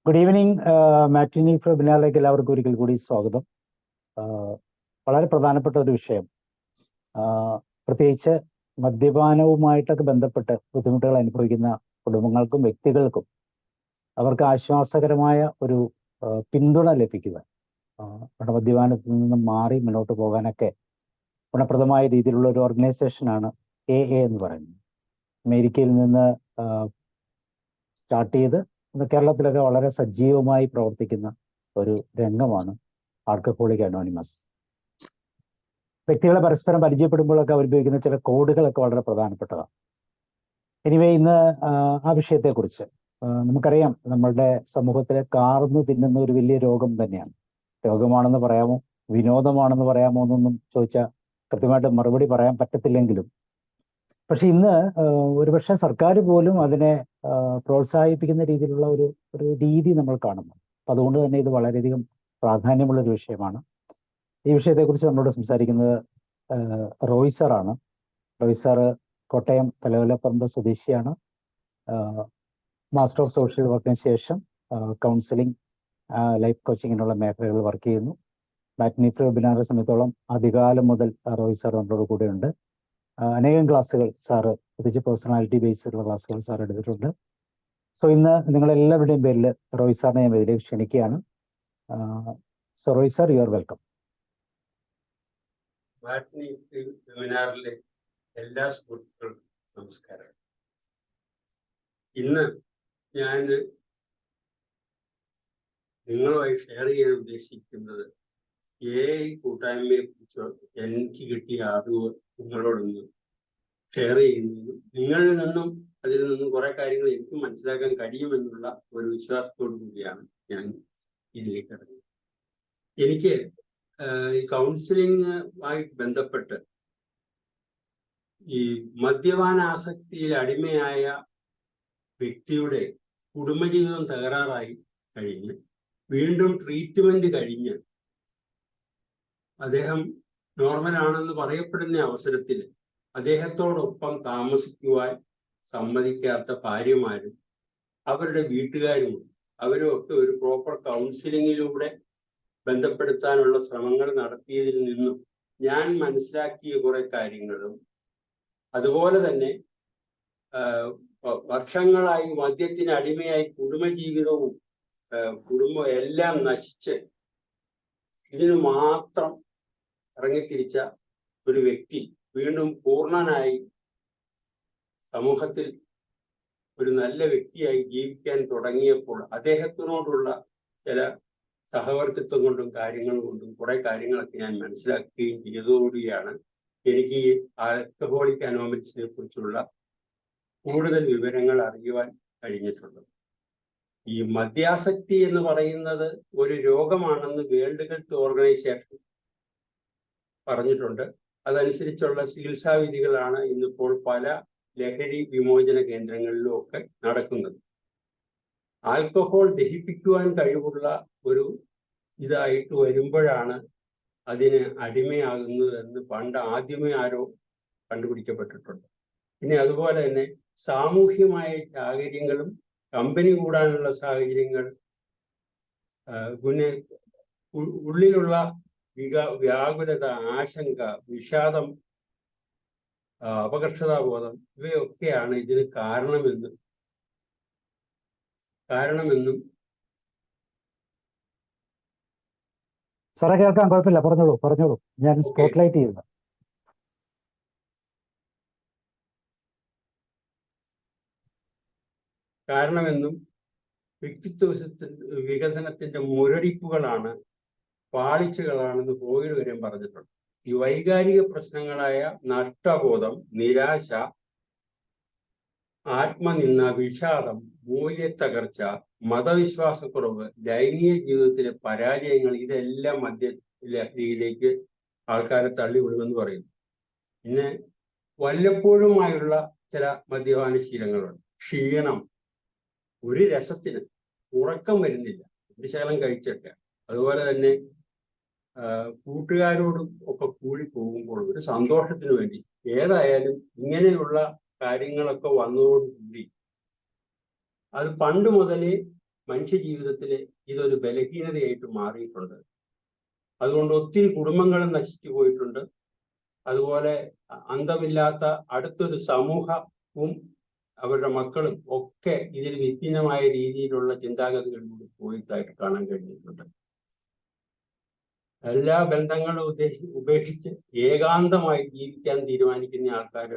Good evening. മാറ്റിനി വെബിനാറിലേക്ക് എല്ലാവർക്കും ഒരിക്കൽ കൂടി സ്വാഗതം. വളരെ പ്രധാനപ്പെട്ട ഒരു വിഷയം, പ്രത്യേകിച്ച് മദ്യപാനവുമായിട്ടൊക്കെ ബന്ധപ്പെട്ട് ബുദ്ധിമുട്ടുകൾ അനുഭവിക്കുന്ന കുടുംബങ്ങൾക്കും വ്യക്തികൾക്കും അവർക്ക് ആശ്വാസകരമായ ഒരു പിന്തുണ ലഭിക്കുക, മദ്യപാനത്തിൽ നിന്നും മാറി മുന്നോട്ട് പോകാനൊക്കെ ഗുണപ്രദമായ രീതിയിലുള്ള ഒരു ഓർഗനൈസേഷനാണ് AA എന്ന് പറയുന്നത്. അമേരിക്കയിൽ നിന്ന് സ്റ്റാർട്ട് ചെയ്ത് കേരളത്തിലൊക്കെ വളരെ സജീവമായി പ്രവർത്തിക്കുന്ന ഒരു രംഗമാണ് ആൽക്കഹോളിക് അനോണിമസ്. വ്യക്തികളെ പരസ്പരം പരിചയപ്പെടുമ്പോഴൊക്കെ അവർ ഉപയോഗിക്കുന്ന ചില കോഡുകളൊക്കെ വളരെ പ്രധാനപ്പെട്ടതാണ്. എനിവേ, ഇന്ന് ആ വിഷയത്തെക്കുറിച്ച് നമുക്കറിയാം, നമ്മളുടെ സമൂഹത്തിലെ കാർന്ന് തിന്നുന്ന ഒരു വലിയ രോഗം തന്നെയാണ്. രോഗമാണെന്ന് പറയാമോ, വിനോദമാണെന്ന് പറയാമോ എന്നൊന്നും ചോദിച്ചാൽ കൃത്യമായിട്ട് മറുപടി പറയാൻ പറ്റത്തില്ലെങ്കിലും, പക്ഷെ ഇന്ന് ഒരുപക്ഷെ സർക്കാർ പോലും അതിനെ പ്രോത്സാഹിപ്പിക്കുന്ന രീതിയിലുള്ള ഒരു രീതി നമ്മൾ കാണുന്നു. അപ്പം അതുകൊണ്ട് തന്നെ ഇത് വളരെയധികം പ്രാധാന്യമുള്ളൊരു വിഷയമാണ്. ഈ വിഷയത്തെക്കുറിച്ച് നമ്മളോട് സംസാരിക്കുന്നത് റോയ് സാറാണ്. റോയ് സാറ് കോട്ടയം തലവലപ്പറമ്പ് സ്വദേശിയാണ്. മാസ്റ്റർ ഓഫ് സോഷ്യൽ വർക്കിന് ശേഷം കൗൺസിലിംഗ്, ലൈഫ് കോച്ചിങ്ങിനുള്ള മേഖലകളിൽ വർക്ക് ചെയ്യുന്നു. മാറ്റിനി വെബിനാറിനെ സംബന്ധിച്ചോളം ആദ്യകാലം മുതൽ റോയ് സാർ നമ്മളോട് കൂടെയുണ്ട്. അനേകം ക്ലാസ്സുകൾ സാറ്, പ്രത്യേകിച്ച് പേഴ്സണാലിറ്റി ബേസ്ഡുള്ള ക്ലാസ്സുകൾ സാർ എടുത്തിട്ടുണ്ട്. സോ ഇന്ന് നിങ്ങളെല്ലാവരുടെയും പേരിൽ റോയ് സാറിനെ ഞാൻ ഇതിലേക്ക് ക്ഷണിക്കുകയാണ്. So Roy sir, you are welcome. Matinee വെബിനാറിലെ എല്ലാ സുഹൃത്തുക്കൾക്കും നമസ്കാരം. ഇന്ന് ഞാൻ നിങ്ങളുമായി ഷെയർ ചെയ്യാൻ ഉദ്ദേശിക്കുന്നത് AI കൂട്ടായ്മയെ കുറിച്ച് എനിക്ക് കിട്ടിയ അറിവ് നിങ്ങളോടൊന്ന് ഷെയർ ചെയ്യുന്നതിനും നിങ്ങളിൽ നിന്നും അതിൽ നിന്നും കുറെ കാര്യങ്ങൾ എനിക്ക് മനസ്സിലാക്കാൻ കഴിയുമെന്നുള്ള ഒരു വിശ്വാസത്തോടു കൂടിയാണ് ഞാൻ ഇതിലേക്ക് ഇറങ്ങിയത്. എനിക്ക് ഈ കൗൺസിലിംഗുമായി ബന്ധപ്പെട്ട് ഈ മദ്യപാനാസക്തിയിൽ അടിമയായ വ്യക്തിയുടെ കുടുംബജീവിതം തകരാറായി കഴിഞ്ഞ് വീണ്ടും ട്രീറ്റ്മെന്റ് കഴിഞ്ഞ് അദ്ദേഹം നോർമലാണെന്ന് പറയപ്പെടുന്ന അവസരത്തിൽ അദ്ദേഹത്തോടൊപ്പം താമസിക്കുവാൻ സമ്മതിക്കാത്ത ഭാര്യമാരും അവരുടെ വീട്ടുകാരും അവരും ഒക്കെ ഒരു പ്രോപ്പർ കൗൺസിലിങ്ങിലൂടെ ബന്ധപ്പെടുത്താനുള്ള ശ്രമങ്ങൾ നടത്തിയതിൽ നിന്നും ഞാൻ മനസ്സിലാക്കിയ കുറെ കാര്യങ്ങളും, അതുപോലെ തന്നെ വർഷങ്ങളായി മദ്യത്തിന് അടിമയായി കുടുംബജീവിതവും കുടുംബം എല്ലാം നശിച്ച് ഇതിന് മാത്രം ഇറങ്ങിത്തിരിച്ച ഒരു വ്യക്തി വീണ്ടും പൂർണ്ണനായി സമൂഹത്തിൽ ഒരു നല്ല വ്യക്തിയായി ജീവിക്കാൻ തുടങ്ങിയപ്പോൾ അദ്ദേഹത്തിനോടുള്ള ചില സഹവർത്തിത്വം കൊണ്ടും കാര്യങ്ങൾ കൊണ്ടും കുറെ കാര്യങ്ങളൊക്കെ ഞാൻ മനസ്സിലാക്കുകയും ചെയ്തതോടുകൂടിയാണ് എനിക്ക് ഈ ആൽക്കഹോളിക് അനോണിമസിനെ കുറിച്ചുള്ള കൂടുതൽ വിവരങ്ങൾ അറിയുവാൻ കഴിഞ്ഞിട്ടുള്ളത്. ഈ മദ്യാസക്തി എന്ന് പറയുന്നത് ഒരു രോഗമാണെന്ന് വേൾഡ് ഹെൽത്ത് ഓർഗനൈസേഷൻ പറഞ്ഞിട്ടുണ്ട്. അതനുസരിച്ചുള്ള ചികിത്സാവിധികളാണ് ഇന്നിപ്പോൾ പല ലഹരി വിമോചന കേന്ദ്രങ്ങളിലും ഒക്കെ നടക്കുന്നത്. ആൽക്കഹോൾ ദഹിപ്പിക്കുവാൻ കഴിവുള്ള ഒരു ഇതായിട്ട് വരുമ്പോഴാണ് അതിന് അടിമയാകുന്നത് എന്ന് പണ്ട് ആദ്യമേ ആരോ കണ്ടുപിടിക്കപ്പെട്ടിട്ടുണ്ട്. പിന്നെ അതുപോലെ തന്നെ സാമൂഹ്യമായ സാഹചര്യങ്ങളും കമ്പനി കൂടാനുള്ള സാഹചര്യങ്ങൾ, ഉള്ളിലുള്ള വ്യാകുലത, ആശങ്ക, വിഷാദം, അപകർഷതാബോധം ഇവയൊക്കെയാണ് ഇതിന് കാരണമെന്നും സാറേ കേൾക്കാം, കുഴപ്പമില്ല, പറഞ്ഞോളൂ. ഞാൻ സ്പോട്ട്ലൈറ്റ് ചെയ്യുന്നു. കാരണമെന്നും വ്യക്തിത്വ വികസനത്തിന്റെ മുരടിപ്പുകളാണ്, പാളിച്ചകളാണെന്ന് ഫ്രോയിഡ് വരെ പറഞ്ഞിട്ടുണ്ട്. ഈ വൈകാരിക പ്രശ്നങ്ങളായ നഷ്ടബോധം, നിരാശ, ആത്മനിന്ദ, വിഷാദം, മൂല്യത്തകർച്ച, മതവിശ്വാസക്കുറവ്, ലൈംഗിക ജീവിതത്തിലെ പരാജയങ്ങൾ, ഇതെല്ലാം ലഹരിയിലേക്ക് ആൾക്കാരെ തള്ളിവിടുമെന്ന് പറയുന്നു. പിന്നെ വല്ലപ്പോഴുമായുള്ള ചില മദ്യപാന ശീലങ്ങളുണ്ട്. ക്ഷീണം, ഒരു രസത്തിന് ഉറക്കം വരുന്നില്ല ഒരു ശകലം കഴിച്ചൊക്കെ. അതുപോലെ തന്നെ കൂട്ടുകാരോടും ഒക്കെ കൂടി പോകുമ്പോൾ ഒരു സന്തോഷത്തിന് വേണ്ടി, ഏതായാലും ഇങ്ങനെയുള്ള കാര്യങ്ങളൊക്കെ വന്നതോടുകൂടി അത് പണ്ട് മുതലേ മനുഷ്യ ജീവിതത്തിലെ ഇതൊരു ബലഹീനതയായിട്ട് മാറിയിട്ടുണ്ട്. അതുകൊണ്ട് ഒത്തിരി കുടുംബങ്ങളും നശിച്ചു പോയിട്ടുണ്ട്. അതുപോലെ അന്തമില്ലാത്ത അടുത്തൊരു സമൂഹവും അവരുടെ മക്കളും ഒക്കെ ഇതിൽ വിഭിന്നമായ രീതിയിലുള്ള ചിന്താഗതികളിലൂടെ പോയിട്ടായിട്ട് കാണാൻ കഴിഞ്ഞിട്ടുണ്ട്. എല്ലാ ബന്ധങ്ങളും ഉപേക്ഷിച്ച് ഏകാന്തമായി ജീവിക്കാൻ തീരുമാനിക്കുന്ന ആൾക്കാർ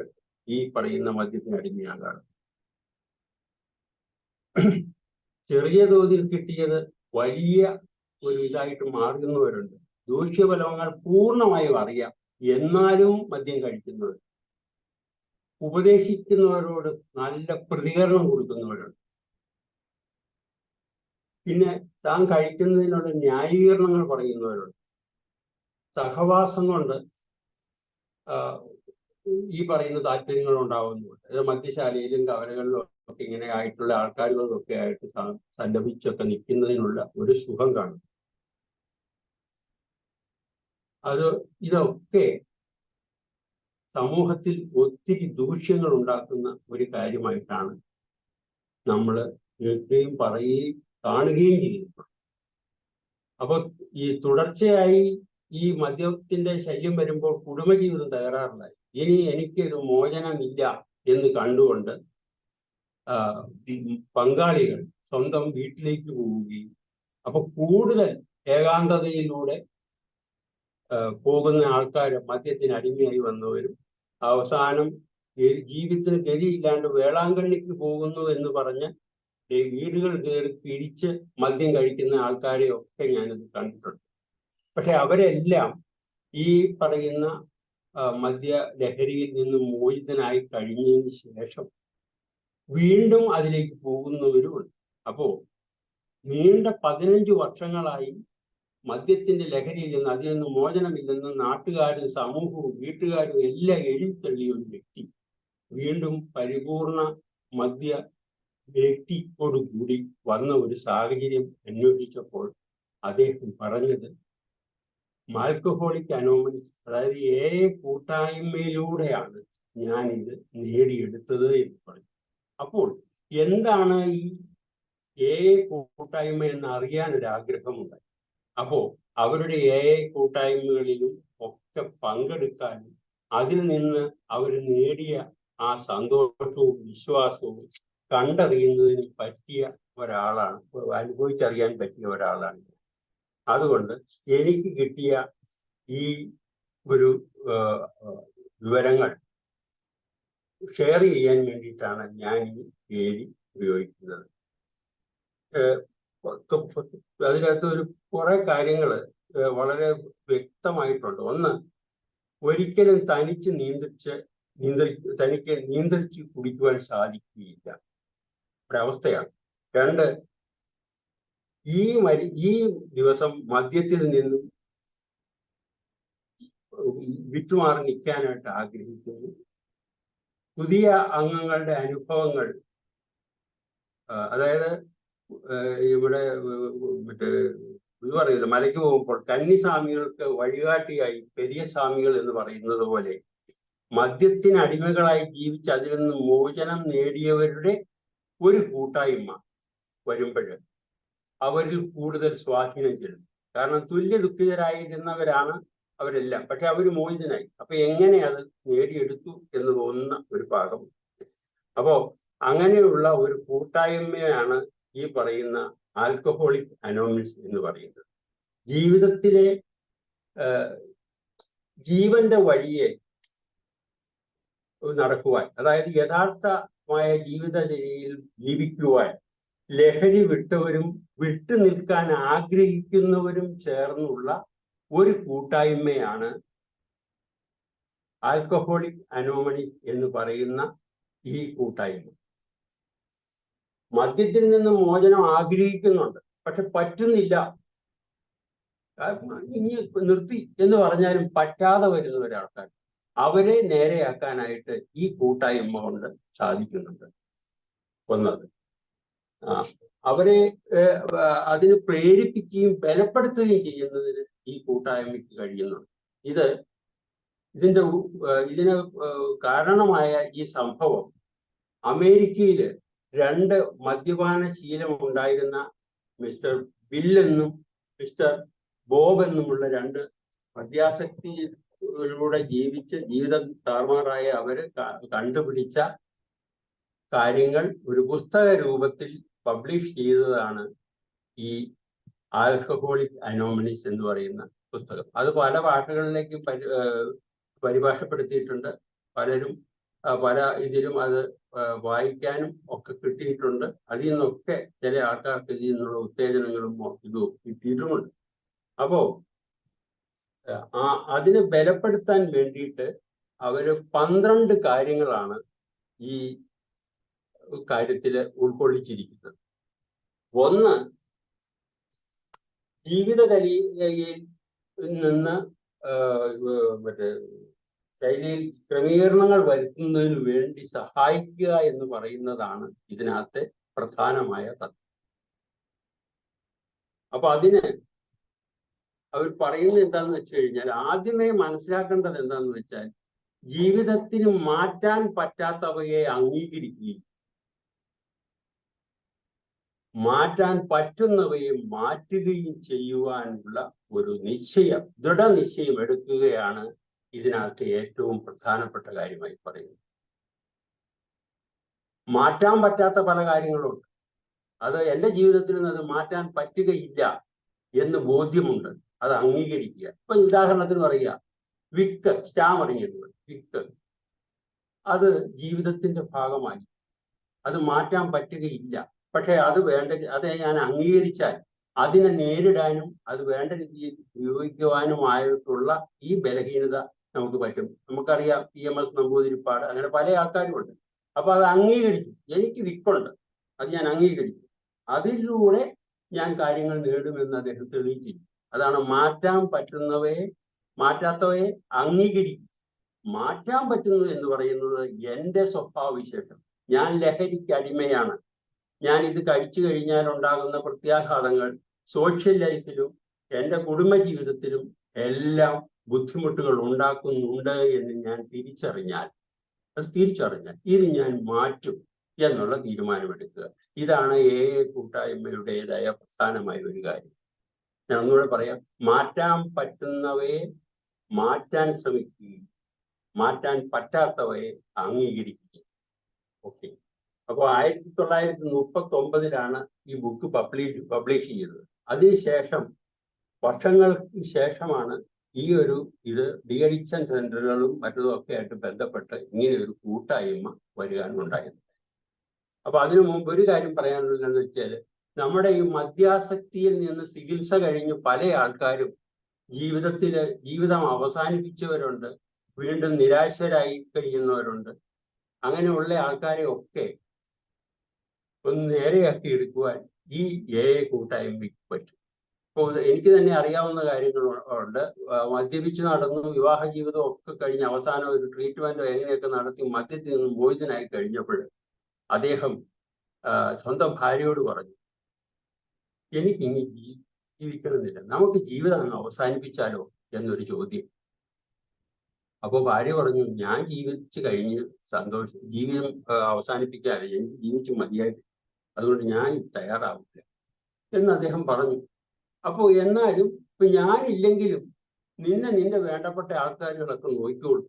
ഈ പറയുന്ന മദ്യത്തിന് അടിമയാകാറ്. ചെറിയ തോതിൽ കിട്ടിയത് വലിയ ഒരു ഇതായിട്ട് മാറുന്നവരുണ്ട്. ദൂഷ്യഫലങ്ങൾ പൂർണ്ണമായും അറിയാം, എന്നാലും മദ്യം കഴിക്കുന്നവർ, ഉപദേശിക്കുന്നവരോട് നല്ല പ്രതികരണം കൊടുക്കുന്നവരുണ്ട്. പിന്നെ താൻ കഴിക്കുന്നതിനുള്ള ന്യായീകരണങ്ങൾ പറയുന്നവരുണ്ട്. സഹവാസം കൊണ്ട് ഈ പറയുന്ന താല്പര്യങ്ങൾ ഉണ്ടാവുന്നുണ്ട്. മദ്യശാലയിലും കവലകളിലും ഒക്കെ ഇങ്ങനെ ആയിട്ടുള്ള ആൾക്കാരുകളൊക്കെ ആയിട്ട് സല്ലപിച്ചൊക്കെ നിൽക്കുന്നതിനുള്ള ഒരു സുഖം കാണും. ഇതൊക്കെ സമൂഹത്തിൽ ഒത്തിരി ദൂഷ്യങ്ങൾ ഉണ്ടാക്കുന്ന ഒരു കാര്യമായിട്ടാണ് നമ്മൾ കേൾക്കുകയും പറയുകയും കാണുകയും ചെയ്യുന്നത്. അപ്പൊ ഈ തുടർച്ചയായി ഈ മദ്യത്തിന്റെ ശല്യം വരുമ്പോൾ കുടുംബജീവിതം തകരാറിലായി. ഇനി എനിക്കൊരു മോചനമില്ല എന്ന് കണ്ടുകൊണ്ട് പങ്കാളികൾ സ്വന്തം വീട്ടിലേക്ക് പോവുകയും, അപ്പൊ കൂടുതൽ ഏകാന്തതയിലൂടെ പോകുന്ന ആൾക്കാർ മദ്യത്തിന് അടിമയായി വന്നവരും അവസാനം ജീവിതത്തിന് ഗതിയില്ലാണ്ട് വേളാങ്കണ്ണിക്ക് പോകുന്നു എന്ന് പറഞ്ഞ് വീടുകൾ കയറി പിരിച്ച് മദ്യം കഴിക്കുന്ന ആൾക്കാരെ ഒക്കെ ഞാനിത് കണ്ടിട്ടുണ്ട്. പക്ഷെ അവരെല്ലാം ഈ പറയുന്ന മദ്യ ലഹരിയിൽ നിന്നും മോചിതനായി കഴിഞ്ഞതിന് ശേഷം വീണ്ടും അതിലേക്ക് പോകുന്നവരുമുണ്ട്. അപ്പോ നീണ്ട 15 വർഷങ്ങളായി മദ്യത്തിന്റെ ലഹരിയിൽ നിന്ന്, അതിൽ നിന്ന് മോചനമില്ലെന്ന് നാട്ടുകാരും സമൂഹവും വീട്ടുകാരും എല്ലാം എഴുതിത്തള്ളിയ ഒരു വ്യക്തി വീണ്ടും പരിപൂർണ മദ്യ വ്യക്തിയോടുകൂടി വന്ന ഒരു സാഹചര്യം അന്വേഷിച്ചപ്പോൾ അദ്ദേഹം പറഞ്ഞത് ആൽക്കഹോളിക് അനോമലീസ്, അതായത് കൂട്ടായ്മയിലൂടെയാണ് ഞാനിത് നേടിയെടുത്തത് എന്ന് പറഞ്ഞു. അപ്പോൾ എന്താണ് ഈ കൂട്ടായ്മ എന്ന് അറിയാൻ ഒരു ആഗ്രഹമുണ്ടായി. അപ്പോ അവരുടെ കൂട്ടായ്മകളിലും ഒക്കെ പങ്കെടുക്കാനും അതിൽ നിന്ന് അവർ നേടിയ ആ സന്തോഷവും വിശ്വാസവും കണ്ടറിയുന്നതിന് പറ്റിയ ഒരാളാണ്, അനുഭവിച്ചറിയാൻ പറ്റിയ ഒരാളാണ്. അതുകൊണ്ട് എനിക്ക് കിട്ടിയ ഈ ഒരു വിവരങ്ങൾ ഷെയർ ചെയ്യാൻ വേണ്ടിയിട്ടാണ് ഞാൻ ഈ പേര് ഉപയോഗിക്കുന്നത്. അതിനകത്ത് കുറെ കാര്യങ്ങൾ വളരെ വ്യക്തമായിട്ടുണ്ട്. ഒന്ന്, ഒരിക്കലും തനിച്ച് നിയന്ത്രിച്ച് കുടിക്കുവാൻ സാധിക്കുകയില്ല, ഒരവസ്ഥയാണ്. രണ്ട്, ഈ ദിവസം മദ്യത്തിൽ നിന്നും വിട്ടുമാറി നിൽക്കാനായിട്ട് ആഗ്രഹിക്കുന്നു. പുതിയ അംഗങ്ങളുടെ അനുഭവങ്ങൾ, അതായത് ഇവിടെ ഇത് പറയുന്നത് മലയ്ക്ക് പോകുമ്പോൾ കന്നിസ്വാമികൾക്ക് വഴികാട്ടിയായി പെരിയ സ്വാമികൾ എന്ന് പറയുന്നത് പോലെ മദ്യത്തിന് അടിമകളായി ജീവിച്ച് അതിൽ നിന്ന് മോചനം നേടിയവരുടെ ഒരു കൂട്ടായ്മ വരുമ്പോൾ അവരിൽ കൂടുതൽ സ്വാധീനം ചെല്ലും. കാരണം തുല്യ ദുഃഖിതരായിരുന്നവരാണ് അവരെല്ലാം, പക്ഷെ അവർ മോചിതനായി. അപ്പൊ എങ്ങനെ അത് നേടിയെടുത്തു എന്ന് തോന്നുന്ന ഒരു ഭാഗം. അപ്പോ അങ്ങനെയുള്ള ഒരു കൂട്ടായ്മയാണ് ഈ പറയുന്ന ആൽക്കഹോളിക് അനോണിമസ് എന്ന് പറയുന്നത്. ജീവിതത്തിലെ ജീവന്റെ വഴിയെ നടക്കുവാൻ, അതായത് യഥാർത്ഥമായ ജീവിതചര്യയിൽ ജീവിക്കുവാൻ ലഹരി വിട്ടവരും വിട്ടു നിൽക്കാൻ ആഗ്രഹിക്കുന്നവരും ചേർന്നുള്ള ഒരു കൂട്ടായ്മയാണ് ആൽക്കഹോളിക് അനോമലീസ് എന്ന് പറയുന്ന ഈ കൂട്ടായ്മ. മദ്യത്തിൽ നിന്ന് മോചനം ആഗ്രഹിക്കുന്നുണ്ട്, പക്ഷെ പറ്റുന്നില്ല. ഇനി നിർത്തി എന്ന് പറഞ്ഞാലും പറ്റാതെ വരുന്ന ഒരാൾക്കാർ, അവരെ നേരെയാക്കാനായിട്ട് ഈ കൂട്ടായ്മ കൊണ്ട് സാധിക്കുന്നുണ്ട്. ഒന്നത്, അവരെ അതിന് പ്രേരിപ്പിക്കുകയും ബലപ്പെടുത്തുകയും ചെയ്യുന്നതിന് ഈ കൂട്ടായ്മയ്ക്ക് കഴിയുന്നുണ്ട്. ഇതിന് കാരണമായ ഈ സംഭവം അമേരിക്കയില് 2 മദ്യപാന ശീലം ഉണ്ടായിരുന്ന മിസ്റ്റർ ബില്ലെന്നും മിസ്റ്റർ ബോബ് എന്നുമുള്ള 2 മദ്യാസക്തിയിലൂടെ ജീവിച്ച് ജീവിതം താറുമാറായ അവര് കണ്ടുപിടിച്ച കാര്യങ്ങൾ ഒരു പുസ്തക രൂപത്തിൽ പബ്ലിഷ് ചെയ്തതാണ് ഈ ആൽക്കഹോളിക് അനോമലീസ് എന്ന് പറയുന്ന പുസ്തകം. അത് പല ഭാഷകളിലേക്ക് പരിഭാഷപ്പെടുത്തിയിട്ടുണ്ട്. പലരും പല ഇതിലും അത് വായിക്കാനും ഒക്കെ കിട്ടിയിട്ടുണ്ട്. അതിൽ നിന്നൊക്കെ ചില ആൾക്കാർക്ക് ഇതിൽ നിന്നുള്ള ഉത്തേജനങ്ങളും ഇതും കിട്ടിയിട്ടുമുണ്ട്. അപ്പോ അതിനെ ബലപ്പെടുത്താൻ വേണ്ടിയിട്ട് അവര് 12 കാര്യങ്ങളാണ് ഈ കാര്യത്തിൽ ഉൾക്കൊള്ളിച്ചിരിക്കുന്നത്. ഒന്ന്, ജീവിതകലയിൽ നിന്ന് മറ്റേ ശൈലിയിൽ ക്രമീകരണങ്ങൾ വരുത്തുന്നതിന് വേണ്ടി സഹായിക്കുക എന്ന് പറയുന്നതാണ് ഇതിനകത്തെ പ്രധാനമായ തത്വം. അപ്പൊ അതിന് അവർ പറയുന്നത് എന്താന്ന് വെച്ച് കഴിഞ്ഞാൽ, ആദ്യമേ മനസ്സിലാക്കേണ്ടത് എന്താന്ന് വെച്ചാൽ, ജീവിതത്തിന് മാറ്റാൻ പറ്റാത്തവയെ അംഗീകരിക്കുകയും മാറ്റാൻ പറ്റുന്നവയെ മാറ്റുകയും ചെയ്യുവാനുള്ള ഒരു നിശ്ചയം, ദൃഢനിശ്ചയം എടുക്കുകയാണ് ഇതിനകത്ത് ഏറ്റവും പ്രധാനപ്പെട്ട കാര്യമായി പറയുന്നത്. മാറ്റാൻ പറ്റാത്ത പല കാര്യങ്ങളുണ്ട്. അത് എൻ്റെ ജീവിതത്തിൽ നിന്ന് അത് മാറ്റാൻ പറ്റുകയില്ല എന്ന് ബോധ്യമുണ്ട്. അത് അംഗീകരിക്കുക. ഇപ്പൊ ഉദാഹരണത്തിന് പറയുക, വിക്ക്, സ്റ്റാമറിങ്ങിട്ടുണ്ട്, വിക്ക്, അത് ജീവിതത്തിന്റെ ഭാഗമായി, അത് മാറ്റാൻ പറ്റുകയില്ല. പക്ഷെ അത് അത് ഞാൻ അംഗീകരിച്ചാൽ അതിനെ നേരിടാനും അത് വേണ്ട രീതിയിൽ ഉപയോഗിക്കുവാനുമായിട്ടുള്ള ഈ ബലഹീനത നമുക്ക് പറ്റും. നമുക്കറിയാം, EMS നമ്പൂതിരിപ്പാട്, അങ്ങനെ പല ആൾക്കാരുമുണ്ട്. അപ്പൊ അത് അംഗീകരിച്ചു, എനിക്ക് വിക്കുണ്ട്, അത് ഞാൻ അംഗീകരിച്ചു, അതിലൂടെ ഞാൻ കാര്യങ്ങൾ നേടുമെന്ന് അദ്ദേഹം തെളിയിച്ചിരിക്കും. അതാണ് മാറ്റാൻ മാറ്റാത്തവയെ അംഗീകരിക്കും. മാറ്റാൻ പറ്റുന്നു എന്ന് പറയുന്നത് എൻ്റെ സ്വഭാവവിശേഷം. ഞാൻ ലഹരിക്ക് അടിമയാണ്. ഞാൻ ഇത് കഴിച്ചു കഴിഞ്ഞാൽ ഉണ്ടാകുന്ന പ്രത്യാഘാതങ്ങൾ സോഷ്യൽ ലൈഫിലും എൻ്റെ കുടുംബജീവിതത്തിലും എല്ലാം ബുദ്ധിമുട്ടുകൾ ഉണ്ടാക്കുന്നുണ്ട് എന്ന് ഞാൻ തിരിച്ചറിഞ്ഞാൽ ഇത് ഞാൻ മാറ്റും എന്നുള്ള തീരുമാനമെടുക്കുക. ഇതാണ് കൂട്ടായ്മയുടേതായ പ്രധാനമായ ഒരു കാര്യം. ഞാൻ ഒന്നുകൂടെ പറയാം, മാറ്റാൻ പറ്റുന്നവയെ മാറ്റാൻ ശ്രമിക്കുകയും മാറ്റാൻ പറ്റാത്തവയെ അംഗീകരിക്കുകയും. ഓക്കെ. അപ്പോൾ 1939 ഈ ബുക്ക് പബ്ലിഷ് ചെയ്തത്. അതിനുശേഷം വർഷങ്ങൾക്ക് ശേഷമാണ് ഇത് ഡി അഡിക്ഷൻ സെന്ററുകളും മറ്റതും ഒക്കെ ആയിട്ട് ബന്ധപ്പെട്ട് ഇങ്ങനെ ഒരു കൂട്ടായ്മ വരികയാണുണ്ടായത്. അപ്പൊ അതിനു മുമ്പ് ഒരു കാര്യം പറയാനുള്ളത് എന്ന് വെച്ചാൽ, നമ്മുടെ ഈ മദ്യാസക്തിയിൽ നിന്ന് ചികിത്സ കഴിഞ്ഞ് പല ആൾക്കാരും ജീവിതം അവസാനിപ്പിച്ചവരുണ്ട്, വീണ്ടും നിരാശരായി കഴിയുന്നവരുണ്ട്. അങ്ങനെയുള്ള ആൾക്കാരെ ഒക്കെ ഒന്ന് നേരെയാക്കി എടുക്കുവാൻ ഈ കൂട്ടായ്മയ്ക്ക് പറ്റും. ഇപ്പോൾ എനിക്ക് തന്നെ അറിയാവുന്ന കാര്യങ്ങളുണ്ട്. മദ്യപിച്ച് നടന്നു, വിവാഹ ജീവിതം ഒക്കെ കഴിഞ്ഞ് അവസാനം ഒരു ട്രീറ്റ്മെന്റോ എങ്ങനെയൊക്കെ നടത്തി മദ്യത്തിൽ നിന്ന് മോചിതനായി കഴിഞ്ഞപ്പോൾ അദ്ദേഹം സ്വന്തം ഭാര്യയോട് പറഞ്ഞു, എനിക്ക് ഇനി ജീവിക്കണമെന്നില്ല, നമുക്ക് ജീവിതം അങ്ങ് അവസാനിപ്പിച്ചാലോ എന്നൊരു ചോദ്യം. അപ്പോൾ ഭാര്യ പറഞ്ഞു, ഞാൻ ജീവിച്ച് കഴിഞ്ഞ് ജീവിതം അവസാനിപ്പിക്കാതെ എനിക്ക് ജീവിച്ച് മതിയായിട്ട്, അതുകൊണ്ട് ഞാൻ തയ്യാറാവില്ല എന്ന് അദ്ദേഹം പറഞ്ഞു. അപ്പോൾ എന്നാലും ഇപ്പൊ ഞാനില്ലെങ്കിലും നിന്റെ വേണ്ടപ്പെട്ട ആൾക്കാരുകളൊക്കെ നോക്കിക്കോളൂ,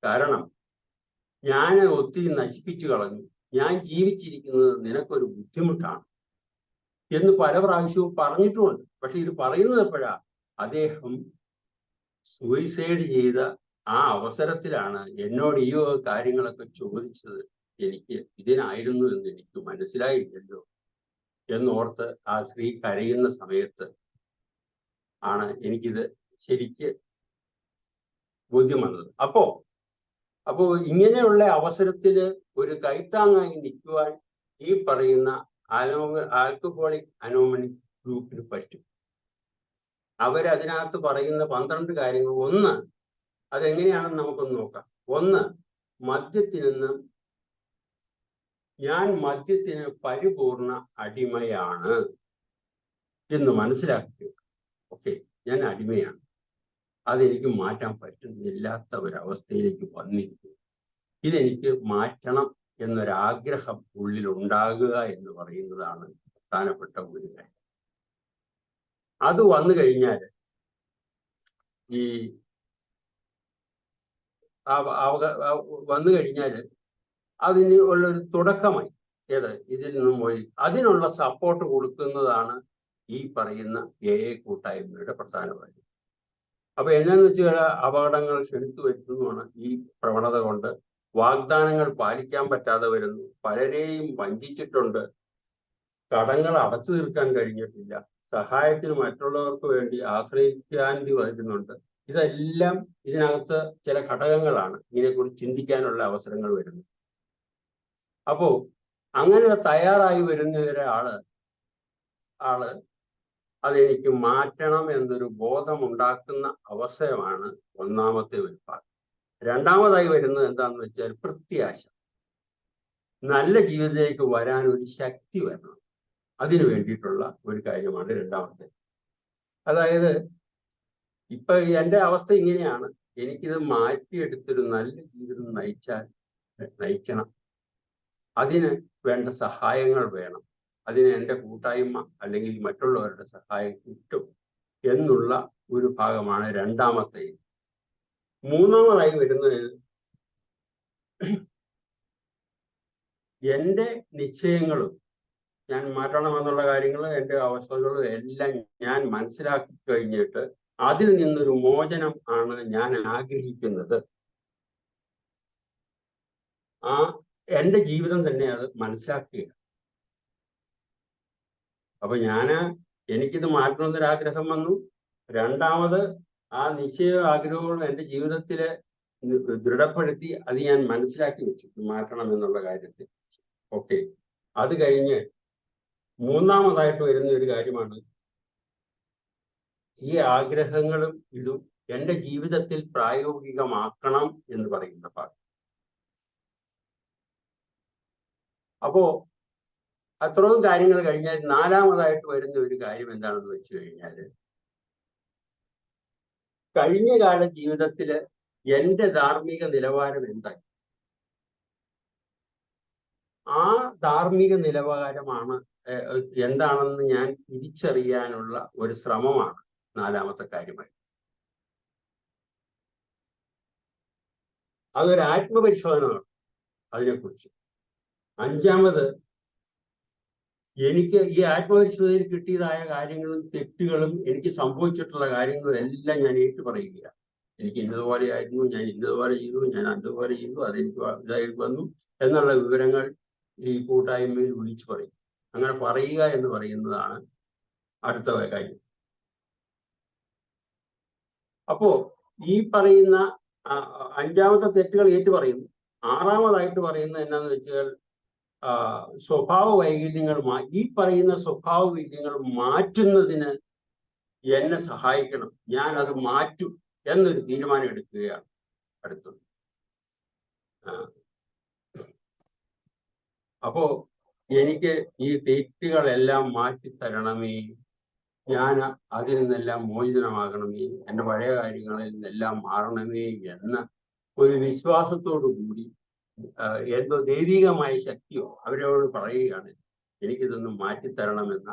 കാരണം ഞാൻ ഒത്തിരി നശിപ്പിച്ചു കളഞ്ഞു, ഞാൻ ജീവിച്ചിരിക്കുന്നത് നിനക്കൊരു ബുദ്ധിമുട്ടാണ് എന്ന് പല പ്രാവശ്യവും പറഞ്ഞിട്ടുമുണ്ട്. പക്ഷെ ഇത് പറയുന്നത് എപ്പോഴാ? അദ്ദേഹം സൂയിസൈഡ് ചെയ്ത ആ അവസരത്തിലാണ് എന്നോട് ഈ കാര്യങ്ങളൊക്കെ ചോദിച്ചത്. എനിക്ക് ഇതിനായിരുന്നു എന്ന് എനിക്ക് മനസ്സിലായില്ലല്ലോ എന്നോർത്ത് ആ സ്ത്രീ കരയുന്ന സമയത്ത് ആണ് എനിക്കിത് ശരിക്ക് ബോധ്യം വന്നത്. അപ്പോ ഇങ്ങനെയുള്ള അവസരത്തില് ഒരു കൈത്താങ്ങായി നിൽക്കുവാൻ ഈ പറയുന്ന ആൽക്കഹോളിക് അനോമലി ഗ്രൂപ്പിന് പറ്റും. അവരതിനകത്ത് പറയുന്ന 12 കാര്യങ്ങൾ. ഒന്ന്, അതെങ്ങനെയാണെന്ന് നമുക്കൊന്ന് നോക്കാം. ഒന്ന്, ഞാൻ മദ്യത്തിന് പരിപൂർണ അടിമയാണ് എന്ന് മനസ്സിലാക്കി. ഓക്കെ, ഞാൻ അടിമയാണ്, അതെനിക്ക് മാറ്റാൻ പറ്റുന്നില്ലാത്ത ഒരവസ്ഥയിലേക്ക് വന്നിരിക്കുന്നു, ഇതെനിക്ക് മാറ്റണം എന്നൊരാഗ്രഹം ഉള്ളിൽ ഉണ്ടാകുക എന്ന് പറയുന്നതാണ് പ്രധാനപ്പെട്ട ഒരു കാര്യം. അത് വന്നു കഴിഞ്ഞാൽ ഈ വന്നു കഴിഞ്ഞാൽ അതിന് ഉള്ളൊരു തുടക്കമായി ഇതിൽ നിന്നും പോയി അതിനുള്ള സപ്പോർട്ട് കൊടുക്കുന്നതാണ് ഈ പറയുന്ന കൂട്ടായ്മയുടെ പ്രധാന കാര്യം. അപ്പൊ എന്നാന്ന് വെച്ചാൽ അപകടങ്ങൾ ക്ഷണിച്ചു വരുത്തുന്നതാണ് ഈ പ്രവണത കൊണ്ട്. വാഗ്ദാനങ്ങൾ പാലിക്കാൻ പറ്റാതെ വരുന്നു, പലരെയും വഞ്ചിച്ചിട്ടുണ്ട്, കടങ്ങൾ അടച്ചു തീർക്കാൻ കഴിഞ്ഞിട്ടില്ല, സഹായത്തിന് മറ്റുള്ളവർക്ക് വേണ്ടി ആശ്രയിക്കേണ്ടി വരുന്നുണ്ട്. ഇതെല്ലാം ഇതിനകത്ത് ചില ഘടകങ്ങളാണ് ഇതിനെക്കുറിച്ച് ചിന്തിക്കാനുള്ള അവസരങ്ങൾ വരുന്നത്. അപ്പോ അങ്ങനെ തയ്യാറായി വരുന്ന ഒരാള് അതെനിക്ക് മാറ്റണം എന്നൊരു ബോധമുണ്ടാക്കുന്ന അവസരമാണ് ഒന്നാമത്തെ ഒരു ഭാഗം. രണ്ടാമതായി വരുന്നത് എന്താണെന്ന് വെച്ചാൽ പ്രത്യാശ. നല്ല ജീവിതത്തിലേക്ക് വരാൻ ഒരു ശക്തി വരണം, അതിനു വേണ്ടിയിട്ടുള്ള ഒരു കാര്യമാണ് രണ്ടാമത്തെ. അതായത് ഇപ്പൊ എൻ്റെ അവസ്ഥ ഇങ്ങനെയാണ്, എനിക്കിത് മാറ്റിയെടുത്തൊരു നല്ല ജീവിതം നയിക്കണം, അതിന് വേണ്ട സഹായങ്ങൾ വേണം, അതിന് എൻ്റെ കൂട്ടായ്മ അല്ലെങ്കിൽ മറ്റുള്ളവരുടെ സഹായം കിട്ടും എന്നുള്ള ഒരു ഭാഗമാണ് രണ്ടാമത്തെ. മൂന്നാമതായി വരുന്നത് എൻ്റെ നിശ്ചയങ്ങളും ഞാൻ മാറ്റണമെന്നുള്ള കാര്യങ്ങളും എൻ്റെ അവസ്ഥകളും എല്ലാം ഞാൻ മനസ്സിലാക്കി കഴിഞ്ഞിട്ട് അതിൽ നിന്നൊരു മോചനം ആണ് ഞാൻ ആഗ്രഹിക്കുന്നത്. എൻ്റെ ജീവിതം തന്നെ അത് മനസ്സിലാക്കുക. അപ്പൊ എനിക്കിത് മാറ്റണമെന്നൊരാഗ്രഹം വന്നു. രണ്ടാമത് ആ നിശ്ചയ ആഗ്രഹങ്ങളും എൻ്റെ ജീവിതത്തില് ദൃഢപ്പെടുത്തി അത് ഞാൻ മനസ്സിലാക്കി വെച്ചു മാറ്റണം എന്നുള്ള കാര്യത്തിൽ. ഓക്കെ, അത് കഴിഞ്ഞ് മൂന്നാമതായിട്ട് വരുന്ന ഒരു കാര്യമാണ് ഈ ആഗ്രഹങ്ങളും ഇതും എൻ്റെ ജീവിതത്തിൽ പ്രായോഗികമാക്കണം എന്ന് പറയുന്ന ഭാഗം. അപ്പോ അത്രയും കാര്യങ്ങൾ കഴിഞ്ഞാൽ നാലാമതായിട്ട് വരുന്ന ഒരു കാര്യം എന്താണെന്ന് വെച്ച് കഴിഞ്ഞാൽ, കഴിഞ്ഞ കാല ജീവിതത്തില് എൻ്റെ ധാർമ്മിക നിലവാരം എന്തായി, ആ ധാർമ്മിക നിലവാരമാണ് എന്താണെന്ന് ഞാൻ തിരിച്ചറിയാനുള്ള ഒരു ശ്രമമാണ് നാലാമത്തെ കാര്യമായി. അതൊരു ആത്മപരിശോധനയാണ് അതിനെക്കുറിച്ച്. അഞ്ചാമത്, എനിക്ക് ഈ ആത്മപരിശോധനയിൽ കിട്ടിയതായ കാര്യങ്ങളും തെറ്റുകളും എനിക്ക് സംഭവിച്ചിട്ടുള്ള കാര്യങ്ങളും എല്ലാം ഞാൻ ഏറ്റുപറയുകയാണ്. എനിക്ക് ഇന്നതുപോലെ ആയിരുന്നു, ഞാൻ ഇന്നതുപോലെ ചെയ്തു, ഞാൻ അതുപോലെ ചെയ്തു, അതെനിക്ക് ഇതായി വന്നു എന്നുള്ള വിവരങ്ങൾ ഈ കൂട്ടായ്മയിൽ വിളിച്ചു പറയും. അങ്ങനെ പറയുക എന്ന് പറയുന്നതാണ് അടുത്ത കാര്യം. അപ്പോ ഈ പറയുന്ന അഞ്ചാമത്തെ തെറ്റുകൾ ഏറ്റുപറയുന്നു. ആറാമതായിട്ട് പറയുന്നത് എന്നാന്ന് വെച്ചാൽ സ്വഭാവ വൈകല്യങ്ങൾ ഈ പറയുന്ന സ്വഭാവ വൈകല്യങ്ങൾ മാറ്റുന്നതിന് എന്നെ സഹായിക്കണം, ഞാൻ അത് മാറ്റും എന്നൊരു തീരുമാനം എടുക്കുകയാണ് അടുത്തത്. അപ്പോ എനിക്ക് ഈ തെറ്റുകളെല്ലാം മാറ്റിത്തരണമേ, ഞാൻ അതിൽ നിന്നെല്ലാം മോചിതമാകണമേ, എൻ്റെ പഴയ കാര്യങ്ങളിൽ നിന്നെല്ലാം മാറണമേ എന്ന ഒരു വിശ്വാസത്തോടു കൂടി എന്തോ ദൈവികമായ ശക്തിയോ അവരോട് പറയുകയാണ്, എനിക്കിതൊന്നും മാറ്റിത്തരണമെന്ന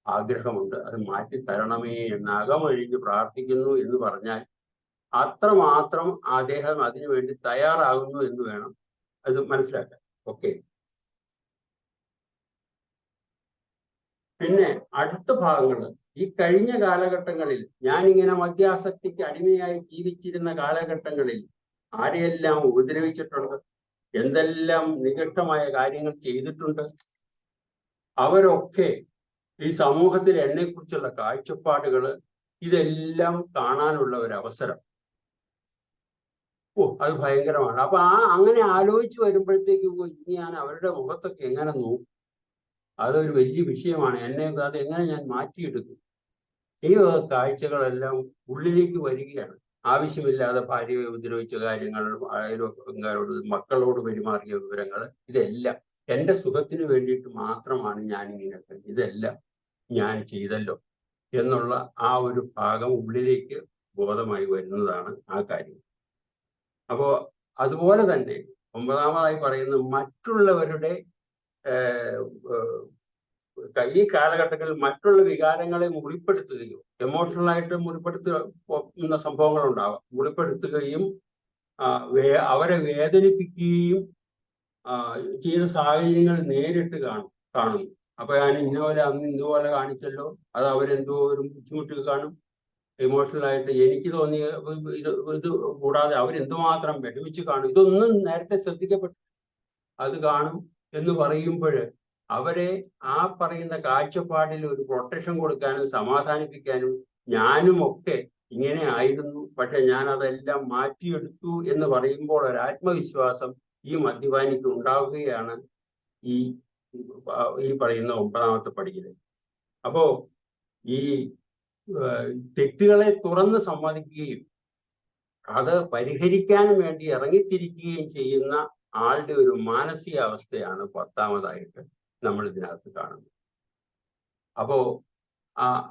ആഗ്രഹമുണ്ട്, അത് മാറ്റിത്തരണമേ എന്ന് അകമൊഴിഞ്ഞ് പ്രാർത്ഥിക്കുന്നു എന്ന് പറഞ്ഞാൽ അത്രമാത്രം അദ്ദേഹം അതിനു വേണ്ടി തയ്യാറാകുന്നു എന്ന് വേണം അത് മനസ്സിലാക്കാൻ. ഓക്കെ, പിന്നെ അടുത്ത ഭാഗങ്ങൾ ഈ കഴിഞ്ഞ കാലഘട്ടങ്ങളിൽ ഞാനിങ്ങനെ മദ്യാസക്തിക്ക് അടിമയായി ജീവിച്ചിരുന്ന കാലഘട്ടങ്ങളിൽ ആരെയെല്ലാം ഉപദ്രവിച്ചിട്ടുണ്ട്, എന്തെല്ലാം നികഷ്ടമായ കാര്യങ്ങൾ ചെയ്തിട്ടുണ്ട്, അവരൊക്കെ ഈ സമൂഹത്തിൽ എന്നെക്കുറിച്ചുള്ള കാഴ്ചപ്പാടുകൾ ഇതെല്ലാം കാണാനുള്ള ഒരു അവസരം. അത് ഭയങ്കരമാണ്. അപ്പൊ അങ്ങനെ ആലോചിച്ച് വരുമ്പോഴത്തേക്ക് ഇനി ഞാൻ അവരുടെ മുഖത്തൊക്കെ എങ്ങനെ നോക്കും, അതൊരു വലിയ വിഷയമാണ്. അത് എങ്ങനെ ഞാൻ മാറ്റിയെടുക്കും, ഈ കാഴ്ചകളെല്ലാം ഉള്ളിലേക്ക് വരികയാണ്. ആവശ്യമില്ലാതെ ഭാര്യയെ ഉപദ്രവിച്ച കാര്യങ്ങൾ, അയൽവക്കക്കാരോട് മക്കളോട് പെരുമാറിയ വിവരങ്ങൾ, ഇതെല്ലാം എൻ്റെ സുഖത്തിന് വേണ്ടിയിട്ട് മാത്രമാണ് ഞാനിങ്ങനെയൊക്കെ, ഇതെല്ലാം ഞാൻ ചെയ്തല്ലോ എന്നുള്ള ആ ഒരു ഭാഗം ഉള്ളിലേക്ക് ബോധമായി വരുന്നതാണ് ആ കാര്യം. അപ്പോൾ അതുപോലെ തന്നെ ഒമ്പതാമതായി പറയുന്നത് മറ്റുള്ളവരുടെ ഈ കാലഘട്ടങ്ങളിൽ മറ്റുള്ള വികാരങ്ങളെ മുറിപ്പെടുത്തുകയോ എമോഷണലായിട്ട് മുറിപ്പെടുത്തുന്ന സംഭവങ്ങൾ ഉണ്ടാവാം. മുറിപ്പെടുത്തുകയും അവരെ വേദനിപ്പിക്കുകയും ചെയ്യുന്ന സാഹചര്യങ്ങൾ നേരിട്ട് കാണുന്നു. അപ്പൊ ഞാൻ ഇന്നുപോലെ അന്ന് ഇന്നുപോലെ കാണിച്ചല്ലോ, അത് അവരെന്തോ ഒരു ബുദ്ധിമുട്ട് കാണും എമോഷണലായിട്ട്. എനിക്ക് തോന്നിയ ഇത് കൂടാതെ അവരെന്തുമാത്രം വിഷമിച്ച് കാണും, ഇതൊന്നും നേരത്തെ ശ്രദ്ധിക്കപ്പെട്ടു അത് കാണും എന്ന് പറയുമ്പോൾ അവരെ ആ പറയുന്ന കാഴ്ചപ്പാടിൽ ഒരു പ്രൊട്ടക്ഷൻ കൊടുക്കാനും സമാധാനിപ്പിക്കാനും ഞാനും ഒക്കെ ഇങ്ങനെ ആയിരുന്നു, പക്ഷെ ഞാൻ അതെല്ലാം മാറ്റിയെടുത്തു എന്ന് പറയുമ്പോൾ ഒരു ആത്മവിശ്വാസം ഈ മദ്യപാനിക്ക് ഉണ്ടാവുകയാണ് ഈ പറയുന്ന ഒമ്പതാമത്തെ പടിയില്. അപ്പോ ഈ തെറ്റുകളെ തുറന്ന് സമ്മതിക്കുകയും അത് പരിഹരിക്കാൻ വേണ്ടി ഇറങ്ങിത്തിരിക്കുകയും ചെയ്യുന്ന ആളുടെ ഒരു മാനസികാവസ്ഥയാണ് പത്താമതായിട്ട് നമ്മൾ ഇതിനകത്ത് കാണുന്നത്. അപ്പോ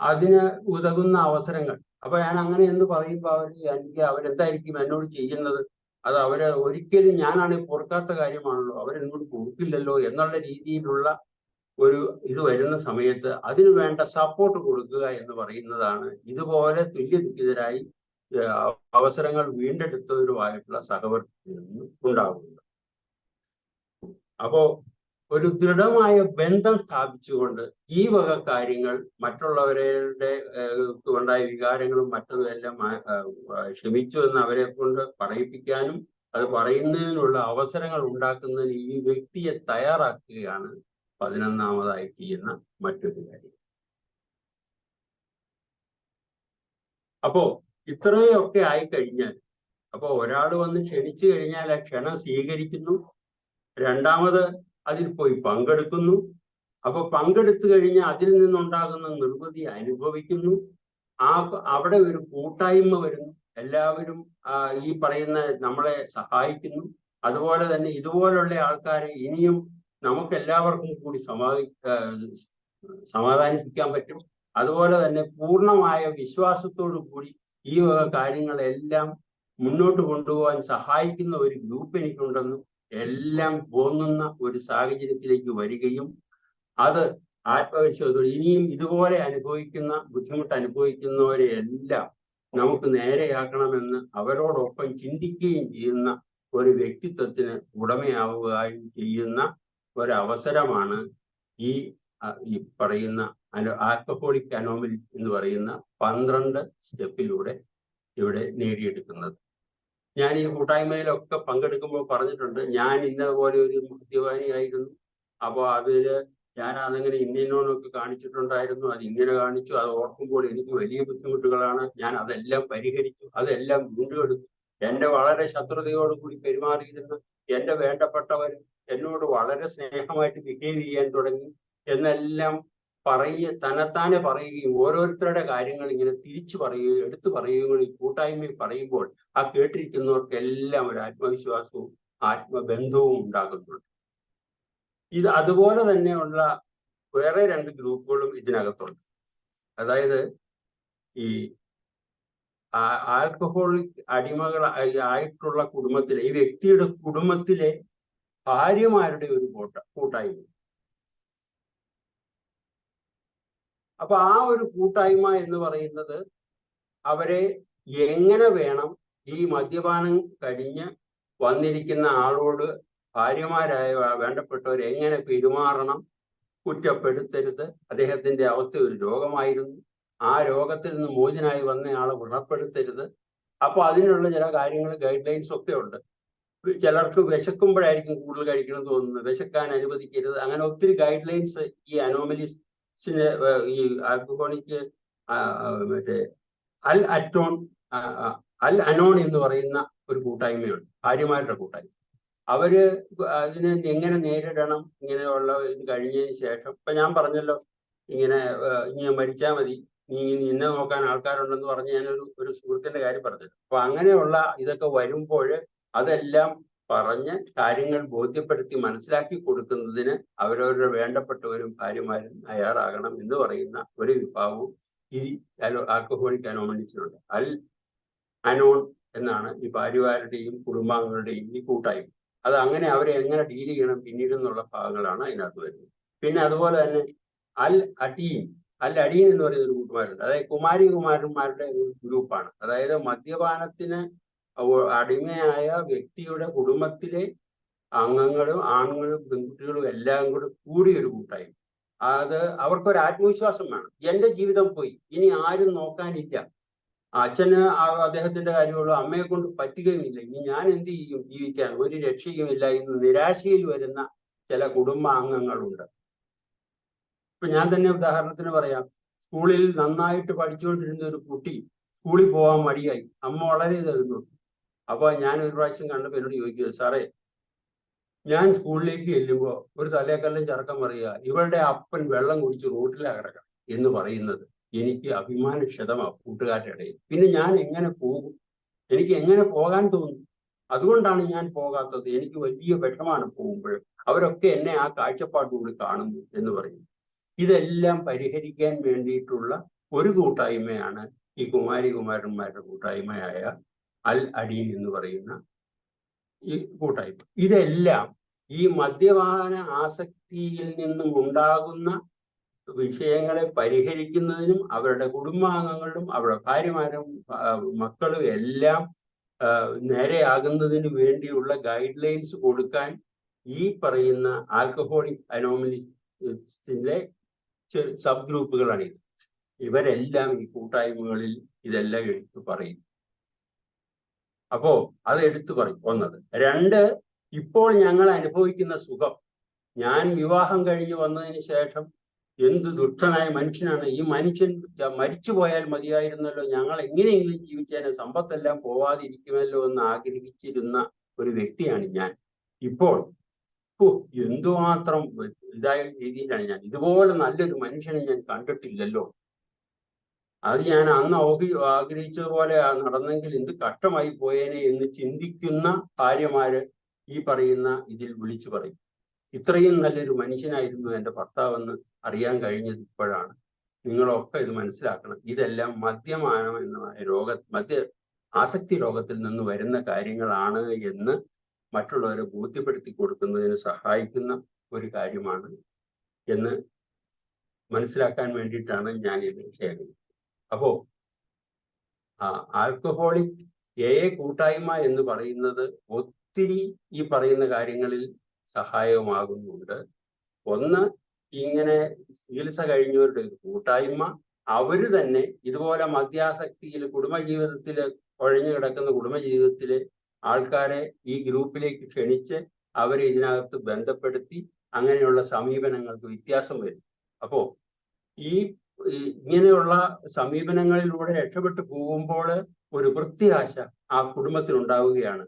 അതിന് ഉതകുന്ന അവസരങ്ങൾ, അപ്പൊ ഞാൻ അങ്ങനെ എന്ന് പറയുമ്പോൾ അവരെന്തായിരിക്കും എന്നോട് ചെയ്യുന്നത്, അത് ഒരിക്കലും ഞാനാണെങ്കിൽ പൊറുക്കാത്ത കാര്യമാണല്ലോ, അവരെന്നോട് കൊടുക്കില്ലല്ലോ എന്നുള്ള രീതിയിലുള്ള ഒരു ഇത് വരുന്ന സമയത്ത് അതിനു വേണ്ട സപ്പോർട്ട് കൊടുക്കുക എന്ന് പറയുന്നതാണ് ഇതുപോലെ തുല്യദുഃഖിതരായി അവസരങ്ങൾ വീണ്ടെടുത്തവരുമായിട്ടുള്ള സഹവർത്തിയിൽ ഉണ്ടാകുന്നത്. അപ്പോ ഒരു ദൃഢമായ ബന്ധം സ്ഥാപിച്ചുകൊണ്ട് ഈ വക കാര്യങ്ങൾ മറ്റുള്ളവരുടെ ഉണ്ടായ വികാരങ്ങളും മറ്റതെല്ലാം ക്ഷമിച്ചു എന്ന് അവരെ കൊണ്ട് പറയിപ്പിക്കാനും അത് പറയുന്നതിനുള്ള അവസരങ്ങൾ ഉണ്ടാക്കുന്നതിന് ഈ വ്യക്തിയെ തയ്യാറാക്കുകയാണ് 11ാമതായി ചെയ്യുന്ന മറ്റൊരു കാര്യം. അപ്പോ ഇത്രയൊക്കെ ആയിക്കഴിഞ്ഞാൽ, അപ്പൊ ഒരാൾ വന്ന് ക്ഷണിച്ചു കഴിഞ്ഞാൽ ആ ക്ഷണം സ്വീകരിക്കുന്നു, രണ്ടാമത് അതിൽ പോയി പങ്കെടുക്കുന്നു. അപ്പൊ പങ്കെടുത്തു കഴിഞ്ഞാൽ അതിൽ നിന്നുണ്ടാകുന്ന നിർവൃതി അനുഭവിക്കുന്നു. അവിടെ ഒരു കൂട്ടായ്മ വരുന്നു, എല്ലാവരും ഈ പറയുന്ന നമ്മളെ സഹായിക്കുന്നു. അതുപോലെ തന്നെ ഇതുപോലുള്ള ആൾക്കാരെ ഇനിയും നമുക്ക് എല്ലാവർക്കും കൂടി സമാധാനിപ്പിക്കാൻ പറ്റും. അതുപോലെ തന്നെ പൂർണ്ണമായ വിശ്വാസത്തോടു കൂടി ഈ വക കാര്യങ്ങളെല്ലാം മുന്നോട്ട് കൊണ്ടുപോകാൻ സഹായിക്കുന്ന ഒരു ഗ്രൂപ്പ് എനിക്കുണ്ടെന്നും എല്ലാം തോന്നുന്ന ഒരു സാഹചര്യത്തിലേക്ക് വരികയും അത് ആത്മവിശ്വാസത്തോടെ ഇനിയും ഇതുപോലെ ബുദ്ധിമുട്ട് അനുഭവിക്കുന്നവരെ എല്ലാം നമുക്ക് നേരെയാക്കണമെന്ന് അവരോടൊപ്പം ചിന്തിക്കുകയും ചെയ്യുന്ന ഒരു വ്യക്തിത്വത്തിന് ഉടമയാവുകയും ചെയ്യുന്ന ഒരവസരമാണ് ഈ പറയുന്ന ആൽക്കഹോളിക് അനോമലി എന്ന് പറയുന്ന 12 സ്റ്റെപ്പിലൂടെ ഇവിടെ നേടിയെടുക്കുന്നത്. ഞാൻ ഈ കൂട്ടായ്മയിലൊക്കെ പങ്കെടുക്കുമ്പോൾ പറഞ്ഞിട്ടുണ്ട്, ഞാൻ ഇന്നപോലെ ഒരു മദ്യപാനിയായിരുന്നു, അപ്പോൾ അതില് ഞാൻ അതങ്ങനെ ഇന്നോനൊക്കെ കാണിച്ചിട്ടുണ്ടായിരുന്നു, അത് ഇങ്ങനെ കാണിച്ചു, അത് ഓർക്കുമ്പോൾ എനിക്ക് വലിയ ബുദ്ധിമുട്ടുകളാണ്, ഞാൻ അതെല്ലാം പരിഹരിച്ചു, അതെല്ലാം വീണ്ടെടുത്തു. എന്റെ വളരെ ശത്രുതയോടുകൂടി പെരുമാറിയിരുന്ന എന്റെ വേണ്ടപ്പെട്ടവർ എന്നോട് വളരെ സ്നേഹമായിട്ട് ബിഹേവ് ചെയ്യാൻ തുടങ്ങി എന്നെല്ലാം തന്നെത്താനെ പറയുകയും ഓരോരുത്തരുടെ കാര്യങ്ങൾ ഇങ്ങനെ തിരിച്ചു പറയുകയും എടുത്തു പറയുകയും ഈ കൂട്ടായ്മയിൽ പറയുമ്പോൾ ആ കേട്ടിരിക്കുന്നവർക്കെല്ലാം ഒരു ആത്മവിശ്വാസവും ആത്മബന്ധവും ഉണ്ടാകുന്നുണ്ട്. ഇത് അതുപോലെ തന്നെയുള്ള വേറെ 2 ഗ്രൂപ്പുകളും ഇതിനകത്തുണ്ട്. അതായത് ഈ ആൽക്കഹോളിക് ആയിട്ടുള്ള കുടുംബത്തിലെ ഈ വ്യക്തിയുടെ കുടുംബത്തിലെ ഭാര്യമാരുടെ ഒരു കൂട്ടായ്മ. അപ്പൊ ആ ഒരു കൂട്ടായ്മ എന്ന് പറയുന്നത് അവരെ എങ്ങനെ വേണം ഈ മദ്യപാനം കഴിഞ്ഞ് വന്നിരിക്കുന്ന ആളോട് ഭാര്യമാരായ വേണ്ടപ്പെട്ടവർ എങ്ങനെ പെരുമാറണം, കുറ്റപ്പെടുത്തരുത്, അദ്ദേഹത്തിന്റെ അവസ്ഥ ഒരു രോഗമായിരുന്നു, ആ രോഗത്തിൽ നിന്ന് മോചനായി വന്നയാളെ വ്രണപ്പെടുത്തരുത്. അപ്പൊ അതിനുള്ള ചില കാര്യങ്ങൾ ഗൈഡ് ലൈൻസ് ഒക്കെ ഉണ്ട്. ചിലർക്ക് വിശക്കുമ്പോഴായിരിക്കും കൂടുതൽ കഴിക്കണം തോന്നുന്നത്, വിശക്കാൻ അനുവദിക്കരുത്, അങ്ങനെ ഒത്തിരി ഗൈഡ് ലൈൻസ് ഈ അനോമലീസിന് ഈ ആൽക്കഹോളിക് മറ്റേ അൽ അനോൺ എന്ന് പറയുന്ന ഒരു കൂട്ടായ്മയുണ്ട്, ഭാര്യമാരുടെ കൂട്ടായ്മ. അവര് അതിനെ എങ്ങനെ നേരിടണം, ഇങ്ങനെയുള്ള ഇത് കഴിഞ്ഞതിന് ശേഷം. ഇപ്പൊ ഞാൻ പറഞ്ഞല്ലോ ഇങ്ങനെ മരിച്ചാൽ മതി, നിന്നെ നോക്കാൻ ആൾക്കാരുണ്ടെന്ന് പറഞ്ഞ് ഞാനൊരു സുഹൃത്തിന്റെ കാര്യം പറഞ്ഞത്. അപ്പൊ അങ്ങനെയുള്ള ഇതൊക്കെ വരുമ്പോൾ അതെല്ലാം പറഞ്ഞ് കാര്യങ്ങൾ ബോധ്യപ്പെടുത്തി മനസ്സിലാക്കി കൊടുക്കുന്നതിന് അവരവരുടെ വേണ്ടപ്പെട്ടവരും ഭാര്യമാരും തയ്യാറാകണം എന്ന് പറയുന്ന ഒരു വിഭാഗവും ഈ ആൽക്കഹോളിക് അനോമലീസിനുണ്ട്. അൽ അനോൺ എന്നാണ് ഈ ഭാര്യമാരുടെയും കുടുംബാംഗങ്ങളുടെയും ഈ കൂട്ടായ്മ. അത് അങ്ങനെ അവരെ എങ്ങനെ ഡീൽ ചെയ്യണം പിന്നീട് എന്നുള്ള ഭാഗങ്ങളാണ് അതിനകത്ത് വരുന്നത്. പിന്നെ അതുപോലെ തന്നെ അൽ അടീൻ എന്ന് പറയുന്ന ഒരു കൂട്ടുകാരുണ്ട്. അതായത് കുമാരന്മാരുടെ ഒരു ഗ്രൂപ്പാണ്. അതായത് മദ്യപാനത്തിന് അടിമയായ വ്യക്തിയുടെ കുടുംബത്തിലെ അംഗങ്ങളും ആണുങ്ങളും പെൺകുട്ടികളും എല്ലാം കൂടി ഒരു കൂട്ടായ്മ. അത് അവർക്കൊരു ആത്മവിശ്വാസം വേണം. എന്റെ ജീവിതം പോയി, ഇനി ആരും നോക്കാനില്ല, അച്ഛന് അദ്ദേഹത്തിന്റെ കാര്യമുള്ളൂ, അമ്മയെ കൊണ്ട് പറ്റുകയുമില്ല, ഇനി ഞാൻ എന്ത് ചെയ്യും, ജീവിക്കാൻ ഒരു രക്ഷയുമില്ല എന്ന് നിരാശയിൽ വരുന്ന ചില കുടുംബാംഗങ്ങളുണ്ട്. ഇപ്പൊ ഞാൻ തന്നെ ഉദാഹരണത്തിന് പറയാം. സ്കൂളിൽ നന്നായിട്ട് പഠിച്ചുകൊണ്ടിരുന്ന ഒരു കുട്ടി സ്കൂളിൽ പോകാൻ മടിയായി, അമ്മ വളരെ ഇതായിരുന്നു. അപ്പൊ ഞാൻ ഒരു പ്രാവശ്യം കണ്ടപ്പോൾ എന്നോട് ചോദിക്കുക, സാറേ ഞാൻ സ്കൂളിലേക്ക് ചെല്ലുമ്പോൾ ഒരു തലേക്കല്ലും ചെറുക്കം പറയുക, ഇവളുടെ അപ്പൻ വെള്ളം കുടിച്ച് റോട്ടിലാ കിടക്കണം എന്ന് പറയുന്നത് എനിക്ക് അഭിമാനക്ഷതമാണ് കൂട്ടുകാരുടെ ഇടയിൽ. പിന്നെ ഞാൻ എങ്ങനെ പോകും? എനിക്ക് എങ്ങനെ പോകാൻ തോന്നും? അതുകൊണ്ടാണ് ഞാൻ പോകാത്തത്. എനിക്ക് വലിയ വിഷമാണ് പോകുമ്പോൾ. അവരൊക്കെ എന്നെ ആ കാഴ്ചപ്പാടുകൂടി കാണുന്നു എന്ന് പറയുന്നു. ഇതെല്ലാം പരിഹരിക്കാൻ വേണ്ടിയിട്ടുള്ള ഒരു കൂട്ടായ്മയാണ് ഈ കുമാരന്മാരുടെ കൂട്ടായ്മയായ അൽ അടീൻ എന്ന് പറയുന്ന ഈ കൂട്ടായ്മ. ഇതെല്ലാം ഈ മദ്യപാന ആസക്തിയിൽ നിന്നും ഉണ്ടാകുന്ന വിഷയങ്ങളെ പരിഹരിക്കുന്നതിനും അവരുടെ കുടുംബാംഗങ്ങളും അവരുടെ ഭാര്യമാരും മക്കളും എല്ലാം നേരെയാകുന്നതിന് വേണ്ടിയുള്ള ഗൈഡ് ലൈൻസ് കൊടുക്കാൻ ഈ പറയുന്ന ആൽക്കഹോളിക് അനോമലീസിലെ സബ് ഗ്രൂപ്പുകളാണ് ഇത്. ഇവരെല്ലാം ഈ കൂട്ടായ്മകളിൽ ഇതെല്ലാം എടുത്തു പറയും. അപ്പോ അത് എടുത്തു പറയും. ഒന്നത്. രണ്ട്, ഇപ്പോൾ ഞങ്ങൾ അനുഭവിക്കുന്ന സുഖം, ഞാൻ വിവാഹം കഴിഞ്ഞ് വന്നതിന് ശേഷം എന്ത് ദുഷ്ടനായ മനുഷ്യനാണ് ഈ മനുഷ്യൻ, മരിച്ചു പോയാൽ മതിയായിരുന്നല്ലോ, ഞങ്ങൾ എങ്ങനെയെങ്കിലും ജീവിച്ചതിന്, സമ്പത്തെല്ലാം പോവാതിരിക്കുമല്ലോ എന്ന് ആഗ്രഹിച്ചിരുന്ന ഒരു വ്യക്തിയാണ് ഞാൻ. ഇപ്പോൾ എന്തുമാത്രം ഇതായ രീതിയിലാണ് ഞാൻ, ഇതുപോലെ നല്ലൊരു മനുഷ്യനെ ഞാൻ കണ്ടിട്ടില്ലല്ലോ, അത് ഞാൻ അന്ന് ആഗ്രഹിച്ചതുപോലെ നടന്നെങ്കിൽ എന്ത് കഷ്ടമായി പോയേനെ എന്ന് ചിന്തിക്കുന്ന ഭാര്യമാര് ഈ പറയുന്ന ഇതിൽ വിളിച്ചു പറയും. ഇത്രയും നല്ലൊരു മനുഷ്യനായിരുന്നു എൻ്റെ ഭർത്താവെന്ന് അറിയാൻ കഴിഞ്ഞത് ഇപ്പോഴാണ്. നിങ്ങളൊക്കെ ഇത് മനസ്സിലാക്കണം. ഇതെല്ലാം മദ്യപാനം എന്ന മദ്യ ആസക്തി രോഗത്തിൽ നിന്ന് വരുന്ന കാര്യങ്ങളാണ് എന്ന് മറ്റുള്ളവരെ ബോധ്യപ്പെടുത്തി കൊടുക്കുന്നതിന് സഹായിക്കുന്ന ഒരു കാര്യമാണ് എന്ന് മനസ്സിലാക്കാൻ വേണ്ടിയിട്ടാണ് ഞാൻ ഇത് ഷെയർ ചെയ്യുന്നത്. അപ്പോ ആൽക്കഹോളിക് കൂട്ടായ്മ എന്ന് പറയുന്നത് ഒത്തിരി ഈ പറയുന്ന കാര്യങ്ങളിൽ സഹായകമാകുന്നുണ്ട്. ഒന്ന്, ഇങ്ങനെ ചികിത്സ കഴിഞ്ഞവരുടെ കൂട്ടായ്മ, അവര് തന്നെ ഇതുപോലെ മദ്യാസക്തിയിൽ കുടുംബജീവിതത്തിൽ ഒഴിഞ്ഞു കിടക്കുന്ന കുടുംബജീവിതത്തിലെ ആൾക്കാരെ ഈ ഗ്രൂപ്പിലേക്ക് ക്ഷണിച്ച് അവരെ ഇതിനകത്ത് ബന്ധപ്പെടുത്തി അങ്ങനെയുള്ള സമീപനങ്ങൾക്ക് വ്യത്യാസം വരും. അപ്പോ ഈ ഇങ്ങനെയുള്ള സമീപനങ്ങളിലൂടെ രക്ഷപ്പെട്ടു പോകുമ്പോൾ ഒരു പ്രത്യാശ ആ കുടുംബത്തിൽ ഉണ്ടാവുകയാണ്.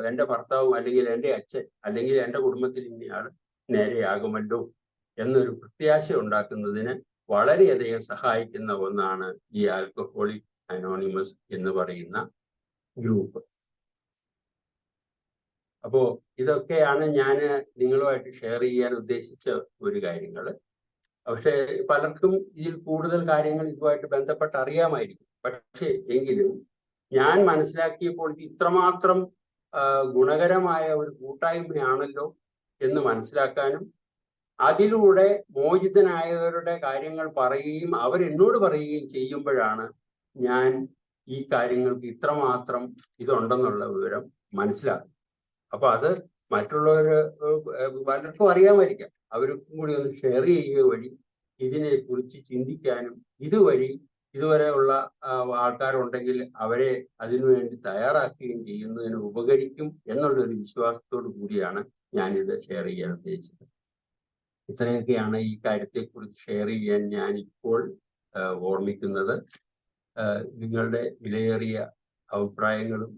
എൻ്റെ ഭർത്താവും അല്ലെങ്കിൽ എൻ്റെ അച്ഛൻ അല്ലെങ്കിൽ എൻ്റെ കുടുംബത്തിൽ ഇന്നയാൾ നേരെയാകുമല്ലോ എന്നൊരു പ്രത്യാശ ഉണ്ടാക്കുന്നതിന് വളരെയധികം സഹായിക്കുന്ന ഒന്നാണ് ഈ ആൽക്കഹോളിക് അനോണിമസ് എന്ന് പറയുന്ന ഗ്രൂപ്പ്. അപ്പോ ഇതൊക്കെയാണ് ഞാൻ നിങ്ങളുമായിട്ട് ഷെയർ ചെയ്യാൻ ഉദ്ദേശിച്ച ഒരു കാര്യങ്ങൾ. പക്ഷെ പലർക്കും ഇതിൽ കൂടുതൽ കാര്യങ്ങൾ ഇതുമായിട്ട് ബന്ധപ്പെട്ട് അറിയാമായിരിക്കും. പക്ഷെ എങ്കിലും ഞാൻ മനസ്സിലാക്കിയപ്പോൾ ഇത് ഇത്രമാത്രം ഗുണകരമായ ഒരു കൂട്ടായ്മയാണല്ലോ എന്ന് മനസ്സിലാക്കാനും അതിലൂടെ മോചിതനായവരുടെ കാര്യങ്ങൾ പറയുകയും അവരെന്നോട് പറയുകയും ചെയ്യുമ്പോഴാണ് ഞാൻ ഈ കാര്യങ്ങൾക്ക് ഇത്രമാത്രം ഇതുണ്ടെന്നുള്ള വിവരം മനസ്സിലാക്കും. അപ്പൊ അത് മറ്റുള്ളവർ പലർക്കും അറിയാമായിരിക്കാം. അവർക്കും കൂടി ഒന്ന് ഷെയർ ചെയ്യുക വഴി ഇതിനെ കുറിച്ച് ചിന്തിക്കാനും ഇതുവഴി ഇതുവരെയുള്ള ആൾക്കാരുണ്ടെങ്കിൽ അവരെ അതിനുവേണ്ടി തയ്യാറാക്കുകയും ചെയ്യുന്നതിന് ഉപകരിക്കും എന്നുള്ളൊരു വിശ്വാസത്തോടു കൂടിയാണ് ഞാനിത് ഷെയർ ചെയ്യാൻ ഉദ്ദേശിച്ചത്. ഇത്രയൊക്കെയാണ് ഈ കാര്യത്തെക്കുറിച്ച് ഷെയർ ചെയ്യാൻ ഞാൻ ഇപ്പോൾ ഓർമ്മിക്കുന്നത്. നിങ്ങളുടെ വിലയേറിയ അഭിപ്രായങ്ങളും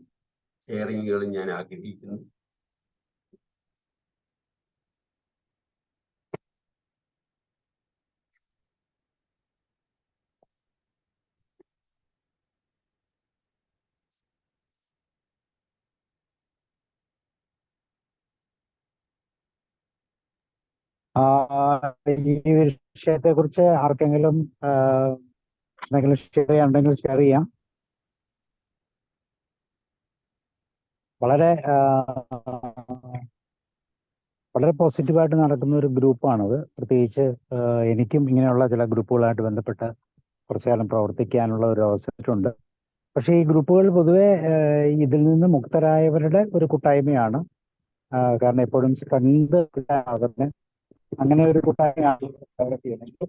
ഷെയറിങ്ങുകളും ഞാൻ ആഗ്രഹിക്കുന്നു. ഈ വിഷയത്തെ കുറിച്ച് ആർക്കെങ്കിലും എന്തെങ്കിലും ഷെയർ ചെയ്യാനുണ്ടെങ്കിൽ ഷെയർ ചെയ്യാം. വളരെ വളരെ പോസിറ്റീവായിട്ട് നടക്കുന്ന ഒരു ഗ്രൂപ്പാണത്. പ്രത്യേകിച്ച് എനിക്കും ഇങ്ങനെയുള്ള ചില ഗ്രൂപ്പുകളായിട്ട് ബന്ധപ്പെട്ട് കുറച്ചു കാലം പ്രവർത്തിക്കാനുള്ള ഒരു അവസരമുണ്ട്. പക്ഷേ ഈ ഗ്രൂപ്പുകൾ പൊതുവെ ഇതിൽ നിന്ന് മുക്തരായവരുടെ ഒരു കൂട്ടായ്മയാണ്. കാരണം എപ്പോഴും സ്ട്രെങ്ത് കിട്ടാനാകുന്ന അങ്ങനെ ഒരു കൂട്ടായ്മയാണ് ഡെവലപ്പ് ചെയ്യുന്നത്.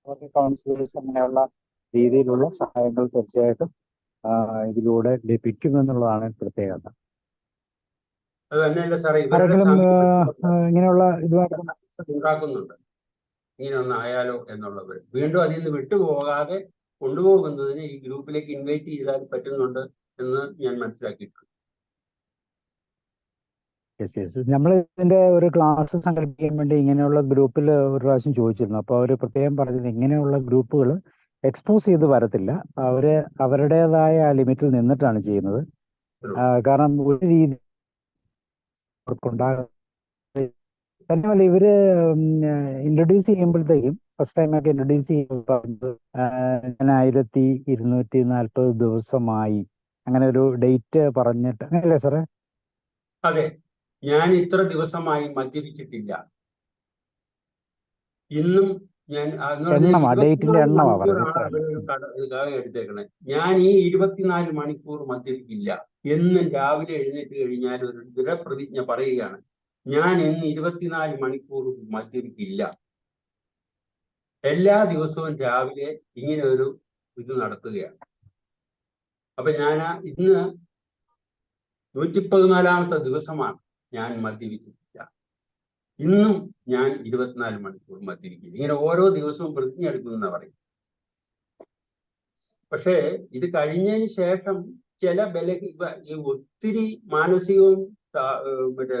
അവർക്ക് കൗൺസിലേഴ്സ് അങ്ങനെയുള്ള രീതിയിലുള്ള സഹായങ്ങൾ തീർച്ചയായിട്ടും ഇതിലൂടെ ലഭിക്കുമെന്നുള്ളതാണ് പ്രത്യേകത. അത് തന്നെയല്ല സാറേ, ഇവരുടെ ആരെങ്കിലും ഇങ്ങനെയുള്ള ഇതുമായിട്ട് ഉണ്ടാക്കുന്നുണ്ട്. ഇങ്ങനെ ഒന്നായാലോ എന്നുള്ളത് വീണ്ടും അതിൽ നിന്ന് വിട്ടുപോകാതെ കൊണ്ടുപോകുന്നതിന് ഈ ഗ്രൂപ്പിലേക്ക് ഇൻവൈറ്റ് ചെയ്താൽ പറ്റുന്നുണ്ട് എന്ന് ഞാൻ മനസ്സിലാക്കിയിട്ടുണ്ട്. നമ്മൾ ഇതിന്റെ ഒരു ക്ലാസ് സംഘടിപ്പിക്കാൻ വേണ്ടി ഇങ്ങനെയുള്ള ഗ്രൂപ്പിൽ ഒരു പ്രാവശ്യം ചോദിച്ചിരുന്നു. അപ്പോൾ അവർ പ്രത്യേകം പറഞ്ഞത് ഇങ്ങനെയുള്ള ഗ്രൂപ്പുകൾ എക്സ്പോസ് ചെയ്ത് വരത്തില്ല, അവര് അവരുടേതായ ആ ലിമിറ്റിൽ നിന്നിട്ടാണ് ചെയ്യുന്നത്. കാരണം ഒരു രീതി അവർക്കുണ്ടാകും. തന്നെയല്ല ഇവര് ഇൻട്രൊഡ്യൂസ് ചെയ്യുമ്പോഴത്തേക്കും ഫസ്റ്റ് ടൈം ഒക്കെ ഇൻട്രൊഡ്യൂസ് ചെയ്യുമ്പോൾ ഞാൻ 1240 ദിവസമായി അങ്ങനെ ഒരു ഡേറ്റ് പറഞ്ഞിട്ട്, അങ്ങനെയല്ലേ സാറേ? അതെ, ഞാൻ ഇത്ര ദിവസമായി മദ്യപിച്ചിട്ടില്ല. ഇന്നും ഞാൻ ഡേറ്റിന്റെ എണ്ണമാ എടുത്തേക്കണേ. ഞാൻ ഈ 24 മണിക്കൂർ മദ്യപിക്കില്ല. എന്നും രാവിലെ എഴുന്നേറ്റ് കഴിഞ്ഞാൽ ഒരു ദൃഢപ്രതിജ്ഞ പറയുകയാണ്, ഞാൻ ഇന്ന് 24 മണിക്കൂർ മദ്യപിക്കില്ല. എല്ലാ ദിവസവും രാവിലെ ഇങ്ങനെ ഒരു ഇത് നടത്തുകയാണ്. അപ്പൊ ഞാൻ ഇന്ന് 114ാമത്തെ ദിവസമാണ് ഞാൻ മദ്യപിച്ചിട്ടില്ല. ഇന്നും ഞാൻ 24 മണിക്കൂർ മദ്യപിക്കില്ല. ഇങ്ങനെ ഓരോ ദിവസവും പ്രതിജ്ഞ എടുക്കുമെന്നാണ് പറയും. പക്ഷേ ഇത് കഴിഞ്ഞതിന് ശേഷം ചില ഒത്തിരി മാനസികവും മറ്റേ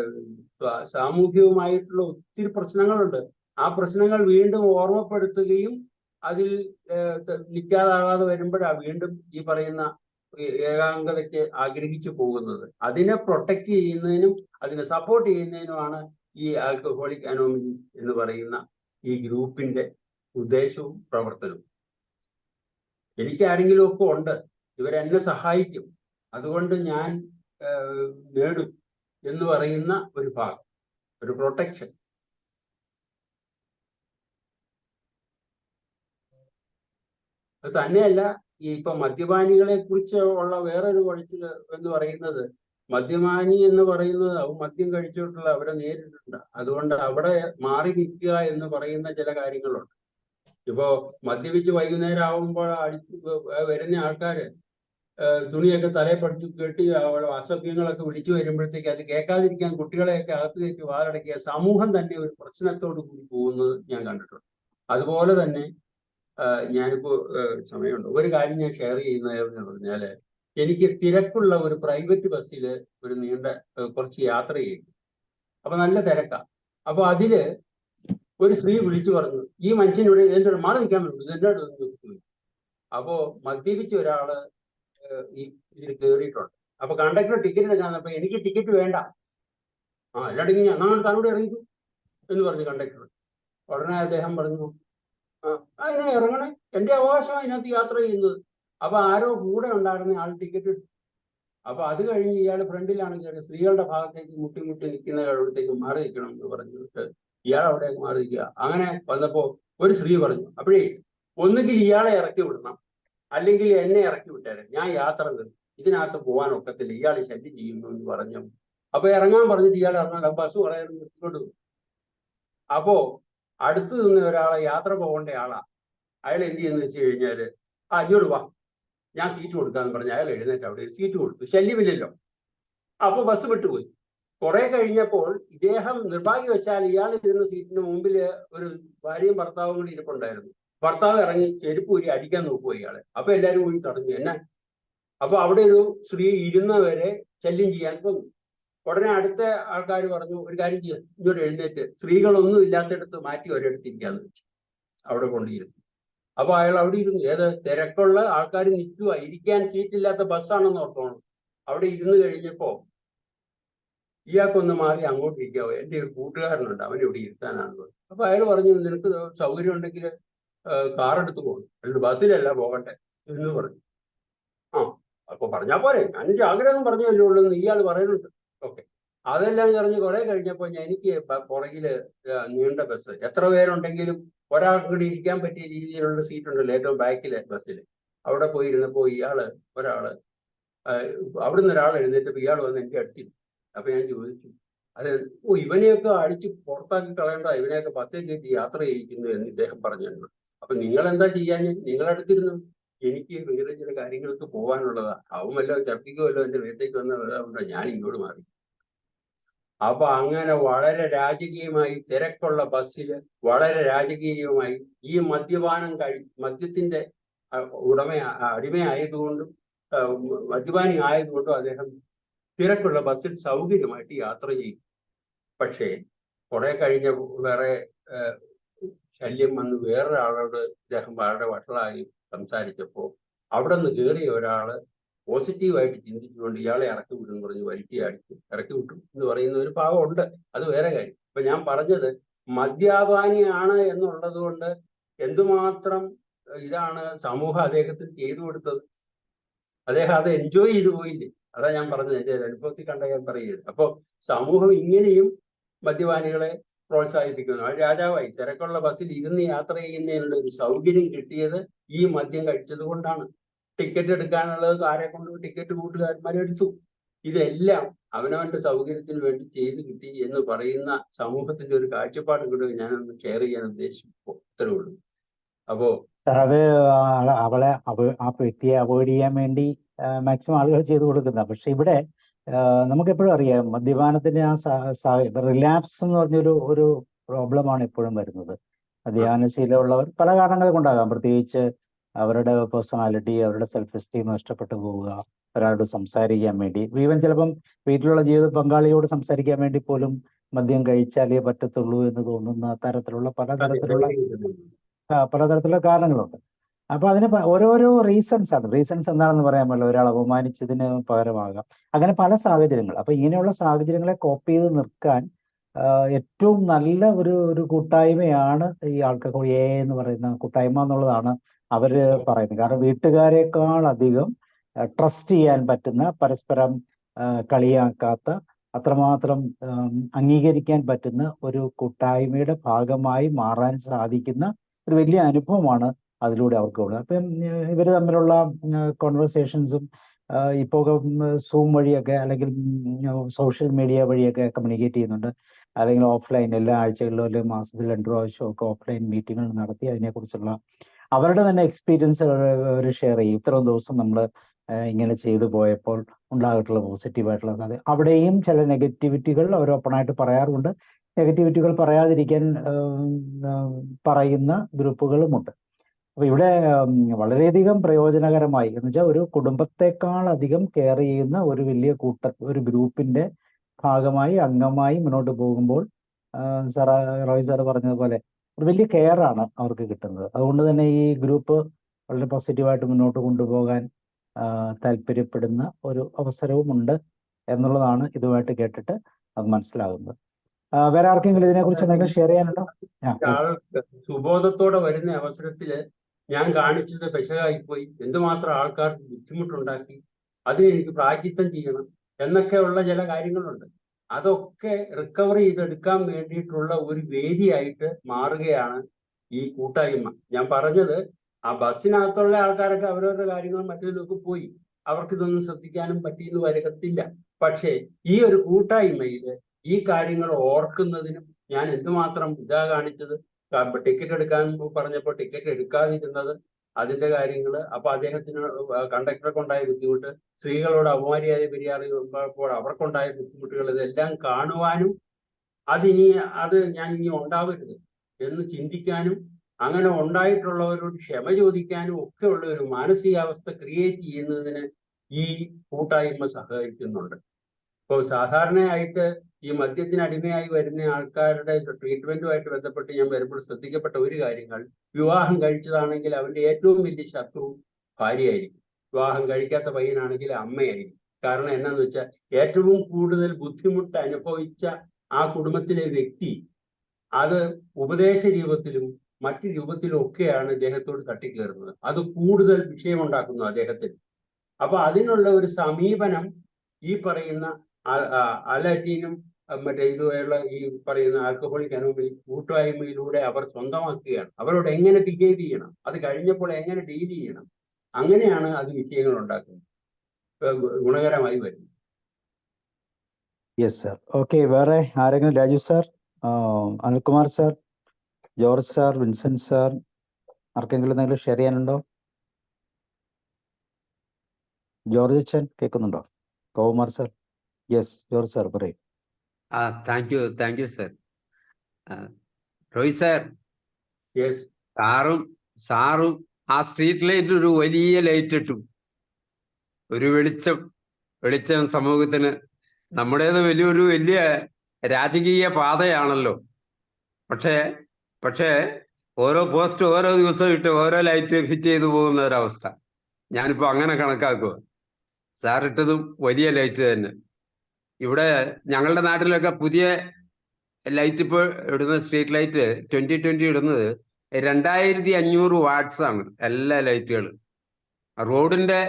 സാമൂഹികവുമായിട്ടുള്ള ഒത്തിരി പ്രശ്നങ്ങളുണ്ട്. ആ പ്രശ്നങ്ങൾ വീണ്ടും ഓർമ്മപ്പെടുത്തുകയും അതിൽ നിൽക്കാതാകാതെ വരുമ്പോഴാണ് വീണ്ടും ഈ പറയുന്ന ഏകാംഗതയ്ക്ക് ആഗ്രഹിച്ചു പോകുന്നത്. അതിനെ പ്രൊട്ടക്ട് ചെയ്യുന്നതിനും അതിനെ സപ്പോർട്ട് ചെയ്യുന്നതിനുമാണ് ഈ ആൽക്കഹോളിക് അനോമലീസ് എന്ന് പറയുന്ന ഈ ഗ്രൂപ്പിന്റെ ഉദ്ദേശവും പ്രവർത്തനവും. എനിക്ക് ആരെങ്കിലും ഒക്കെ ഉണ്ട്, ഇവരെന്നെ സഹായിക്കും, അതുകൊണ്ട് ഞാൻ നേടും എന്ന് പറയുന്ന ഒരു ഭാഗം, ഒരു പ്രൊട്ടക്ഷൻ. അത് തന്നെയല്ല, ഈ ഇപ്പൊ മദ്യപാനികളെ കുറിച്ച് ഉള്ള വേറൊരു കുഴച്ചില് എന്ന് പറയുന്നത്, മദ്യപാനി എന്ന് പറയുന്നത് മദ്യം കഴിച്ചിട്ടുള്ള അവരെ നേരിട്ടുണ്ട്. അതുകൊണ്ട് അവിടെ മാറി നിൽക്കുക എന്ന് പറയുന്ന ചില കാര്യങ്ങളുണ്ട്. ഇപ്പോ മദ്യപിച്ച് വൈകുന്നേരം ആവുമ്പോൾ വരുന്ന ആൾക്കാര് തുണിയൊക്കെ തലയിൽ പഠിച്ചു കെട്ടി അസഭ്യങ്ങളൊക്കെ വിളിച്ചു വരുമ്പോഴത്തേക്ക് അത് കേൾക്കാതിരിക്കാൻ കുട്ടികളെയൊക്കെ അകത്തേക്ക് വാലടക്കിയ സമൂഹം തന്നെ ഒരു പ്രശ്നത്തോട് കൂടി പോകുന്നത് ഞാൻ കണ്ടിട്ടുണ്ട്. അതുപോലെ തന്നെ ഞാനിപ്പോ സമയമുണ്ട്, ഒരു കാര്യം ഞാൻ ഷെയർ ചെയ്യുന്നതെന്ന് പറഞ്ഞാല്, എനിക്ക് തിരക്കുള്ള ഒരു പ്രൈവറ്റ് ബസ്സിൽ ഒരു നീണ്ട കുറച്ച് യാത്ര ചെയ്യും. അപ്പൊ നല്ല തിരക്കാ. അപ്പൊ അതില് ഒരു സ്ത്രീ വിളിച്ചു പറഞ്ഞു, ഈ മനുഷ്യനോട് എന്റെ മാറി നിൽക്കാൻ പറ്റും, എന്നോട്. അപ്പോ മദ്യപിച്ച ഒരാള് ഈ ഇതിൽ കയറിയിട്ടുണ്ട്. അപ്പൊ കണ്ടക്ടർ ടിക്കറ്റ് എടുക്കാന്നപ്പോ എനിക്ക് ടിക്കറ്റ് വേണ്ട, അല്ലാണ്ടെങ്കിൽ ഞാൻ താനോട് ഇറങ്ങിക്കും എന്ന് പറഞ്ഞു കണ്ടക്ടർ. ഉടനെ അദ്ദേഹം പറഞ്ഞു, അതിനെ ഇറങ്ങണേ, എന്റെ അവകാശമാണ് ഇതിനകത്ത് യാത്ര ചെയ്യുന്നത്. അപ്പൊ ആരോ കൂടെ ഉണ്ടായിരുന്ന ആൾ ടിക്കറ്റ് എടുത്തു. അപ്പൊ അത് കഴിഞ്ഞ് ഇയാൾ ഫ്രണ്ടിലാണ് കയറി സ്ത്രീകളുടെ ഭാഗത്തേക്ക് മുട്ടി നിൽക്കുന്ന ഇടത്തേക്ക് മാറി നിൽക്കണം എന്ന് പറഞ്ഞിട്ട് ഇയാൾ അവിടേക്ക് മാറി നിൽക്കുക. അങ്ങനെ വന്നപ്പോ ഒരു സ്ത്രീ പറഞ്ഞു, അപ്പോഴേ ഒന്നുകിൽ ഇയാളെ ഇറക്കി വിടണം, അല്ലെങ്കിൽ എന്നെ ഇറക്കി വിട്ടേരെ, ഞാൻ യാത്ര നിർത്തി, ഇതിനകത്ത് പോകാൻ ഒക്കത്തില്ല, ഇയാൾ ശല്യം ചെയ്യുന്നു എന്ന് പറഞ്ഞു. അപ്പൊ ഇറങ്ങാൻ പറഞ്ഞിട്ട് ഇയാൾ ഇറങ്ങാൻ ബസ് വളരെ നിർത്തിക്കൊണ്ട്. അപ്പോ അടുത്ത് നിന്ന് ഒരാളെ യാത്ര പോകേണ്ട ആളാ, അയാൾ എന്ത് ചെയ്യുന്ന വെച്ച് കഴിഞ്ഞാല്, ഇങ്ങോട്ട് വാ, ഞാൻ സീറ്റ് കൊടുക്കാന്ന് പറഞ്ഞ് അയാൾ എഴുന്നേറ്റ് അവിടെ ഒരു സീറ്റ് കൊടുത്തു. ശല്യമില്ലല്ലോ. അപ്പൊ ബസ് വിട്ടുപോയി. കുറെ കഴിഞ്ഞപ്പോൾ ഇദ്ദേഹം നിർഭാഗ്യവശാൽ ഇയാൾ ഇരുന്ന സീറ്റിന് മുമ്പിൽ ഒരു ഭാര്യയും ഭർത്താവും കൂടി ഇരിപ്പുണ്ടായിരുന്നു. ഭർത്താവ് ഇറങ്ങി ചെരുപ്പ് ഊരി അടിക്കാൻ നോക്കുക ഇയാളെ. അപ്പൊ എല്ലാവരും കൂടി തടഞ്ഞു. എന്നാ? അപ്പൊ അവിടെ ഒരു സ്ത്രീ ഇരുന്നവരെ ശല്യം ചെയ്യാൻ വന്നു. ഉടനെ അടുത്ത ആൾക്കാർ പറഞ്ഞു, ഒരു കാര്യം ചെയ്യാം, ഇങ്ങോട്ട് എഴുന്നേറ്റ് സ്ത്രീകളൊന്നും ഇല്ലാത്തടത്ത് മാറ്റി ഒരിടത്തിരിക്കാന്ന് വെച്ചു. അവിടെ കൊണ്ടിരുന്നു. അപ്പൊ അയാൾ അവിടെ ഇരുന്നു. ഏത് തിരക്കുള്ള ആൾക്കാർ നിൽക്കുക, ഇരിക്കാൻ സീറ്റില്ലാത്ത ബസ്സാണെന്ന് ഓർത്തോണം. അവിടെ ഇരുന്ന് കഴിഞ്ഞപ്പോ ഇയാൾക്കൊന്ന് മാറി അങ്ങോട്ട് ഇരിക്കാവോ, എൻ്റെ ഒരു കൂട്ടുകാരനുണ്ട്, അവൻ ഇവിടെ ഇരുത്താനാണ് പറഞ്ഞു. അപ്പൊ അയാൾ പറഞ്ഞു, നിനക്ക് സൗകര്യം ഉണ്ടെങ്കിൽ കാറെടുത്ത് പോകണം, അല്ലെങ്കിൽ ബസ്സിലല്ല പോകട്ടെ എന്ന് പറഞ്ഞു. അപ്പൊ പറഞ്ഞാ പോരെ, ഞാൻ ആഗ്രഹം പറഞ്ഞല്ലേ ഉള്ളൂ എന്ന് ഇയാൾ പറയുന്നുണ്ട്. ഓക്കെ, അതെല്ലാം കഴിഞ്ഞ് കുറെ കഴിഞ്ഞപ്പോൾ എനിക്ക് പുറകില് നീണ്ട ബസ്, എത്ര പേരുണ്ടെങ്കിലും ഒരാൾക്ക് കൂടി ഇരിക്കാൻ പറ്റിയ രീതിയിലുള്ള സീറ്റ് ഉണ്ടല്ലോ ഏറ്റവും ബാക്കിലെ ബസ്സിൽ. അവിടെ പോയിരുന്നപ്പോൾ ഒരാള് അവിടുന്ന് ഒരാൾ എഴുന്നേറ്റപ്പോൾ ഇയാൾ വന്ന് എനിക്ക് അടുത്തിരുന്നു. അപ്പൊ ഞാൻ ചോദിച്ചു, അത് ഇവനെയൊക്കെ അടിച്ച് പുറത്താക്കി കളയണ്ട, ഇവനെയൊക്കെ ബസ്സിൽ കയറ്റി യാത്ര ചെയ്യിക്കുന്നു എന്ന് ഇദ്ദേഹം പറഞ്ഞു. അപ്പൊ നിങ്ങൾ എന്താ ചെയ്യാൻ? നിങ്ങളടുത്തിരുന്നു, എനിക്ക് വേറെ ചില കാര്യങ്ങൾക്ക് പോകാനുള്ളതാ, അവൻ വല്ലതും ചർച്ചയ്ക്ക് വല്ലതും എന്റെ വീട്ടിലേക്ക് വന്ന ഞാൻ ഇങ്ങോട്ട് മാറി. അപ്പൊ അങ്ങനെ വളരെ രാജകീയമായി തിരക്കുള്ള ബസ്സിൽ വളരെ രാജകീയമായി ഈ മദ്യത്തിന്റെ അടിമയായതുകൊണ്ടും മദ്യപാനി ആയതുകൊണ്ടും അദ്ദേഹം തിരക്കുള്ള ബസ്സിൽ സൗകര്യമായിട്ട് യാത്ര ചെയ്യും. പക്ഷേ കുറെ കഴിഞ്ഞ വേറെ ശല്യം വന്ന് വേറൊരാളോട് ഇദ്ദേഹം വളരെ വഷളായി സംസാരിച്ചപ്പോൾ അവിടെ നിന്ന് കയറിയ ഒരാള് പോസിറ്റീവായിട്ട് ചിന്തിച്ചുകൊണ്ട് ഇയാളെ ഇറക്കി വിടും പറഞ്ഞ് ഇറക്കി വിട്ടു എന്ന് പറയുന്ന ഒരു ഭാഗമുണ്ട്. അത് വേറെ കാര്യം. ഇപ്പൊ ഞാൻ പറഞ്ഞത് മദ്യപാനിയാണ് എന്നുള്ളത് കൊണ്ട് എന്തുമാത്രം ഇതാണ് സമൂഹം അദ്ദേഹത്തിന് ചെയ്തു കൊടുത്തത്. അദ്ദേഹം അത് എൻജോയ് ചെയ്തു പോയില്ലേ? അതാ ഞാൻ പറഞ്ഞത്, എന്റെ അനുഭവത്തിൽ കണ്ട ഞാൻ പറയുന്നത്. അപ്പൊ സമൂഹം ഇങ്ങനെയും മദ്യപാനികളെ പ്രോത്സാഹിപ്പിക്കുന്നു. ആ രാജാവായി തിരക്കുള്ള ബസ്സിൽ ഇരുന്ന് യാത്ര ചെയ്യുന്നതിനുള്ള ഒരു സൗകര്യം കിട്ടിയത് ഈ മദ്യം കഴിച്ചത് കൊണ്ടാണ്. ടിക്കറ്റ് എടുക്കാനുള്ളത് ആരെ കൊണ്ട് ടിക്കറ്റ് കൂട്ടുകാരന്മാരെടുത്തു. ഇതെല്ലാം അവനവന്റെ സൗകര്യത്തിന് വേണ്ടി ചെയ്ത് കിട്ടി എന്ന് പറയുന്ന സമൂഹത്തിന്റെ ഒരു കാഴ്ചപ്പാട് കൂടെ ഞാനൊന്ന് ഷെയർ ചെയ്യാൻ ഉദ്ദേശിച്ചു. ഇത്രേ ഉള്ളൂ. അപ്പോ സാർ, അത് ആ വ്യക്തിയെ അവോയ്ഡ് ചെയ്യാൻ വേണ്ടി മാക്സിമം ആളുകൾ ചെയ്തു കൊടുക്കുന്ന. പക്ഷെ ഇവിടെ നമുക്കെപ്പോഴും അറിയാം, മദ്യപാനത്തിന്റെ റിലാപ്സ് എന്ന് പറഞ്ഞൊരു പ്രോബ്ലമാണ് എപ്പോഴും വരുന്നത്. ധ്യാനശീലമുള്ളവർ പല കാരണങ്ങൾ കൊണ്ടാകാം, പ്രത്യേകിച്ച് അവരുടെ പേഴ്സണാലിറ്റി, അവരുടെ സെൽഫ് എസ്റ്റീം നഷ്ടപ്പെട്ടു പോവുക, ഒരാളോട് സംസാരിക്കാൻ വേണ്ടി, ഈവൻ ചിലപ്പം വീട്ടിലുള്ള ജീവിത പങ്കാളിയോട് സംസാരിക്കാൻ വേണ്ടി പോലും മദ്യം കഴിച്ചാലേ പറ്റത്തുള്ളൂ എന്ന് തോന്നുന്ന തരത്തിലുള്ള പലതരത്തിലുള്ള കാരണങ്ങളുണ്ട്. അപ്പൊ അതിന് ഓരോരോ റീസൺസ് ആണ്. റീസൺസ് എന്താണെന്ന് പറയാൻ പറ്റില്ല. ഒരാൾ അപമാനിച്ചതിന് പകരമാകാം, അങ്ങനെ പല സാഹചര്യങ്ങൾ. അപ്പൊ ഇങ്ങനെയുള്ള സാഹചര്യങ്ങളെ കോപ്പ് ചെയ്ത് നിൽക്കാൻ ഏറ്റവും നല്ല ഒരു കൂട്ടായ്മയാണ് ഈ ആൾക്കാർ എന്ന് പറയുന്ന കൂട്ടായ്മ എന്നുള്ളതാണ് അവര് പറയുന്നത്. കാരണം വീട്ടുകാരെക്കാൾ അധികം ട്രസ്റ്റ് ചെയ്യാൻ പറ്റുന്ന, പരസ്പരം കളിയാക്കാത്ത, അത്രമാത്രം അംഗീകരിക്കാൻ പറ്റുന്ന ഒരു കൂട്ടായ്മയുടെ ഭാഗമായി മാറാൻ സാധിക്കുന്ന ഒരു വലിയ അനുഭവമാണ് അതിലൂടെ അവർക്കുള്ളത്. അപ്പം ഇവർ തമ്മിലുള്ള കോൺവെർസേഷൻസും ഇപ്പോൾ സൂം വഴിയൊക്കെ അല്ലെങ്കിൽ സോഷ്യൽ മീഡിയ വഴിയൊക്കെ കമ്മ്യൂണിക്കേറ്റ് ചെയ്യുന്നുണ്ട്. അല്ലെങ്കിൽ ഓഫ്ലൈൻ എല്ലാ ആഴ്ചകളിലും അല്ലെങ്കിൽ മാസത്തിൽ 2 പ്രാവശ്യമോ ഒക്കെ ഓഫ്ലൈൻ മീറ്റിങ്ങുകൾ നടത്തി അതിനെക്കുറിച്ചുള്ള അവരുടെ തന്നെ എക്സ്പീരിയൻസ് അവർ ഷെയർ ചെയ്യും. ഇത്രയും ദിവസം നമ്മൾ ഇങ്ങനെ ചെയ്തു പോയപ്പോൾ ഉണ്ടായിട്ടുള്ള പോസിറ്റീവായിട്ടുള്ള സാധ്യത. അവിടെയും ചില നെഗറ്റിവിറ്റികൾ അവർ ഓപ്പണായിട്ട് പറയാറുണ്ട്. നെഗറ്റിവിറ്റികൾ പറയാതിരിക്കാൻ പറയുന്ന ഗ്രൂപ്പുകളുമുണ്ട്. അപ്പൊ ഇവിടെ വളരെയധികം പ്രയോജനകരമായി എന്ന് വെച്ചാൽ ഒരു കുടുംബത്തെക്കാൾ അധികം കെയർ ചെയ്യുന്ന ഒരു വലിയ ഒരു ഗ്രൂപ്പിന്റെ ഭാഗമായി, അംഗമായി മുന്നോട്ട് പോകുമ്പോൾ റോയ് സാർ പറഞ്ഞതുപോലെ ഒരു വലിയ കെയർ ആണ് അവർക്ക് കിട്ടുന്നത്. അതുകൊണ്ട് തന്നെ ഈ ഗ്രൂപ്പ് വളരെ പോസിറ്റീവായിട്ട് മുന്നോട്ട് കൊണ്ടുപോകാൻ താല്പര്യപ്പെടുന്ന ഒരു അവസരവുമുണ്ട് എന്നുള്ളതാണ് ഇതുമായിട്ട് കേട്ടിട്ട് അത് മനസ്സിലാകുന്നത്. വേറെ ആർക്കെങ്കിലും ഇതിനെക്കുറിച്ച് എന്തെങ്കിലും ഷെയർ ചെയ്യാനുണ്ടോ? സുബോധത്തോടെ വരുന്ന അവസരത്തില് ഞാൻ കാണിച്ചത് പെശകായിപ്പോയി, എന്തുമാത്രം ആൾക്കാർക്ക് ബുദ്ധിമുട്ടുണ്ടാക്കി, അതിന് എനിക്ക് പ്രായശ്ചിത്തം ചെയ്യണം എന്നൊക്കെയുള്ള ചില കാര്യങ്ങളുണ്ട്. അതൊക്കെ റിക്കവർ ചെയ്തെടുക്കാൻ വേണ്ടിയിട്ടുള്ള ഒരു വേദിയായിട്ട് മാറുകയാണ് ഈ കൂട്ടായ്മ. ഞാൻ പറഞ്ഞത്, ആ ബസ്സിനകത്തുള്ള ആൾക്കാരൊക്കെ അവരവരുടെ കാര്യങ്ങളും മറ്റൊക്കെ പോയി, അവർക്കിതൊന്നും ശ്രദ്ധിക്കാനും പറ്റിയെന്ന് വരത്തില്ല. പക്ഷേ ഈ ഒരു കൂട്ടായ്മയില് ഈ കാര്യങ്ങൾ ഓർക്കുന്നതിനും ഞാൻ എന്തുമാത്രം ഇതാ കാണിച്ചത്. ടിക്കറ്റ് എടുക്കാൻ പറഞ്ഞപ്പോൾ ടിക്കറ്റ് എടുക്കാതിരുന്നത്, അതിന്റെ കാര്യങ്ങള്. അപ്പൊ അദ്ദേഹത്തിന് കണ്ടക്ടർക്ക് ഉണ്ടായ ബുദ്ധിമുട്ട്, സ്ത്രീകളോട് അപമര്യാദ പെരുമാറിയപ്പോൾ അവർക്കുണ്ടായ ബുദ്ധിമുട്ടുകൾ, ഇതെല്ലാം കാണുവാനും അത് ഞാൻ ഇനി ഉണ്ടാവരുത് എന്ന് ചിന്തിക്കാനും അങ്ങനെ ഉണ്ടായിട്ടുള്ളവരോട് ക്ഷമ ചോദിക്കാനും ഒക്കെ ഉള്ള ഒരു മാനസികാവസ്ഥ ക്രിയേറ്റ് ചെയ്യുന്നതിന് ഈ കൂട്ടായ്മ സഹകരിക്കുന്നുണ്ട്. ഇപ്പോൾ സാധാരണയായിട്ട് ഈ മദ്യത്തിന് അടിമയായി വരുന്ന ആൾക്കാരുടെ ട്രീറ്റ്മെന്റുമായിട്ട് ബന്ധപ്പെട്ട് ഞാൻ വരുമ്പോൾ ശ്രദ്ധിക്കപ്പെട്ട ഒരു കാര്യങ്ങൾ, വിവാഹം കഴിച്ചതാണെങ്കിൽ അവന്റെ ഏറ്റവും വലിയ ശത്രു ഭാര്യയായിരിക്കും, വിവാഹം കഴിക്കാത്ത പയ്യനാണെങ്കിൽ അമ്മയായിരിക്കും. കാരണം എന്നാന്ന് വെച്ചാൽ ഏറ്റവും കൂടുതൽ ബുദ്ധിമുട്ട് അനുഭവിച്ച ആ കുടുംബത്തിലെ വ്യക്തി അത് ഉപദേശ രൂപത്തിലും മറ്റു രൂപത്തിലും ഒക്കെയാണ് അദ്ദേഹത്തോട് തട്ടിക്കയറുന്നത്. അത് കൂടുതൽ വിഷയമുണ്ടാക്കുന്നു അദ്ദേഹത്തിന്. അപ്പൊ അതിനുള്ള ഒരു സമീപനം ഈ പറയുന്ന അലറ്റീനും മറ്റേ ഇതുമായുള്ള ഈ പറയുന്ന ആൽക്കഹോളിക് അനോമലി കൂട്ടായ്മയിലൂടെ അവർ സ്വന്തമാക്കുകയാണ്. അവരോട് എങ്ങനെ ബിഹേവ് ചെയ്യണം, അത് കഴിഞ്ഞപ്പോൾ എങ്ങനെ ഡീൽ ചെയ്യണം, അങ്ങനെയാണ് അത് വിഷയങ്ങൾ ഉണ്ടാക്കുന്നത്, ഗുണകരമായി വരുന്നത്. Yes sir. ഓക്കെ, വേറെ ആരെങ്കിലും? Raju sir, Anilkumar sir, George sir, Vincent sir, ആർക്കെങ്കിലും എന്തെങ്കിലും ഷെയർ ചെയ്യാനുണ്ടോ? ജോർജ് അച്ഛൻ കേൾക്കുന്നുണ്ടോ? കൗമാർ സാർ? യെസ്, ജോർജ് സാർ പറയും. Thank you sir. Roy sir, yes, സാറും ആ സ്ട്രീറ്റ് ലൈറ്റ് ഒരു വലിയ ലൈറ്റ് ഇട്ടു, ഒരു വെളിച്ചം സമൂഹത്തിന്. നമ്മുടേത് വലിയ രാജകീയ പാതയാണല്ലോ. പക്ഷേ ഓരോ പോസ്റ്റ് ഓരോ ദിവസവും ഇട്ട് ഓരോ ലൈറ്റ് ഫിറ്റ് ചെയ്തു പോകുന്ന ഒരവസ്ഥ ഞാനിപ്പോ അങ്ങനെ കണക്കാക്കുക. സാർ ഇട്ടതും വലിയ ലൈറ്റ് തന്നെ. ഇവിടെ ഞങ്ങളുടെ നാട്ടിലൊക്കെ പുതിയ ലൈറ്റ് ഇപ്പോൾ ഇടുന്ന സ്ട്രീറ്റ് ലൈറ്റ് 2020 ഇടുന്നത് 2500 വാട്ട്സ് ആണ് എല്ലാ ലൈറ്റുകളും. റോഡിന്റെ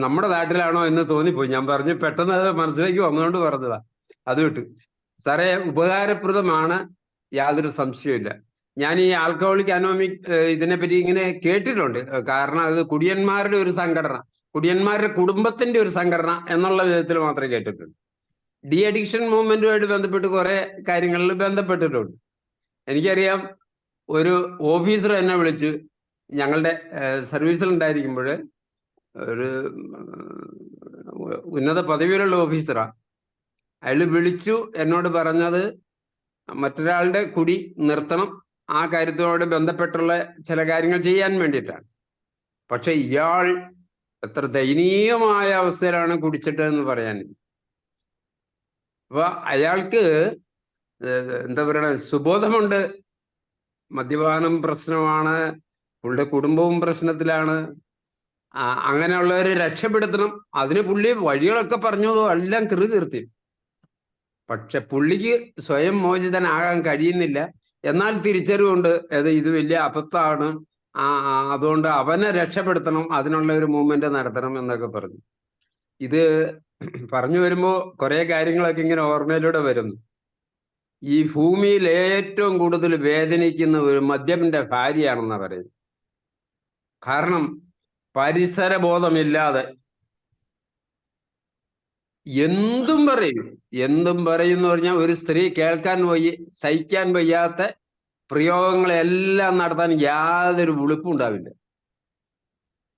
നമ്മുടെ നാട്ടിലാണോ എന്ന് തോന്നിപ്പോയി. ഞാൻ പറഞ്ഞു പെട്ടെന്ന് അത് മനസ്സിലേക്ക് വന്നുകൊണ്ട് പറഞ്ഞതാ. അത് വിട്ടു. സാറേ, ഉപകാരപ്രദമാണ്, യാതൊരു സംശയമില്ല. ഞാൻ ഈ ആൽക്കഹോളിക് അനോമിക് ഇതിനെപ്പറ്റി ഇങ്ങനെ കേട്ടിട്ടുണ്ട്. കാരണം അത് കുടിയന്മാരുടെ ഒരു സംഘടന, കുടിയന്മാരുടെ കുടുംബത്തിന്റെ ഒരു സംഘടന എന്നുള്ള വിധത്തിൽ മാത്രമേ കേട്ടിട്ടുള്ളൂ. ഡി അഡിക്ഷൻ മൂവ്മെന്റുമായിട്ട് ബന്ധപ്പെട്ട് കുറെ കാര്യങ്ങളിൽ ബന്ധപ്പെട്ടിട്ടുണ്ട്. എനിക്കറിയാം, ഒരു ഓഫീസർ എന്നെ വിളിച്ച്, ഞങ്ങളുടെ സർവീസിലുണ്ടായിരിക്കുമ്പോൾ, ഒരു ഉന്നത പദവിയിലുള്ള ഓഫീസറാ. അയാൾ വിളിച്ചു എന്നോട് പറഞ്ഞത് മറ്റൊരാളുടെ കുടി നിർത്തണം, ആ കാര്യത്തോട് ബന്ധപ്പെട്ടുള്ള ചില കാര്യങ്ങൾ ചെയ്യാൻ വേണ്ടിയിട്ടാണ്. പക്ഷെ ഇയാൾ എത്ര ദയനീയമായ അവസ്ഥയിലാണ് കുടിച്ചിട്ടെന്ന് പറയാൻ. അപ്പൊ അയാൾക്ക് എന്താ പറയണ, സുബോധമുണ്ട്, മദ്യപാനം പ്രശ്നമാണ്, പുള്ളിയുടെ കുടുംബവും പ്രശ്നത്തിലാണ്, അങ്ങനെയുള്ളവരെ രക്ഷപ്പെടുത്തണം. അതിന് പുള്ളി വഴികളൊക്കെ പറഞ്ഞു, എല്ലാം കീർത്തി. പക്ഷെ പുള്ളിക്ക് സ്വയം മോചിതനാകാൻ കഴിയുന്നില്ല. എന്നാൽ തിരിച്ചറിവുണ്ട്, ഇത് വലിയ അബദ്ധമാണ്, അതുകൊണ്ട് അവനെ രക്ഷപ്പെടുത്തണം, അതിനുള്ള ഒരു മൂവ്മെന്റ് നടത്തണം എന്നൊക്കെ പറഞ്ഞു. ഇത് പറഞ്ഞു വരുമ്പോൾ കുറെ കാര്യങ്ങളൊക്കെ ഇങ്ങനെ ഓർമ്മയിലൂടെ വരുന്നു. ഈ ഭൂമിയിൽ ഏറ്റവും കൂടുതൽ വേദനിക്കുന്ന ഒരു മദ്യപന്റെ ഭാര്യയാണെന്നാണ് പറയുന്നത്. കാരണം പരിസരബോധമില്ലാതെ എന്തും പറയും എന്ന് പറഞ്ഞാൽ ഒരു സ്ത്രീ കേൾക്കാൻ സഹിക്കാൻ വയ്യാത്ത പ്രയോഗങ്ങളെല്ലാം നടത്താൻ യാതൊരു വെളുപ്പും ഉണ്ടാവില്ല.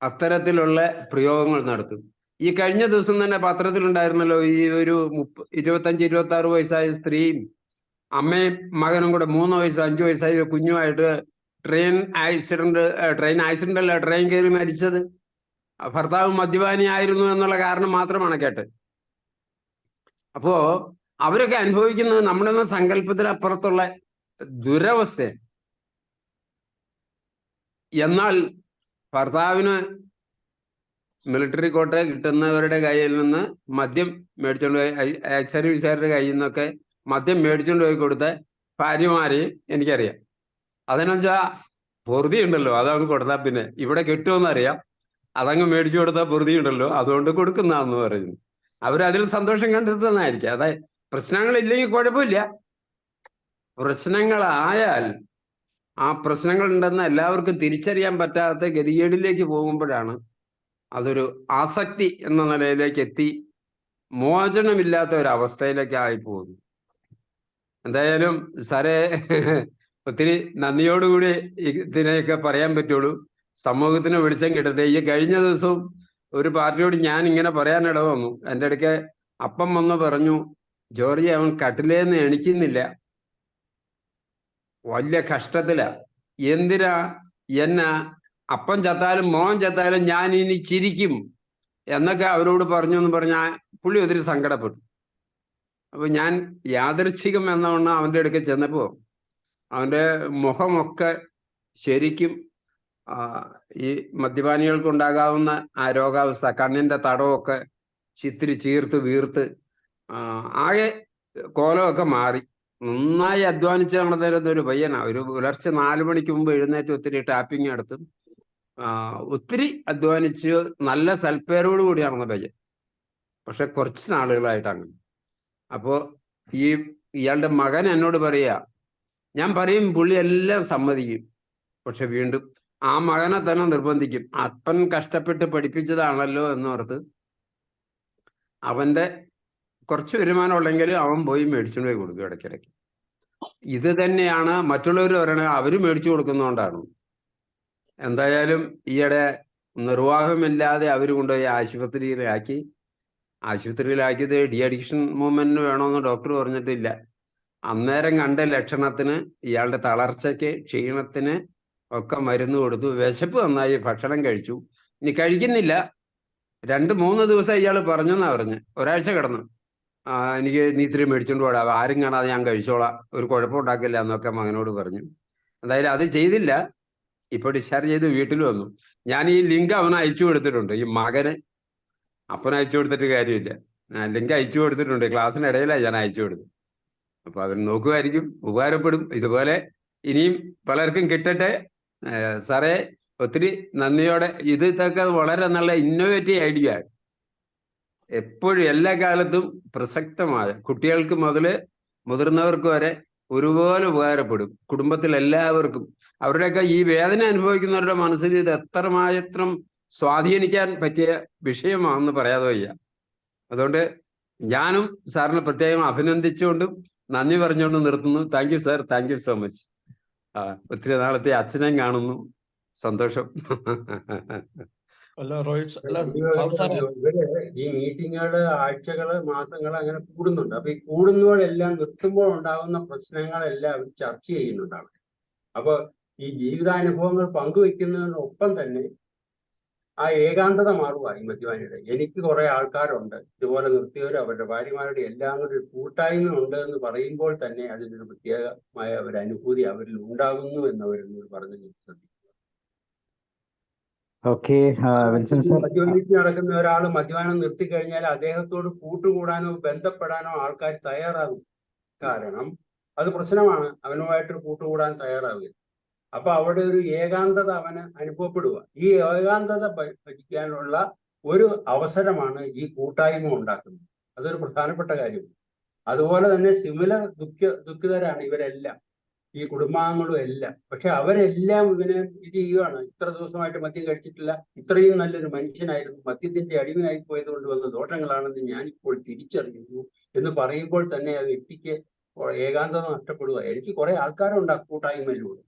അത്തരത്തിലുള്ള പ്രയോഗങ്ങൾ നടത്തും. ഈ കഴിഞ്ഞ ദിവസം തന്നെ പത്രത്തിലുണ്ടായിരുന്നല്ലോ, ഈ ഒരു 25-26 വയസ്സായ സ്ത്രീയും അമ്മയും മകനും കൂടെ 3 വയസ്സ് 5 വയസ്സായ കുഞ്ഞുമായിട്ട് ട്രെയിൻ കയറി മരിച്ചത്. ഭർത്താവ് മദ്യപാനി ആയിരുന്നു എന്നുള്ള കാരണം മാത്രമാണ് കേട്ടത്. അപ്പോ അവരൊക്കെ അനുഭവിക്കുന്നത് നമ്മുടെ സങ്കല്പത്തിനപ്പുറത്തുള്ള ദുരവസ്ഥ. എന്നാൽ ഭർത്താവിന് മിലിറ്ററി കോട്ട കിട്ടുന്നവരുടെ കയ്യിൽ നിന്ന് മദ്യം മേടിച്ചുകൊണ്ട് പോയി, എക്സ് സർവീസുകാരുടെ കയ്യിൽ നിന്നൊക്കെ മദ്യം മേടിച്ചുകൊണ്ട് പോയി കൊടുത്ത ഭാര്യമാരെയും എനിക്കറിയാം. അതിനെന്നുവെച്ചാൽ പൊറുതി ഉണ്ടല്ലോ, അതങ്ങ് കൊടുത്താൽ പിന്നെ ഇവിടെ കിട്ടുമെന്നറിയാം, അതങ്ങ് മേടിച്ചു കൊടുത്താൽ പൊറുതി ഉണ്ടല്ലോ, അതുകൊണ്ട് കൊടുക്കുന്നതാണെന്ന് പറയുന്നു. അവരതിൽ സന്തോഷം കണ്ടെത്തുന്നതായിരിക്കും. അതായത് പ്രശ്നങ്ങളില്ലെങ്കിൽ കുഴപ്പമില്ല, പ്രശ്നങ്ങളായാൽ ആ പ്രശ്നങ്ങളുണ്ടെന്ന് എല്ലാവർക്കും തിരിച്ചറിയാൻ പറ്റാത്ത ഗതികേടിലേക്ക് പോകുമ്പോഴാണ് അതൊരു ആസക്തി എന്ന നിലയിലേക്ക് എത്തി മോചനമില്ലാത്ത ഒരു അവസ്ഥയിലേക്ക് ആയിപ്പോകുന്നു. എന്തായാലും സാറേ, ഒത്തിരി നന്ദിയോടുകൂടി ഇതിനെയൊക്കെ പറയാൻ പറ്റുള്ളൂ. സമൂഹത്തിന് വെളിച്ചം കിട്ടട്ടെ. ഈ കഴിഞ്ഞ ദിവസവും ഒരു പാർട്ടിയോട് ഞാൻ ഇങ്ങനെ പറയാനിട വന്നു. എൻ്റെ ഇടയ്ക്ക് അപ്പം വന്ന് പറഞ്ഞു, ജോർജ് അവൻ കട്ടിലേന്ന് എണിക്കുന്നില്ല, വലിയ കഷ്ടത്തില, എന്തിനാ എന്നെ അപ്പം ചത്താലും മോൻ ചത്താലും ഞാൻ ഇനി ചിരിക്കും എന്നൊക്കെ അവരോട് പറഞ്ഞു എന്ന് പറഞ്ഞാൽ പുള്ളി ഒത്തിരി സങ്കടപ്പെട്ടു. അപ്പൊ ഞാൻ യാദൃച്ഛികം എന്നവണ്ണം അവൻ്റെ അടുക്കൽ ചെന്നപ്പോൾ അവൻ്റെ മുഖമൊക്കെ ശരിക്കും ഈ മദ്യപാനികൾക്കുണ്ടാകാവുന്ന ആ രോഗാവസ്ഥ, കണ്ണിൻ്റെ തടമൊക്കെ ചിത്തിരി ചീർത്ത് വീർത്ത് ആകെ കോലമൊക്കെ മാറി. നന്നായി അധ്വാനിച്ച് നടന്നിരുന്ന ഒരു പയ്യനാ. ഒരു പുലർച്ചെ 4 മണിക്ക് മുമ്പ് എഴുന്നേറ്റ് ഒത്തിരി ടാപ്പിംഗ് എടുത്ത് ഒത്തിരി അധ്വാനിച്ച് നല്ല സൽപ്പേരോട് കൂടി നടന്ന പയ്യൻ. പക്ഷെ കുറച്ച് നാളുകളായിട്ട് അങ്ങനെ. അപ്പോൾ ഇയാളുടെ മകൻ എന്നോട് പറയാ, ഞാൻ പറയും പുള്ളി എല്ലാം സമ്മതിക്കും, പക്ഷെ വീണ്ടും ആ മകനെ തന്നെ നിർബന്ധിക്കും. അപ്പൻ കഷ്ടപ്പെട്ട് പഠിപ്പിച്ചതാണല്ലോ എന്നോർത്ത് അവന്റെ കുറച്ച് വരുമാനം ഉള്ളെങ്കിലും അവൻ പോയി മേടിച്ചുകൊണ്ട് പോയി കൊടുക്കും ഇടയ്ക്കിടയ്ക്ക്. ഇത് തന്നെയാണ് മറ്റുള്ളവർ പറയണത്, അവർ മേടിച്ചു കൊടുക്കുന്നതുകൊണ്ടാണ്. എന്തായാലും ഈയിടെ നിർവാഹമില്ലാതെ അവർ കൊണ്ടുപോയി ആശുപത്രിയിലാക്കിയത് ഡി അഡിക്ഷൻ മൂവ്മെന്റിന് വേണമെന്ന് ഡോക്ടർ പറഞ്ഞിട്ടില്ല. അന്നേരം കണ്ട ലക്ഷണത്തിന് ഇയാളുടെ തളർച്ചയ്ക്ക്, ക്ഷീണത്തിന് ഒക്കെ മരുന്ന് കൊടുത്തു. വിശപ്പ് നന്നായി, ഭക്ഷണം കഴിച്ചു. ഇനി കഴിക്കുന്നില്ല. 2-3 ദിവസം ഇയാൾ പറഞ്ഞെന്നാ പറഞ്ഞ്, ഒരാഴ്ച കിടന്നു. എനിക്ക് നീ ഇത്തിരി മേടിച്ചോണ്ട് പോടാ, ആരും കാണാതെ ഞാൻ കഴിച്ചോളാം, ഒരു കുഴപ്പമുണ്ടാക്കില്ല എന്നൊക്കെ മകനോട് പറഞ്ഞു. എന്തായാലും അത് ചെയ്തില്ല. ഇപ്പൊ ഡിസ്ചാർജ് ചെയ്ത് വീട്ടിൽ വന്നു. ഞാൻ ഈ ലിങ്ക് അവന് അയച്ചു കൊടുത്തിട്ടുണ്ട്. ഈ മകന് അപ്പന് അയച്ചു കൊടുത്തിട്ട് കാര്യമില്ല. ലിങ്ക് അയച്ചു കൊടുത്തിട്ടുണ്ട്. ക്ലാസ്സിനിടയിലാണ് ഞാൻ അയച്ചു കൊടുത്തത്. അപ്പൊ അവർ നോക്കുമായിരിക്കും, ഉപകാരപ്പെടും. ഇതുപോലെ ഇനിയും പലർക്കും കിട്ടട്ടെ. സാറേ, ഒത്തിരി നന്ദിയോടെ. ഇതൊക്കെ വളരെ നല്ല ഇന്നോവേറ്റീവ് ഐഡിയ ആണ്. എപ്പോഴും എല്ലാ കാലത്തും പ്രസക്തമായ, കുട്ടികൾക്ക് മുതൽ മുതിർന്നവർക്ക് വരെ ഒരുപോലെ ഉപകാരപ്പെടും. കുടുംബത്തിൽ എല്ലാവർക്കും അവരുടെയൊക്കെ ഈ വേദന അനുഭവിക്കുന്നവരുടെ മനസ്സിൽ ഇത് എത്രമാത്രം സ്വാധീനിക്കാൻ പറ്റിയ വിഷയമാണെന്ന് പറയാതെ വയ്യ. അതുകൊണ്ട് ഞാനും സാറിനെ പ്രത്യേകം അഭിനന്ദിച്ചുകൊണ്ടും നന്ദി പറഞ്ഞുകൊണ്ടും നിർത്തുന്നു. Thank you sir, thank you so much. ഒത്തിരി നാളത്തെ അച്ഛനെയും കാണുന്നു, സന്തോഷം. ഇവര് ഈ മീറ്റിങ്ങുകള് ആഴ്ചകള് മാസങ്ങള് അങ്ങനെ കൂടുന്നുണ്ട്. അപ്പൊ ഈ കൂടുന്നവരെല്ലാം നിർത്തുമ്പോൾ ഉണ്ടാകുന്ന പ്രശ്നങ്ങളെല്ലാം അവർ ചർച്ച ചെയ്യുന്നുണ്ടാണ്. അപ്പൊ ഈ ജീവിതാനുഭവങ്ങൾ പങ്കുവെക്കുന്നതിനൊപ്പം തന്നെ ആ ഏകാന്തത മാറുക ഈ മദ്യപാനിയുടെ. എനിക്ക് കുറെ ആൾക്കാരുണ്ട് ഇതുപോലെ നിർത്തിയവരും അവരുടെ ഭാര്യമാരുടെ എല്ലാം കൂടി ഒരു കൂട്ടായ്മ ഉണ്ട് എന്ന് പറയുമ്പോൾ തന്നെ അതിനൊരു പ്രത്യേകമായ ഒരു അനുഭൂതി അവരിൽ ഉണ്ടാകുന്നു എന്നവരെന്നോട് പറഞ്ഞു ശ്രദ്ധിക്കുക. മദ്യപിച്ച് നടക്കുന്ന ഒരാൾ മദ്യപാനം നിർത്തിക്കഴിഞ്ഞാൽ അദ്ദേഹത്തോട് കൂട്ടുകൂടാനോ ബന്ധപ്പെടാനോ ആൾക്കാർ തയ്യാറാകും. കാരണം അത് പ്രശ്നമാണ്, അവനുമായിട്ട് കൂട്ടുകൂടാൻ തയ്യാറാവുക. അപ്പൊ അവിടെ ഒരു ഏകാന്തത അവന് അനുഭവപ്പെടുക. ഈ ഏകാന്തത ഭജിക്കാനുള്ള ഒരു അവസരമാണ് ഈ കൂട്ടായ്മ ഉണ്ടാക്കുന്നത്. അതൊരു പ്രധാനപ്പെട്ട കാര്യമാണ്. അതുപോലെ തന്നെ സിമിലർ ദുഃഖിതരാണ് ഇവരെല്ലാം, ഈ കുടുംബാംഗങ്ങളും എല്ലാം. പക്ഷെ അവരെല്ലാം ഇവനെ ഇത് ചെയ്യുകയാണ്. ഇത്ര ദിവസമായിട്ട് മദ്യം കഴിച്ചിട്ടില്ല, ഇത്രയും നല്ലൊരു മനുഷ്യനായിരുന്നു, മദ്യത്തിന്റെ അടിമയായി പോയത് കൊണ്ട് വന്ന ദോഷങ്ങളാണെന്ന് ഞാനിപ്പോൾ തിരിച്ചറിയുന്നു എന്ന് പറയുമ്പോൾ തന്നെ ആ വ്യക്തിക്ക് ഏകാന്തത നഷ്ടപ്പെടുക. എനിക്ക് കുറെ ആൾക്കാരുണ്ട് കൂട്ടായ്മയിലൂടെ.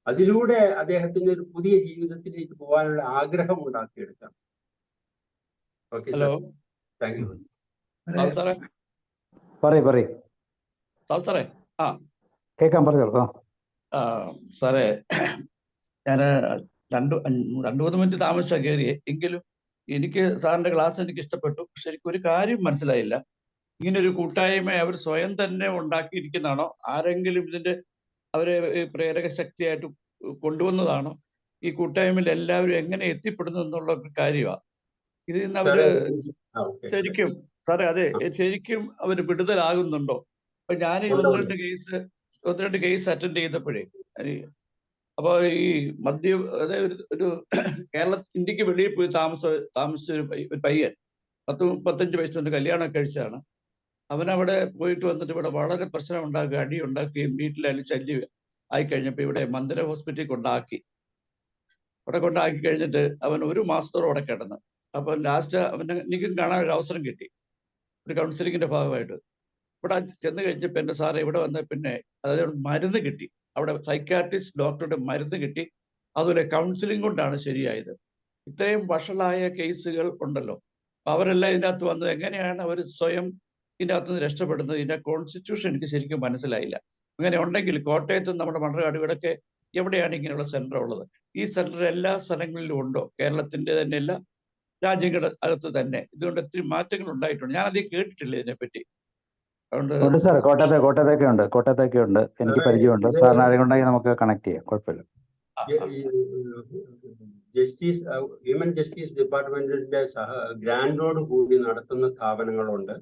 അതിലൂടെ അദ്ദേഹത്തിന് ഒരു പുതിയ ജീവിതത്തിലേക്ക് പോകാനുള്ള ആഗ്രഹം ഉണ്ടാക്കിയെടുക്കാം. Okay sir, thank U. കേൾക്കാം, പറഞ്ഞോളൂ. സാറേ, ഞാൻ 2-3 മിനിറ്റ് താമസിച്ചാണ് കയറിയേ. എങ്കിലും എനിക്ക് സാറിന്റെ ക്ലാസ് എനിക്ക് ഇഷ്ടപ്പെട്ടു. പക്ഷെ എനിക്കൊരു കാര്യം മനസ്സിലായില്ല. ഇങ്ങനെ ഒരു കൂട്ടായ്മ അവർ സ്വയം തന്നെ ഉണ്ടാക്കിയിരിക്കുന്നതാണോ, ആരെങ്കിലും ഇതിന്റെ അവരെ പ്രേരക ശക്തിയായിട്ട് കൊണ്ടുവന്നതാണോ? ഈ കൂട്ടായ്മയിൽ എല്ലാവരും എങ്ങനെ എത്തിപ്പെടുന്നു എന്നുള്ള കാര്യമാണ്. ഇതിൽ നിന്ന് അവര് ശരിക്കും സാറേ, അതെ, ശരിക്കും അവർ വിടുതലാകുന്നുണ്ടോ? അപ്പൊ ഞാൻ 1-2 കേസ് അറ്റൻഡ് ചെയ്തപ്പോഴേ, അപ്പൊ ഈ അതായത് ഒരു ഇന്ത്യക്ക് വെളിയിൽ പോയി താമസിച്ച ഒരു പയ്യൻ 10-35 വയസ്സുകൊണ്ട് കല്യാണം കഴിച്ചതാണ്. അവനവിടെ പോയിട്ട് വന്നിട്ട് ഇവിടെ വളരെ പ്രശ്നം ഉണ്ടാക്കുക, അടി ഉണ്ടാക്കുകയും വീട്ടിലായാലും ശല്യം ആയിക്കഴിഞ്ഞപ്പോൾ ഇവിടെ മന്ദിര ഹോസ്പിറ്റലിൽ കൊണ്ടാക്കി കഴിഞ്ഞിട്ട് അവൻ 1 മാസത്തോളം അവിടെ കിടന്ന്. അപ്പൊ ലാസ്റ്റ് എനിക്കും കാണാൻ ഒരു അവസരം കിട്ടി, ഒരു കൗൺസിലിങ്ങിന്റെ ഭാഗമായിട്ട്. ഇവിടെ ചെന്ന് കഴിഞ്ഞപ്പോൾ എൻ്റെ സാറ് ഇവിടെ വന്ന പിന്നെ അതായത് മരുന്ന് കിട്ടി, അവിടെ സൈക്കാട്രിസ്റ്റ് ഡോക്ടറുടെ മരുന്ന് കിട്ടി. അതുപോലെ കൗൺസിലിംഗ് കൊണ്ടാണ് ശരിയായത്. ഇത്രയും വഷളായ കേസുകൾ ഉണ്ടല്ലോ, അപ്പൊ അവരെല്ലാം ഇതിൻ്റെ അകത്ത് വന്നത് എങ്ങനെയാണ് അവർ സ്വയം ഇതിൻ്റെ അകത്ത് നിന്ന് രക്ഷപ്പെടുന്നത്? ഇതിന്റെ കോൺസ്റ്റിറ്റ്യൂഷൻ എനിക്ക് ശരിക്കും മനസ്സിലായില്ല. അങ്ങനെ ഉണ്ടെങ്കിൽ കോട്ടയത്തും നമ്മുടെ മണ്ണാർക്കാട് ഇവിടെയൊക്കെ എവിടെയാണ് ഇങ്ങനെയുള്ള സെന്റർ ഉള്ളത്? ഈ സെന്റർ എല്ലാ സ്ഥലങ്ങളിലും ഉണ്ടോ? കേരളത്തിന്റെ തന്നെ എല്ലാ രാജ്യങ്ങളുടെ അകത്ത് തന്നെ ഇതുകൊണ്ട് ഒത്തിരി മാറ്റങ്ങൾ ഉണ്ടായിട്ടുണ്ട്. ഞാൻ അധികം കേട്ടിട്ടില്ല ഇതിനെപ്പറ്റി. ഉണ്ട് സാർ, കോട്ടയത്തൊക്കെ ഉണ്ട്, എനിക്ക് പരിചയമുണ്ട്. സാറിന് ആരെങ്കിലും ഉണ്ടെങ്കിൽ നമുക്ക് കണക്ട് ചെയ്യാം, കുഴപ്പമില്ല. ഹ്യൂമൻ ജസ്റ്റിസ് ഡിപ്പാർട്ട്മെന്റിന്റെ ഗ്രാൻഡോട് കൂടി നടത്തുന്ന സ്ഥാപനങ്ങളുണ്ട്.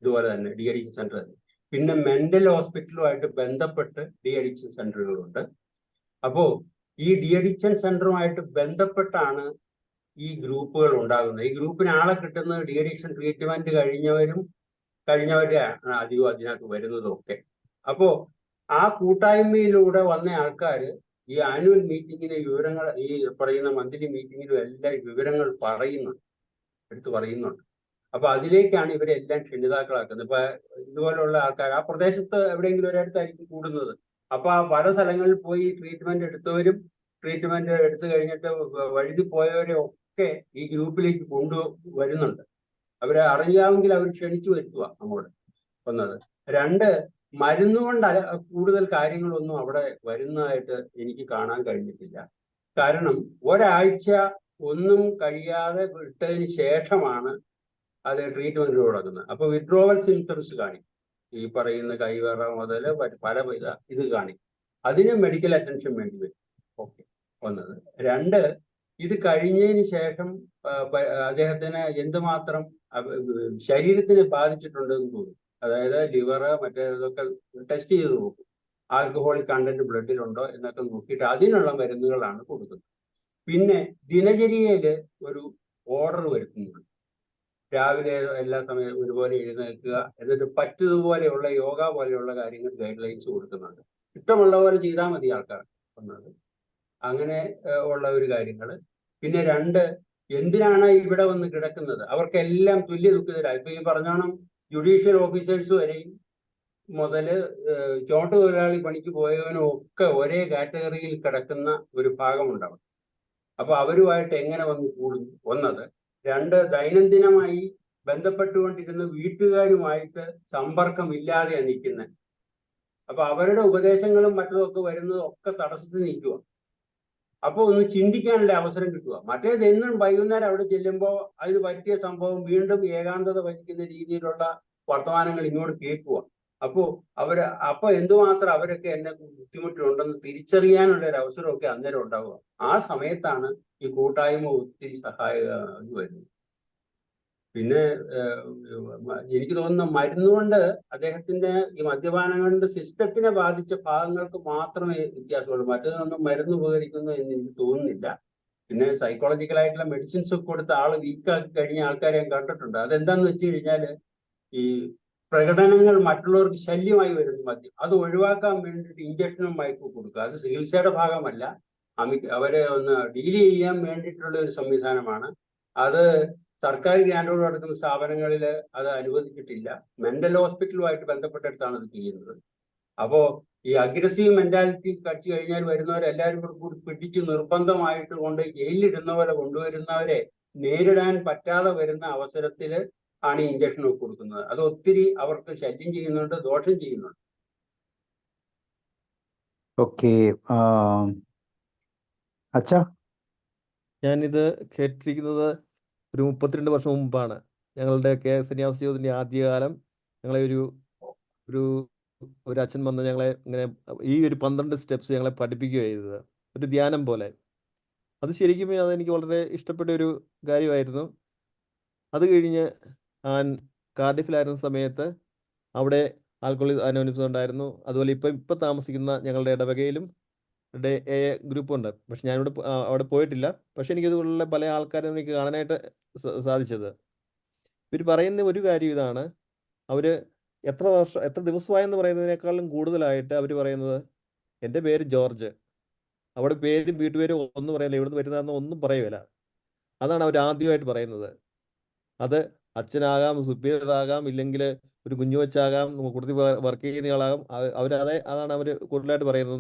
ഇതുപോലെ തന്നെ ഡി അഡിക്ഷൻ സെന്റർ. പിന്നെ മെന്റൽ ഹോസ്പിറ്റലുമായിട്ട് ബന്ധപ്പെട്ട് ഡി അഡിക്ഷൻ സെന്ററുകളുണ്ട്. അപ്പോ ഈ ഡി അഡിക്ഷൻ സെന്ററുമായിട്ട് ബന്ധപ്പെട്ടാണ് ഈ ഗ്രൂപ്പുകൾ ഉണ്ടാകുന്നത്. ഈ ഗ്രൂപ്പിന് ആളെ കിട്ടുന്നത് ഡി അഡിക്ഷൻ ട്രീറ്റ്മെന്റ് കഴിഞ്ഞവരും കഴിഞ്ഞവരെ അധികം അതിനകത്ത് വരുന്നതൊക്കെ. അപ്പോ ആ കൂട്ടായ്മയിലൂടെ വന്ന ആൾക്കാർ ഈ ആനുവൽ മീറ്റിങ്ങിലെ വിവരങ്ങൾ, ഈ പറയുന്ന മന്ത്ലി മീറ്റിങ്ങിലും എല്ലാം വിവരങ്ങൾ എടുത്തു പറയുന്നുണ്ട്. അപ്പൊ അതിലേക്കാണ് ഇവരെല്ലാം ക്ഷണിതാക്കളാക്കുന്നത്. ഇപ്പൊ ഇതുപോലുള്ള ആൾക്കാർ ആ പ്രദേശത്ത് എവിടെയെങ്കിലും ഒരിടത്തായിരിക്കും കൂടുന്നത്. അപ്പൊ ആ പല സ്ഥലങ്ങളിൽ പോയി ട്രീറ്റ്മെന്റ് എടുത്തവരും ട്രീറ്റ്മെന്റ് എടുത്തു കഴിഞ്ഞിട്ട് വഴുതി പോയവരെ ഒക്കെ ഈ ഗ്രൂപ്പിലേക്ക് കൊണ്ടുവരുന്നുണ്ട്. അവരെ അറിയാമെങ്കിൽ അവർ ക്ഷണിച്ചു വരുത്തുക അങ്ങോട്ട് വന്നത്. രണ്ട്, മരുന്നുകൊണ്ട് കൂടുതൽ കാര്യങ്ങളൊന്നും അവിടെ വരുന്നതായിട്ട് എനിക്ക് കാണാൻ കഴിഞ്ഞിട്ടില്ല. കാരണം ഒരാഴ്ച ഒന്നും കഴിയാതെ വിട്ടതിന് ശേഷമാണ് അത് ട്രീറ്റ്മെന്റ് തുടങ്ങുന്നത്. അപ്പൊ വിഡ്രോവൽ സിംറ്റംസ് കാണിക്കും. ഈ പറയുന്ന കൈവറ മുതൽ പല ഇത് കാണിക്കും. അതിന് മെഡിക്കൽ അറ്റൻഷൻ വേണ്ടി വരും. ഓക്കെ, ഒന്നത്. രണ്ട്, ഇത് കഴിഞ്ഞതിന് ശേഷം അദ്ദേഹത്തിന് എന്തുമാത്രം ശരീരത്തിന് ബാധിച്ചിട്ടുണ്ടെന്ന് തോന്നും. അതായത് ലിവറ് മറ്റേതൊക്കെ ടെസ്റ്റ് ചെയ്ത് നോക്കും. ആൽക്കഹോളിക് കണ്ടന്റ് ബ്ലഡിലുണ്ടോ എന്നൊക്കെ നോക്കിയിട്ട് അതിനുള്ള മരുന്നുകളാണ് കൊടുക്കുന്നത്. പിന്നെ ദിനചര്യയിൽ ഒരു ഓർഡർ വരുത്തുന്നുണ്ട്. രാവിലെ എല്ലാ സമയവും ഒരുപോലെ എഴുന്നേൽക്കുക, എന്നിട്ട് പറ്റുന്നതുപോലെയുള്ള യോഗ പോലെയുള്ള കാര്യങ്ങൾ ഗൈഡ് ലൈൻസ് കൊടുക്കുന്നുണ്ട്. ഇഷ്ടമുള്ള പോലെ ചെയ്താൽ മതി ആൾക്കാർ വന്നത്. അങ്ങനെ ഉള്ള ഒരു കാര്യങ്ങൾ. പിന്നെ രണ്ട്, എന്തിനാണ് ഇവിടെ വന്ന് കിടക്കുന്നത്? അവർക്കെല്ലാം തുല്യ ദുഃഖിതരായി. ഇപ്പൊ ഈ പറഞ്ഞോണം ജുഡീഷ്യൽ ഓഫീസേഴ്സ് വരെയും മുതല് ചോട്ടുതൊഴിലാളി പണിക്ക് പോയവനും ഒക്കെ ഒരേ കാറ്റഗറിയിൽ കിടക്കുന്ന ഒരു ഭാഗമുണ്ടാവും. അപ്പൊ അവരുമായിട്ട് എങ്ങനെ വന്ന് കൂടുന്നു ഒന്നത്. രണ്ട്, ദൈനംദിനമായി ബന്ധപ്പെട്ടുകൊണ്ടിരുന്ന വീട്ടുകാരുമായിട്ട് സമ്പർക്കമില്ലാതെയാണ് നിൽക്കുന്നത്. അപ്പൊ അവരുടെ ഉപദേശങ്ങളും മറ്റതൊക്കെ വരുന്നതും ഒക്കെ തടസ്സത്തിൽ നിൽക്കുക. അപ്പൊ ഒന്ന് ചിന്തിക്കാനുള്ള അവസരം കിട്ടുക. മറ്റേത് എന്നും വൈകുന്നേരം അവിടെ ചെല്ലുമ്പോൾ അതിന് പറ്റിയ സംഭവം വീണ്ടും ഏകാന്തത വഹിക്കുന്ന രീതിയിലുള്ള വർത്തമാനങ്ങൾ ഇങ്ങോട്ട് കേൾക്കുക. അപ്പൊ എന്തുമാത്രം അവരൊക്കെ എന്നെ ബുദ്ധിമുട്ടുണ്ടെന്ന് തിരിച്ചറിയാനുള്ള ഒരു അവസരമൊക്കെ അന്നേരം ഉണ്ടാവുക. ആ സമയത്താണ് ഈ കൂട്ടായ്മ ഒത്തിരി സഹായകമായി വരുന്നത്. പിന്നെ എനിക്ക് തോന്നുന്നു മരുന്നുകൊണ്ട് അദ്ദേഹത്തിന്റെ ഈ മദ്യപാനം കൊണ്ട് സിസ്റ്റത്തിനെ ബാധിച്ച ഭാഗങ്ങൾക്ക് മാത്രമേ വ്യത്യാസമുള്ളൂ. മറ്റൊന്നും മരുന്ന് ഉപകരിക്കുന്നു എന്ന് എനിക്ക് തോന്നുന്നില്ല. പിന്നെ സൈക്കോളജിക്കലായിട്ടുള്ള മെഡിസിൻസ് ഒക്കെ കൊടുത്ത ആള് വീക്കാക്കി കഴിഞ്ഞ ആൾക്കാരെ ഞാൻ കണ്ടിട്ടുണ്ട്. അതെന്താന്ന് വെച്ച് കഴിഞ്ഞാല് ഈ പ്രകടനങ്ങൾ മറ്റുള്ളവർക്ക് ശല്യമായി വരുന്നു മദ്യം, അത് ഒഴിവാക്കാൻ വേണ്ടിയിട്ട് ഇഞ്ചക്ഷനും മയക്കും കൊടുക്കുക. അത് ചികിത്സയുടെ ഭാഗമല്ല, അവരെ ഒന്ന് ഡീൽ ചെയ്യാൻ വേണ്ടിയിട്ടുള്ള ഒരു സംവിധാനമാണ് അത്. സർക്കാർ ഗ്രാൻഡോട് നടക്കുന്ന സ്ഥാപനങ്ങളിൽ അത് അനുവദിച്ചിട്ടില്ല. മെന്റൽ ഹോസ്പിറ്റലുമായിട്ട് ബന്ധപ്പെട്ടെടുത്താണ് അത് ചെയ്യുന്നത്. അപ്പോ ഈ അഗ്രസീവ് മെന്റാലിറ്റി കടിച്ചു കഴിഞ്ഞാൽ വരുന്നവരെല്ലാവരും കൂടി പിടിച്ച് നിർബന്ധമായിട്ട് കൊണ്ട് ജയിലിലിടുന്നവരെ കൊണ്ടുവരുന്നവരെ നേരിടാൻ പറ്റാതെ വരുന്ന അവസരത്തിൽ ആണ് ഈ ഇഞ്ചക്ഷൻ ഒക്കെ കൊടുക്കുന്നത്. അത് ഒത്തിരി അവർക്ക് ശല്യം ചെയ്യുന്നുണ്ട്, ദോഷം ചെയ്യുന്നുണ്ട്. ഓക്കെ, അച്ഛാ. ഞാനിത് കേട്ടിരിക്കുന്നത് ഒരു 32 വർഷം മുമ്പാണ്. ഞങ്ങളുടെയൊക്കെ സന്യാസ ജീവിതത്തിൻ്റെ ആദ്യകാലം ഞങ്ങളെ ഒരു അച്ഛൻ വന്ന് ഞങ്ങളെ ഇങ്ങനെ ഈ ഒരു 12 സ്റ്റെപ്സ് ഞങ്ങളെ പഠിപ്പിക്കുകയാണ് ചെയ്തത്, ഒരു ധ്യാനം പോലെ. അത് ശരിക്കും അതെനിക്ക് വളരെ ഇഷ്ടപ്പെട്ട ഒരു കാര്യമായിരുന്നു. അത് കഴിഞ്ഞ് ഞാൻ കാർഡിഫിലായിരുന്ന സമയത്ത് അവിടെ ആൽക്കഹോളിക് അനോണിമസ് ഉണ്ടായിരുന്നു. അതുപോലെ ഇപ്പം താമസിക്കുന്ന ഞങ്ങളുടെ ഇടവകയിലും എ ഗ്രൂപ്പുണ്ട്. പക്ഷെ ഞാനിവിടെ അവിടെ പോയിട്ടില്ല. പക്ഷെ എനിക്കിതുപോലുള്ള പല ആൾക്കാരെ എനിക്ക് കാണാനായിട്ട് സാധിച്ചത്. ഇവർ പറയുന്ന ഒരു കാര്യം ഇതാണ്, അവർ എത്ര ദിവസമായെന്ന് പറയുന്നതിനേക്കാളും കൂടുതലായിട്ട് അവർ പറയുന്നത് എൻ്റെ പേര് ജോർജ്. അവിടെ പേരും വീട്ടുപേരും ഒന്നും പറയില്ല, ഇവിടുന്ന് വരുന്നതെന്ന് ഒന്നും പറയുകയില്ല. അതാണ് അവർ ആദ്യമായിട്ട് പറയുന്നത്. അത് അച്ഛനാകാം, സുപ്പീരിയർ ആകാം, ഇല്ലെങ്കിൽ ഒരു കുഞ്ഞു വെച്ചാകാം, കൂടുതൽ വർക്ക് ചെയ്യുന്നയാളാകാം. അതാണ് അവർ കൂടുതലായിട്ട് പറയുന്നത്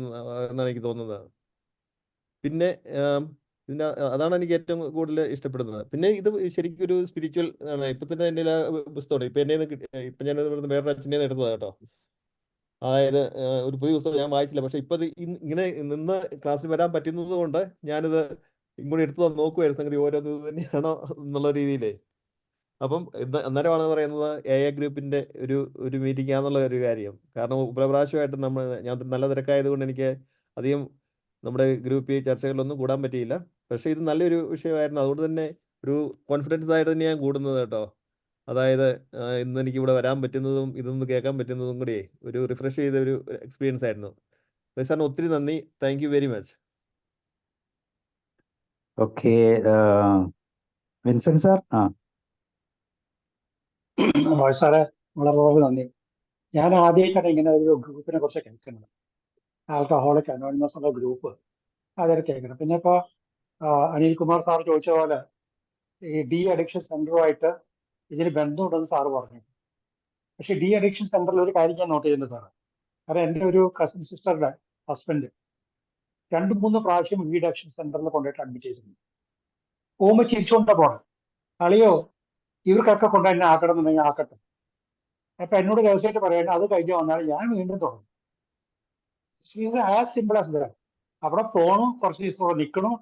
എന്നാണ് എനിക്ക് തോന്നുന്നത്. പിന്നെ അതാണ് എനിക്ക് ഏറ്റവും കൂടുതൽ ഇഷ്ടപ്പെടുന്നത്. പിന്നെ ഇത് ശരിക്കും ഒരു സ്പിരിച്വൽ ആണ്. ഇപ്പം തന്നെ എൻ്റെ പുസ്തകമുണ്ട്. ഇപ്പം എൻ്റെ ഇപ്പം ഞാൻ വേറൊരു അച്ഛൻ്റെ എടുത്തതാണ് കേട്ടോ. അതായത് ഒരു പുതിയ പുസ്തകം ഞാൻ വായിച്ചില്ല. പക്ഷെ ഇപ്പം ഇത് ഇങ്ങനെ നിന്ന് ക്ലാസ്സിൽ വരാൻ പറ്റുന്നത് കൊണ്ട് ഞാനിത് ഇങ്ങോട്ട് എടുത്തു നോക്കുമായിരുന്നു, സംഗതി ഓരോന്ന് ഇത് തന്നെയാണോ എന്നുള്ള രീതിയിലേ. അപ്പം അന്നേരമാണ് പറയുന്നത് എ ഗ്രൂപ്പിൻ്റെ ഒരു മീറ്റിംഗ് ആണെന്നുള്ള ഒരു കാര്യം. കാരണം പ്രാവശ്യമായിട്ട് ഞാൻ നല്ല തിരക്കായതുകൊണ്ട് എനിക്ക് അധികം നമ്മുടെ ഗ്രൂപ്പ് ചർച്ചകളിലൊന്നും കൂടാൻ പറ്റിയില്ല. പക്ഷേ ഇത് നല്ലൊരു വിഷയമായിരുന്നു. അതുകൊണ്ട് തന്നെ ഒരു കോൺഫിഡൻസ് ആയിട്ട് തന്നെ ഞാൻ കൂടുന്നത് കേട്ടോ. അതായത് ഇന്ന് എനിക്ക് ഇവിടെ വരാൻ പറ്റുന്നതും ഇതൊന്ന് കേൾക്കാൻ പറ്റുന്നതും കൂടി ഒരു റിഫ്രഷ് ചെയ്ത ഒരു എക്സ്പീരിയൻസ് ആയിരുന്നു. സാറിന് ഒത്തിരി നന്ദി. Thank you very much. Okay, Vincent sir. സാറേ, വളരെ നന്ദി. ഞാൻ ആദ്യമായിട്ടാണ് ഇങ്ങനെ ഒരു ഗ്രൂപ്പിനെ കുറിച്ച് കേൾക്കുന്നത്. ആൽക്കഹോളിക് അനോണിമസ് എന്ന ഗ്രൂപ്പ് അതൊക്കെ കേൾക്കണം. പിന്നെ ഇപ്പോൾ അനിൽകുമാർ സാർ ചോദിച്ച പോലെ ഈ ഡി അഡിക്ഷൻ സെന്ററുമായിട്ട് ഇതിന് ബന്ധമുണ്ടെന്ന് സാറ് പറഞ്ഞു. പക്ഷെ ഡി അഡിക്ഷൻ സെന്ററിൽ ഒരു കാര്യം ഞാൻ നോട്ട് ചെയ്യുന്നത് സാറ്, കാരണം എൻ്റെ ഒരു കസിൻ സിസ്റ്ററുടെ ഹസ്ബൻഡ് 2-3 പ്രാവശ്യം ഡി അഡിക്ഷൻ സെന്ററിൽ കൊണ്ടുപോയിട്ട് അഡ്മിറ്റ് ചെയ്തിട്ടുണ്ട്. പോകുമ്പോൾ ചിരിച്ചുകൊണ്ടാണ് പോകണം. അളിയോ ഇവർക്കൊക്കെ കൊണ്ട് എന്നെ ആക്കണം എന്നുണ്ടെങ്കിൽ ആക്കട്ടെ. അപ്പൊ എന്നോട് ദിവസമായിട്ട് പറയാൻ അത് കഴിഞ്ഞ് വന്നാൽ ഞാൻ വീണ്ടും തുടങ്ങും. As simple as that. അവിടെ പോകണം, കുറച്ച് ദിവസം അവിടെ നിൽക്കണം.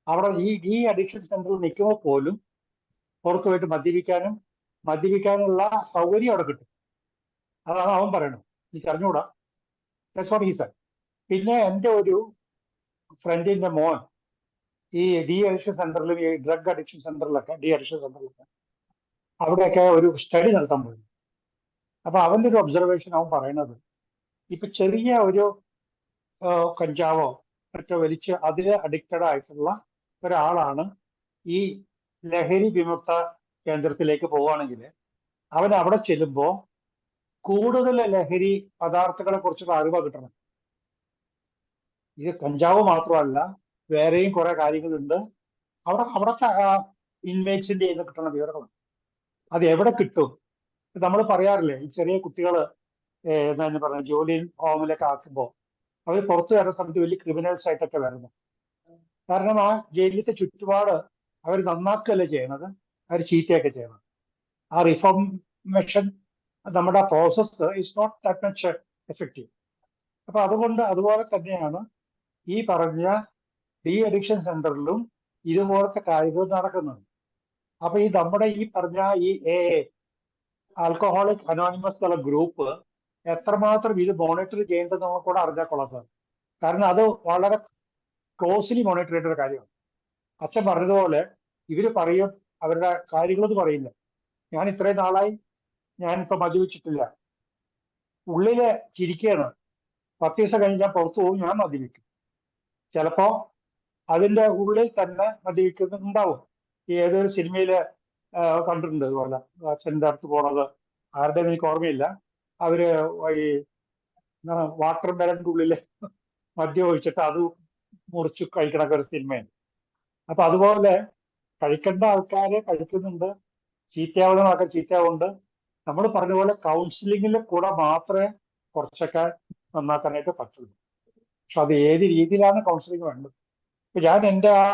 അവിടെ ഈ അഡിക്ഷൻ സെന്ററിൽ നിൽക്കുമ്പോൾ പോലും പുറത്തു പോയിട്ട് മദ്യപിക്കാനുള്ള സൗകര്യം അവിടെ കിട്ടും. അതാണ് അവൻ പറയണത്. എനിക്ക് അറിഞ്ഞുകൂടാ. That's what he said. പിന്നെ എൻ്റെ ഒരു ഫ്രണ്ടിന്റെ മോൻ ഈ ഡി അഡിക്ഷൻ സെന്ററിലും ഈ ഡ്രഗ് അഡിക്ഷൻ സെന്ററിലൊക്കെ അവിടെയൊക്കെ ഒരു സ്റ്റഡി നടത്താൻ പോയി. അപ്പൊ അവന്റെ ഒരു ഒബ്സർവേഷൻ അവൻ പറയുന്നത്, ഇപ്പൊ ചെറിയ ഒരു കഞ്ചാവോ മറ്റോ വലിച്ച് അതിൽ അഡിക്റ്റഡ് ആയിട്ടുള്ള ഒരാളാണ് ഈ ലഹരി വിമുക്ത കേന്ദ്രത്തിലേക്ക് പോവുകയാണെങ്കിൽ അവൻ അവിടെ ചെല്ലുമ്പോൾ കൂടുതൽ ലഹരി പദാർത്ഥങ്ങളെ കുറിച്ചുള്ള അറിവ് കിട്ടണം. ഇത് കഞ്ചാവ് മാത്രമല്ല, വേറെയും കുറെ കാര്യങ്ങളുണ്ട്. അവിടത്തെ ഇൻമേറ്റ്സിന്റെ കയ്യിൽ നിന്ന് കിട്ടുന്ന വിവരങ്ങൾ അത് എവിടെ കിട്ടും? നമ്മൾ പറയാറില്ലേ, ഈ ചെറിയ കുട്ടികൾ എന്താ പറഞ്ഞ ജോലി ഹോമിലൊക്കെ ആക്കുമ്പോൾ അവർ പുറത്തു വരുന്ന സമയത്ത് വലിയ ക്രിമിനൽസ് ആയിട്ടൊക്കെ വരുന്നു. കാരണം ആ ജയിലിലത്തെ ചുറ്റുപാട് അവർ നന്നാക്കുകയല്ലേ ചെയ്യണത്, അവർ ചീത്തയൊക്കെ ചെയ്യണം. ആ റിഫോർമേഷൻ നമ്മുടെ process is not that much effective. അപ്പൊ അതുപോലെ തന്നെയാണ് ഈ പറഞ്ഞ ഡി അഡിക്ഷൻ സെന്ററിലും ഇതുപോലത്തെ കാര്യങ്ങൾ നടക്കുന്നത്. അപ്പൊ നമ്മുടെ ഈ പറഞ്ഞ ഈ ആൽക്കഹോളിക് അനോണിമസ് എന്നുള്ള ഗ്രൂപ്പ് എത്രമാത്രം ഇത് മോണിറ്റർ ചെയ്യേണ്ടതെന്ന് നമുക്ക് കൂടെ അറിഞ്ഞാൽ കൊള്ളാം സാർ. കാരണം അത് വളരെ ക്ലോസ്ലി മോണിറ്റർ ചെയ്യേണ്ട ഒരു കാര്യമാണ്. അച്ഛൻ പറഞ്ഞതുപോലെ ഇവര് പറയും അവരുടെ കാര്യങ്ങളൊന്നും പറയില്ല. ഞാൻ ഇത്രയും നാളായി ഞാനിപ്പോ മദ്യപിച്ചിട്ടില്ല, ഉള്ളില് ചിരിക്കുകയാണ്. 10 ദിവസം കഴിഞ്ഞ് ഞാൻ പുറത്തു പോകും, ഞാൻ മദ്യപിക്കും. ചിലപ്പോ അതിന്റെ ഉള്ളിൽ തന്നെ മദ്യപിക്കുന്നുണ്ടാവും. ഈ ഏതൊരു സിനിമയില് കണ്ടിട്ടുണ്ട് ഇതുപോലെ അച്ഛൻ്റെ അടുത്ത് പോണത്, ആരുടെയും എനിക്ക് ഓർമ്മയില്ല. അവര് ഈ വാട്ടർ മെലന്റെ ഉള്ളില് മദ്യം ഒഴിച്ചിട്ട് അത് മുറിച്ച് കഴിക്കണൊക്കെ ഒരു സിനിമയാണ്. അപ്പൊ അതുപോലെ കഴിക്കേണ്ട ആൾക്കാരെ കഴിക്കുന്നുണ്ട്, ചീത്തയാവുന്ന ആൾക്കാർ ചീത്തയാവുന്നുണ്ട്. നമ്മൾ പറഞ്ഞ പോലെ കൗൺസിലിങ്ങിൽ കൂടെ മാത്രമേ കുറച്ചൊക്കെ നന്നാക്കാനായിട്ട് പറ്റുള്ളൂ. പക്ഷെ അത് ഏത് രീതിയിലാണ് കൗൺസിലിംഗ് വേണ്ടത്? ഇപ്പൊ ഞാൻ എൻ്റെ ആ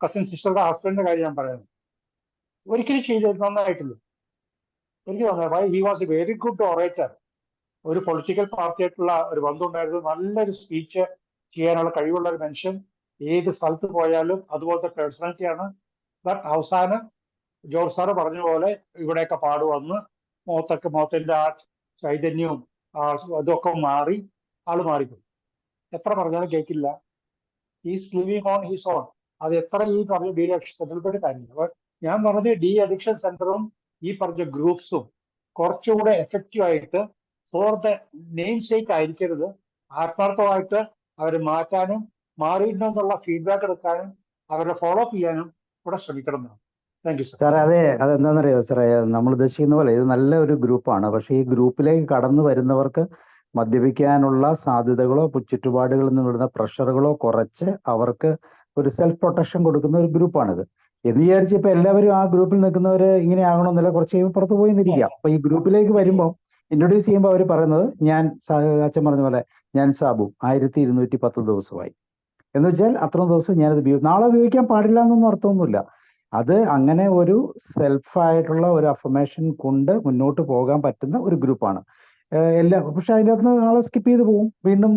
കസിൻ സിസ്റ്ററുടെ ഹസ്ബൻഡിന്റെ കാര്യം ഞാൻ പറയുന്നത്, ഒരിക്കലും ചെയ്ത് നന്നായിട്ടില്ല. എനിക്ക് തോന്നുന്നത് he was A very good orator. ഒരു പൊളിറ്റിക്കൽ പാർട്ടിയായിട്ടുള്ള ഒരു ബന്ധം ഉണ്ടായിരുന്നു. നല്ലൊരു സ്പീച്ച് ചെയ്യാനുള്ള കഴിവുള്ള ഒരു മനുഷ്യൻ. ഏത് സ്ഥലത്ത് പോയാലും അതുപോലത്തെ പേഴ്സണാലിറ്റിയാണ്. ബട്ട് അവസാനം ജോർജ് സാറ് പറഞ്ഞ പോലെ ഇവിടെയൊക്കെ പാട് വന്ന് മുഖത്തിന്റെ ആ ചൈതന്യവും ഇതൊക്കെ മാറി ആള് മാറിപ്പോയി. എത്ര പറഞ്ഞാലും കേൾക്കില്ല. Is living on his own. അത് എത്ര ഈ പറഞ്ഞ ഡി അഡിക്ഷൻ സെന്ററിൽ കാര്യമില്ല. അപ്പൊ ഞാൻ പറഞ്ഞത് ഡി അഡിക്ഷൻ സെന്ററും ഈ പറഞ്ഞ ഗ്രൂപ്പ്സും കുറച്ചുകൂടെ എഫക്റ്റീവ് ആയിട്ട് ഫോർ ദ നെയിം സേക്ക് ആയിരിക്കരുത്, ആത്മാർത്ഥമായിട്ട് അവർ മാറ്റാനും മാറിയിട്ടുണ്ടെന്നുള്ള ഫീഡ്ബാക്ക് എടുക്കാനും അവരെ ഫോളോ അപ്പ് ചെയ്യാനും കൂടെ ശ്രമിക്കണം എന്നാണ്. താങ്ക് യു സാറേ. അതെന്താണെന്നറിയോ സാറേ, നമ്മൾ ഉദ്ദേശിക്കുന്ന പോലെ ഇത് നല്ല ഒരു ഗ്രൂപ്പാണ്. പക്ഷേ ഈ ഗ്രൂപ്പിലേക്ക് കടന്നു വരുന്നവർക്ക് മദ്യപിക്കാനുള്ള സാധ്യതകളോ ചുറ്റുപാടുകളിൽ നിന്ന് വരുന്ന പ്രഷറുകളോ കുറച്ച് അവർക്ക് ഒരു സെൽഫ് പ്രൊട്ടക്ഷൻ കൊടുക്കുന്ന ഒരു ഗ്രൂപ്പാണിത്. എന്ന് വിചാരിച്ച് ഇപ്പൊ എല്ലാവരും ആ ഗ്രൂപ്പിൽ നിൽക്കുന്നവര് ഇങ്ങനെ ആകണമെന്നില്ല. കുറച്ച് കഴിയുമ്പോൾ പുറത്ത് പോയി നിന്നിരിക്കാം. അപ്പൊ ഈ ഗ്രൂപ്പിലേക്ക് വരുമ്പോൾ ഇൻട്രൊഡ്യൂസ് ചെയ്യുമ്പോൾ അവർ പറയുന്നത്, അച്ഛൻ പറഞ്ഞ പോലെ ഞാൻ സാബു 1210 ദിവസമായി എന്ന് വെച്ചാൽ അത്രയും ദിവസം ഞാനത് നാളെ ഉപയോഗിക്കാൻ പാടില്ല എന്നൊന്നും അർത്ഥമൊന്നുമില്ല. അത് അങ്ങനെ ഒരു സെൽഫായിട്ടുള്ള ഒരു അഫർമേഷൻ കൊണ്ട് മുന്നോട്ട് പോകാൻ പറ്റുന്ന ഒരു ഗ്രൂപ്പാണ് പക്ഷെ അതിൻ്റെ അകത്ത് ആളെ സ്കിപ്പ് ചെയ്ത് പോകും. വീണ്ടും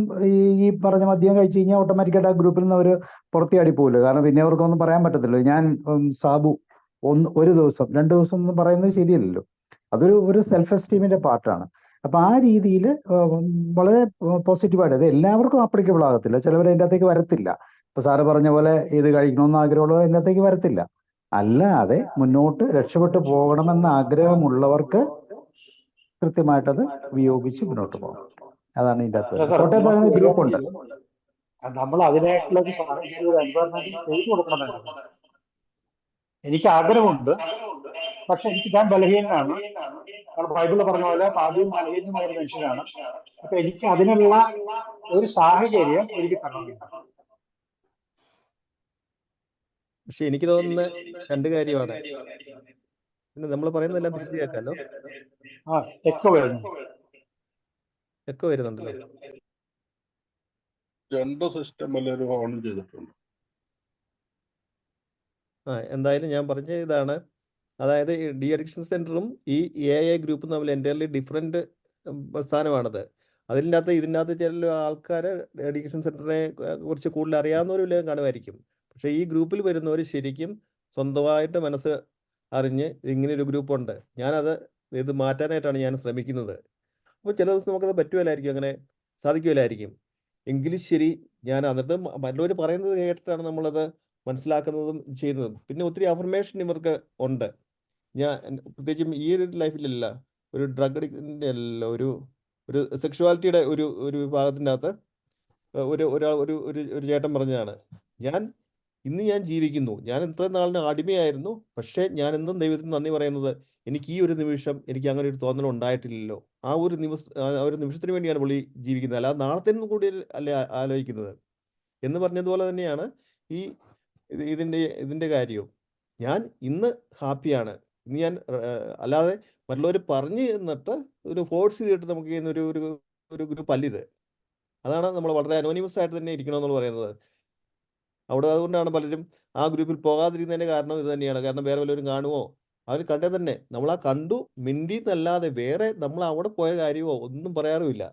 ഈ പറഞ്ഞ മദ്യം കഴിച്ച് കഴിഞ്ഞാൽ ഓട്ടോമാറ്റിക്കായിട്ട് ആ ഗ്രൂപ്പിൽ നിന്ന് അവർ പുറത്തിയാടി പോകില്ല. കാരണം പിന്നെ അവർക്കൊന്നും പറയാൻ പറ്റത്തില്ല. ഞാൻ സാബു ഒരു ദിവസം 2 ദിവസം ഒന്നും പറയുന്നത് ശരിയല്ലല്ലോ. അതൊരു സെൽഫ് എസ്റ്റീമിന്റെ പാർട്ടാണ്. അപ്പൊ ആ രീതിയിൽ വളരെ പോസിറ്റീവായിട്ട് അത് എല്ലാവർക്കും ആപ്ലിക്കബിൾ ആകത്തില്ല. ചിലവർ അതിൻ്റെ അകത്തേക്ക് വരത്തില്ല. ഇപ്പൊ സാറ് പറഞ്ഞ പോലെ ഇത് കഴിക്കണമെന്ന് ആഗ്രഹമുള്ളവർ അതിൻ്റെ അകത്തേക്ക് വരത്തില്ല. അല്ലാതെ മുന്നോട്ട് രക്ഷപ്പെട്ടു പോകണമെന്ന ആഗ്രഹമുള്ളവർക്ക് കൃത്യമായിട്ടത് ഉപയോഗിച്ച് മുന്നോട്ട് പോകണം. അതാണ് ഇതിൻ്റെ അകത്ത്. കോട്ടയത്ത് അങ്ങനെ ഗ്രൂപ്പുണ്ട്. നമ്മൾ അതിനായിട്ടുള്ള ഒരു സാഹചര്യം എൻവയറമെന്റ് ചെയ്തു കൊടുക്കണമെന്നുണ്ട്. എനിക്ക് ആഗ്രഹമുണ്ട്. പക്ഷെ ഞാൻ ബലഹീനനാണ്. കാരണം ബൈബിളിൽ പറഞ്ഞ പോലെ പാപിയും ബലഹീനമായ ഒരു മനുഷ്യനാണ്. അപ്പൊ എനിക്ക് അതിനുള്ള ഒരു സാഹചര്യം ഒരുക്കി തരണമെന്നില്ല. പക്ഷെ എനിക്ക് തോന്നുന്ന രണ്ട് കാര്യമാണ്. പിന്നെ നമ്മൾ പറയുന്നതെല്ലാം തിരിച്ചു കേൾക്കാമല്ലോ. ആ എക്കോ വരുന്നു. എക്കോ വരുന്നുണ്ടല്ലോ. രണ്ട് സിസ്റ്റം എല്ലാവരും ഓൺ ചെയ്തിട്ടുണ്ട്. എന്തായാലും ഞാൻ പറഞ്ഞ ഇതാണ്, അതായത് ഈ ഡി അഡിക്ഷൻ സെന്ററും ഈ AI ഗ്രൂപ്പും തമ്മിൽ എൻ്റയർലി ഡിഫറെൻറ്റ് സ്ഥാനമാണത്. ഇതിനകത്ത് ചില ആൾക്കാർ അഡിക്ഷൻ സെന്ററിനെ കുറിച്ച് കൂടുതൽ അറിയാവുന്നവരും കാണുമായിരിക്കും. പക്ഷേ ഈ ഗ്രൂപ്പിൽ വരുന്നവർ ശരിക്കും സ്വന്തമായിട്ട് മനസ്സ് അറിഞ്ഞ് ഇങ്ങനെ ഒരു ഗ്രൂപ്പുണ്ട്, ഇത് മാറ്റാനായിട്ടാണ് ഞാൻ ശ്രമിക്കുന്നത്. അപ്പോൾ ചില ദിവസം നമുക്കത് പറ്റുമല്ലായിരിക്കും, അങ്ങനെ സാധിക്കുമല്ലായിരിക്കും. എങ്കിലും ശരി, ഞാൻ അന്നത്തെ മറ്റുള്ളവർ പറയുന്നത് കേട്ടിട്ടാണ് നമ്മളത് മനസ്സിലാക്കുന്നതും ചെയ്യുന്നതും. പിന്നെ ഒത്തിരി അഫർമേഷൻ ഇവർക്ക് ഉണ്ട്. പ്രത്യേകിച്ചും ഈ ഒരു ലൈഫിലല്ല, ഒരു ഡ്രഗ് അഡിക്റ്റിൻ്റെ അല്ല, ഒരു സെക്ഷുവാലിറ്റിയുടെ ഒരു വിഭാഗത്തിൻ്റെ അകത്ത് ഒരു ചേട്ടൻ പറഞ്ഞതാണ്, ഇന്ന് ഞാൻ ജീവിക്കുന്നു, ഞാൻ ഇത്രയും നാളിന് അടിമയായിരുന്നു, പക്ഷേ ഞാൻ എന്നും ദൈവത്തിന് നന്ദി പറയുന്നത് എനിക്ക് ഈ ഒരു നിമിഷം എനിക്ക് അങ്ങനെ ഒരു തോന്നൽ ഉണ്ടായിട്ടില്ലല്ലോ. ആ ഒരു നിമിഷത്തിന് വേണ്ടിയാണ് പുള്ളി ജീവിക്കുന്നത്, അല്ലാതെ നാളത്തേനും കൂടി അല്ലേ ആലോചിക്കുന്നത് എന്ന് പറഞ്ഞതുപോലെ തന്നെയാണ് ഇതിൻ്റെ കാര്യവും. ഞാൻ ഇന്ന് ഹാപ്പിയാണ്, ഇന്ന് ഞാൻ അല്ലാതെ മറ്റുള്ളവർ പറഞ്ഞു എന്നിട്ട് ഒരു ഫോഴ്സ് ചെയ്തിട്ട് നമുക്ക് ചെയ്യുന്ന ഒരു ഗ്രൂപ്പ് അല്ലിത്. അതാണ് നമ്മൾ വളരെ അനോണിമസ് ആയിട്ട് തന്നെ ഇരിക്കണമെന്ന് പറയുന്നത്. അതുകൊണ്ടാണ് പലരും ആ ഗ്രൂപ്പിൽ പോകാതിരിക്കുന്നതിൻ്റെ കാരണം ഇത് തന്നെയാണ്. കാരണം വേറെ വല്ലവരും കാണുമോ, അവർ കണ്ടേ തന്നെ നമ്മൾ കണ്ടു മിണ്ടി എന്നല്ലാതെ വേറെ നമ്മൾ അവിടെ പോയ കാര്യമോ ഒന്നും പറയാറുമില്ല.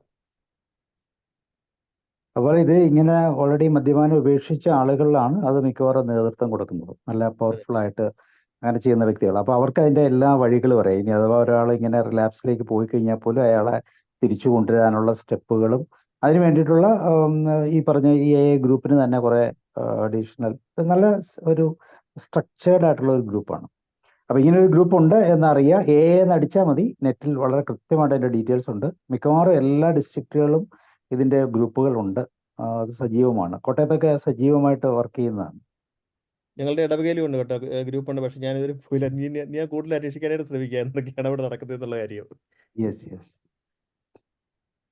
അപ്പോൾ ഇത് ഇങ്ങനെ ഓൾറെഡി മദ്യപാനം ഉപേക്ഷിച്ച ആളുകളിലാണ് അത് മിക്കവാറും നേതൃത്വം കൊടുക്കുന്നത്, നല്ല പവർഫുൾ ആയിട്ട് അങ്ങനെ ചെയ്യുന്ന വ്യക്തികൾ. അപ്പോൾ അവർക്ക് അതിൻ്റെ എല്ലാ വഴികളും അറിയാം. ഇനി അഥവാ ഒരാൾ ഇങ്ങനെ റിലാപ്സിലേക്ക് പോയി കഴിഞ്ഞാൽ പോലും അയാളെ തിരിച്ചു കൊണ്ടുവരാനുള്ള സ്റ്റെപ്പുകളും അതിന് വേണ്ടിയിട്ടുള്ള ഈ പറഞ്ഞ ഈ AI ഗ്രൂപ്പിന് തന്നെ കുറേ അഡീഷണൽ നല്ല ഒരു സ്ട്രക്ചേർഡ് ആയിട്ടുള്ള ഒരു ഗ്രൂപ്പാണ്. അപ്പോൾ ഇങ്ങനെ ഒരു ഗ്രൂപ്പ് ഉണ്ട് എന്നറിയുക, AI എന്ന് അടിച്ചാൽ മതി, നെറ്റിൽ വളരെ കൃത്യമായിട്ട് അതിൻ്റെ ഡീറ്റെയിൽസ് ഉണ്ട്. മിക്കവാറും എല്ലാ ഡിസ്ട്രിക്റ്റുകളിലും ഇതിൻ്റെ ഗ്രൂപ്പുകളുണ്ട്, അത് സജീവമാണ്. കോട്ടയത്തൊക്കെ സജീവമായിട്ട് വർക്ക് ചെയ്യുന്നതാണ്. ഞങ്ങളുടെ ഇടവകയിലും ഉണ്ട് കേട്ടോ ഗ്രൂപ്പുണ്ട്, പക്ഷെ ഞാനിതൊരു പോയില്ല. ഞാൻ കൂടുതൽ അന്വേഷിക്കാനായിട്ട് ശ്രമിക്കുക എന്തൊക്കെയാണ് അവിടെ നടക്കുന്നത് എന്നുള്ള കാര്യം. യെസ്.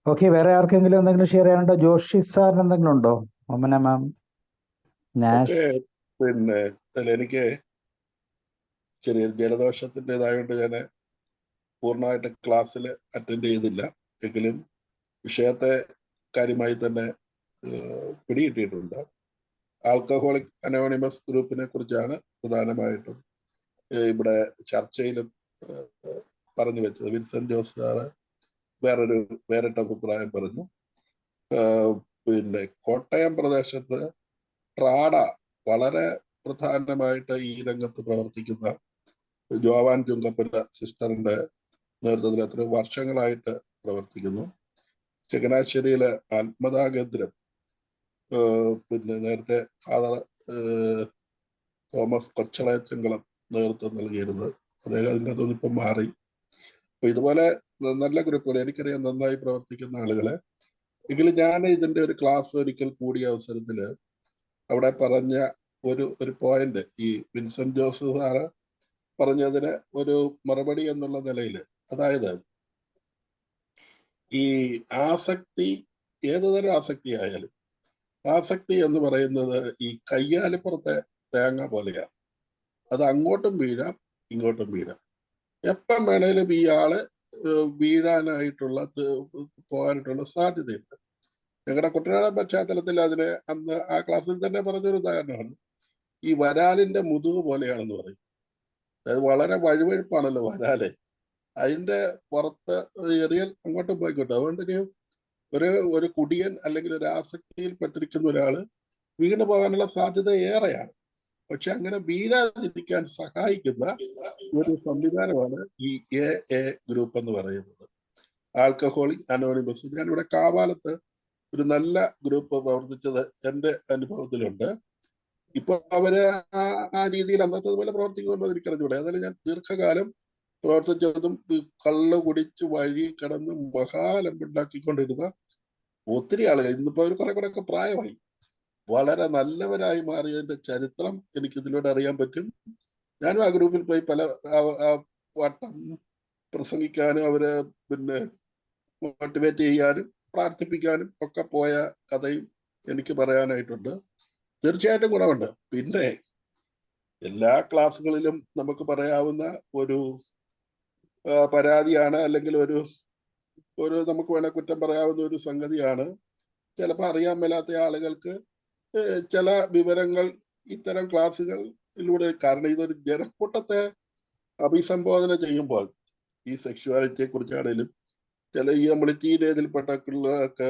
ഓക്കെ, വേറെ ആർക്കെങ്കിലും എന്തെങ്കിലും ഷെയർ ചെയ്യാനുണ്ടോ? ജോഷി സാറിന് എന്തെങ്കിലും ഉണ്ടോ? ഒമന മാം, നാഷ്. പിന്നെ എനിക്ക് ചെറിയ ജലദോഷത്തിൻ്റെതായതുകൊണ്ട് ഞാൻ പൂർണ്ണമായിട്ട് ക്ലാസ്സിൽ അറ്റൻഡ് ചെയ്തില്ല. എങ്കിലും വിഷയത്തെ കാര്യമായി തന്നെ പിടികിട്ടിയിട്ടുണ്ട്. ആൽക്കഹോളിക് അനോണിമസ് ഗ്രൂപ്പിനെ കുറിച്ചാണ് പ്രധാനമായിട്ടും ഇവിടെ ചർച്ചയിലും പറഞ്ഞു വെച്ചത്. വിൻസെന്റ് ജോസ് സാറ് വേറിട്ട അഭിപ്രായം പറഞ്ഞു. പിന്നെ കോട്ടയം പ്രദേശത്ത് ട്രാഡ വളരെ പ്രധാനമായിട്ട് ഈ രംഗത്ത് പ്രവർത്തിക്കുന്ന ജോവാൻ ചുങ്കപ്പുര സിസ്റ്ററിന്റെ നേതൃത്വത്തിൽ എത്രയോ വർഷങ്ങളായിട്ട് പ്രവർത്തിക്കുന്നു. ചങ്ങനാശ്ശേരിയിലെ ആത്മദാ കേന്ദ്രം, പിന്നെ നേരത്തെ ഫാദർ തോമസ് കൊച്ചളയച്ചങ്കളം നേതൃത്വം നൽകിയിരുന്നത്, അദ്ദേഹം അതിൻ്റെ അതൊന്നും ഇപ്പം മാറി. അപ്പൊ ഇതുപോലെ നല്ല ഗ്രൂപ്പുകൾ എനിക്കറിയാം, നന്നായി പ്രവർത്തിക്കുന്ന ആളുകളെ. എങ്കിലും ഞാൻ ഇതിന്റെ ഒരു ക്ലാസ് ഒരിക്കൽ കൂടിയ അവസരത്തിൽ അവിടെ പറഞ്ഞ ഒരു പോയിന്റ്, ഈ വിൻസെന്റ് ജോസ് സാറ് പറഞ്ഞതിന് ഒരു മറുപടി എന്നുള്ള നിലയിൽ, അതായത് ഈ ആസക്തി, ഏതുതരം ആസക്തി ആയാലും ആസക്തി എന്ന് പറയുന്നത് ഈ കയ്യാലിപ്പുറത്തെ തേങ്ങ പോലെയാണ്. അത് അങ്ങോട്ടും വീഴാം ഇങ്ങോട്ടും വീഴാം. എപ്പം വേണേലും ഈ ആള് വീഴാനായിട്ടുള്ള പോകാനായിട്ടുള്ള സാധ്യതയുണ്ട്. ഞങ്ങളുടെ കുട്ടനാടൻ പശ്ചാത്തലത്തിൽ അതിന് അന്ന് ആ ക്ലാസ്സിൽ തന്നെ പറഞ്ഞൊരു ഉദാഹരണമാണ്, ഈ വരാലിന്റെ മുതുക് പോലെയാണെന്ന് പറയും. അതായത് വളരെ വഴുവഴുപ്പാണല്ലോ വരാല്, അതിന്റെ പുറത്ത് എറിയൽ അങ്ങോട്ടും പോയിക്കോട്ടെ. അതുകൊണ്ട് ഒരു കുടിയൻ അല്ലെങ്കിൽ ഒരു ആസക്തിയിൽ പെട്ടിരിക്കുന്ന ഒരാള് വീണ് പോകാനുള്ള സാധ്യത ഏറെയാണ്. പക്ഷെ അങ്ങനെ വീഴാതിരിക്കാൻ സഹായിക്കുന്ന ഒരു സംവിധാനമാണ് ഈ AA ഗ്രൂപ്പ് എന്ന് പറയുന്നത്, ആൽക്കഹോളിക് അനോണിമസ്. ഞാനിവിടെ കാവാലത്ത് ഒരു നല്ല ഗ്രൂപ്പ് പ്രവർത്തിച്ചത് എൻ്റെ അനുഭവത്തിലുണ്ട്. ഇപ്പൊ അവര് ആ രീതിയിൽ അന്നത്തെ പോലെ പ്രവർത്തിക്കുമെന്ന് എനിക്കറിഞ്ഞൂടെ. അതായത് ഞാൻ ദീർഘകാലം പ്രവർത്തിച്ചതും കള്ള് കുടിച്ച് വഴി കിടന്ന് മഹാലമ്പുണ്ടാക്കിക്കൊണ്ടിരുന്ന ഒത്തിരി ആളുകൾ ഇന്നിപ്പോ അവർ കുറെ കൂടെ ഒക്കെ പ്രായമായി വളരെ നല്ലവരായി മാറിയതിന്റെ ചരിത്രം എനിക്ക് ഇതിലൂടെ അറിയാൻ പറ്റും. ഞാനും ആ ഗ്രൂപ്പിൽ പോയി പല വട്ടം പ്രസംഗിക്കാനും അവരെ പിന്നെ മോട്ടിവേറ്റ് ചെയ്യാനും പ്രാർത്ഥിപ്പിക്കാനും ഒക്കെ പോയ കഥയും എനിക്ക് പറയാനായിട്ടുണ്ട്. തീർച്ചയായിട്ടും ഗുണമുണ്ട്. പിന്നെ എല്ലാ ക്ലാസ്സുകളിലും നമുക്ക് പറയാവുന്ന ഒരു പരാതിയാണ്, അല്ലെങ്കിൽ ഒരു നമുക്ക് വേണേൽ കുറ്റം പറയാവുന്ന ഒരു സംഗതിയാണ്, ചിലപ്പോൾ അറിയാൻ മേലാത്ത ആളുകൾക്ക് ചില വിവരങ്ങൾ ഇത്തരം ക്ലാസ്സുകളിലൂടെ, കാരണം ഇതൊരു ജനക്കൂട്ടത്തെ അഭിസംബോധന ചെയ്യുമ്പോൾ ഈ സെക്ഷുവാലിറ്റിയെ കുറിച്ചാണേലും ഈ നമ്മൾ ടീനേജിൽപ്പെട്ട പിള്ളേർക്ക്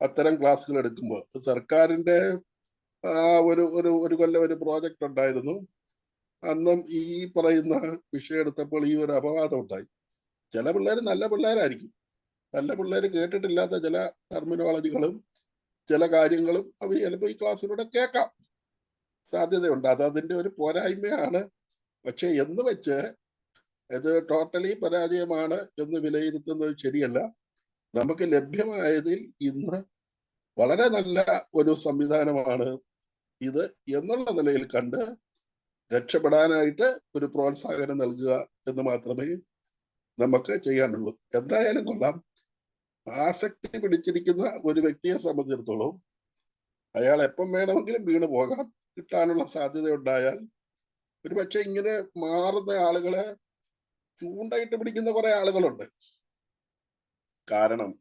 അത്തരം ക്ലാസ്സുകൾ എടുക്കുമ്പോൾ സർക്കാരിന്റെ ഒരു കൊല്ലം ഒരു പ്രോജക്റ്റ് ഉണ്ടായിരുന്നു. അന്നും ഈ പറയുന്ന വിഷയം എടുത്തപ്പോൾ ഈ ഒരു അപവാദം ഉണ്ടായി. ചില പിള്ളേർ നല്ല പിള്ളേരായിരിക്കും, നല്ല പിള്ളേർ കേട്ടിട്ടില്ലാത്ത ചില ടെർമിനോളജികളും ചില കാര്യങ്ങളും അവർ ചിലപ്പോൾ ഈ ക്ലാസ്സിലൂടെ കേൾക്കാം സാധ്യതയുണ്ട്. അത് അതിൻ്റെ ഒരു പോരായ്മയാണ്. പക്ഷെ എന്ന് വെച്ച് ഇത് ടോട്ടലി പരാജയമാണ് എന്ന് വിലയിരുത്തുന്നത് ശരിയല്ല. നമുക്ക് ലഭ്യമായതിൽ ഇന്ന് വളരെ നല്ല ഒരു സംവിധാനമാണ് ഇത് എന്നുള്ള നിലയിൽ കണ്ട് രക്ഷപ്പെടാനായിട്ട് ഒരു പ്രോത്സാഹനം നൽകുക എന്ന് മാത്രമേ നമുക്ക് ചെയ്യാനുള്ളൂ. എന്തായാലും കൊള്ളാം. ആസക്തി പിടിച്ചിരിക്കുന്ന ഒരു വ്യക്തിയെ സംബന്ധിച്ചിടത്തോളം അയാൾ എപ്പം വേണമെങ്കിലും വീണ് പോകാം. കിട്ടാനുള്ള സാധ്യത ഉണ്ടായാൽ ഒരു പക്ഷെ ഇങ്ങനെ മാറുന്ന ആളുകളെ ചൂണ്ടയിട്ട് പിടിക്കുന്ന കുറെ ആളുകളുണ്ട്. കാരണം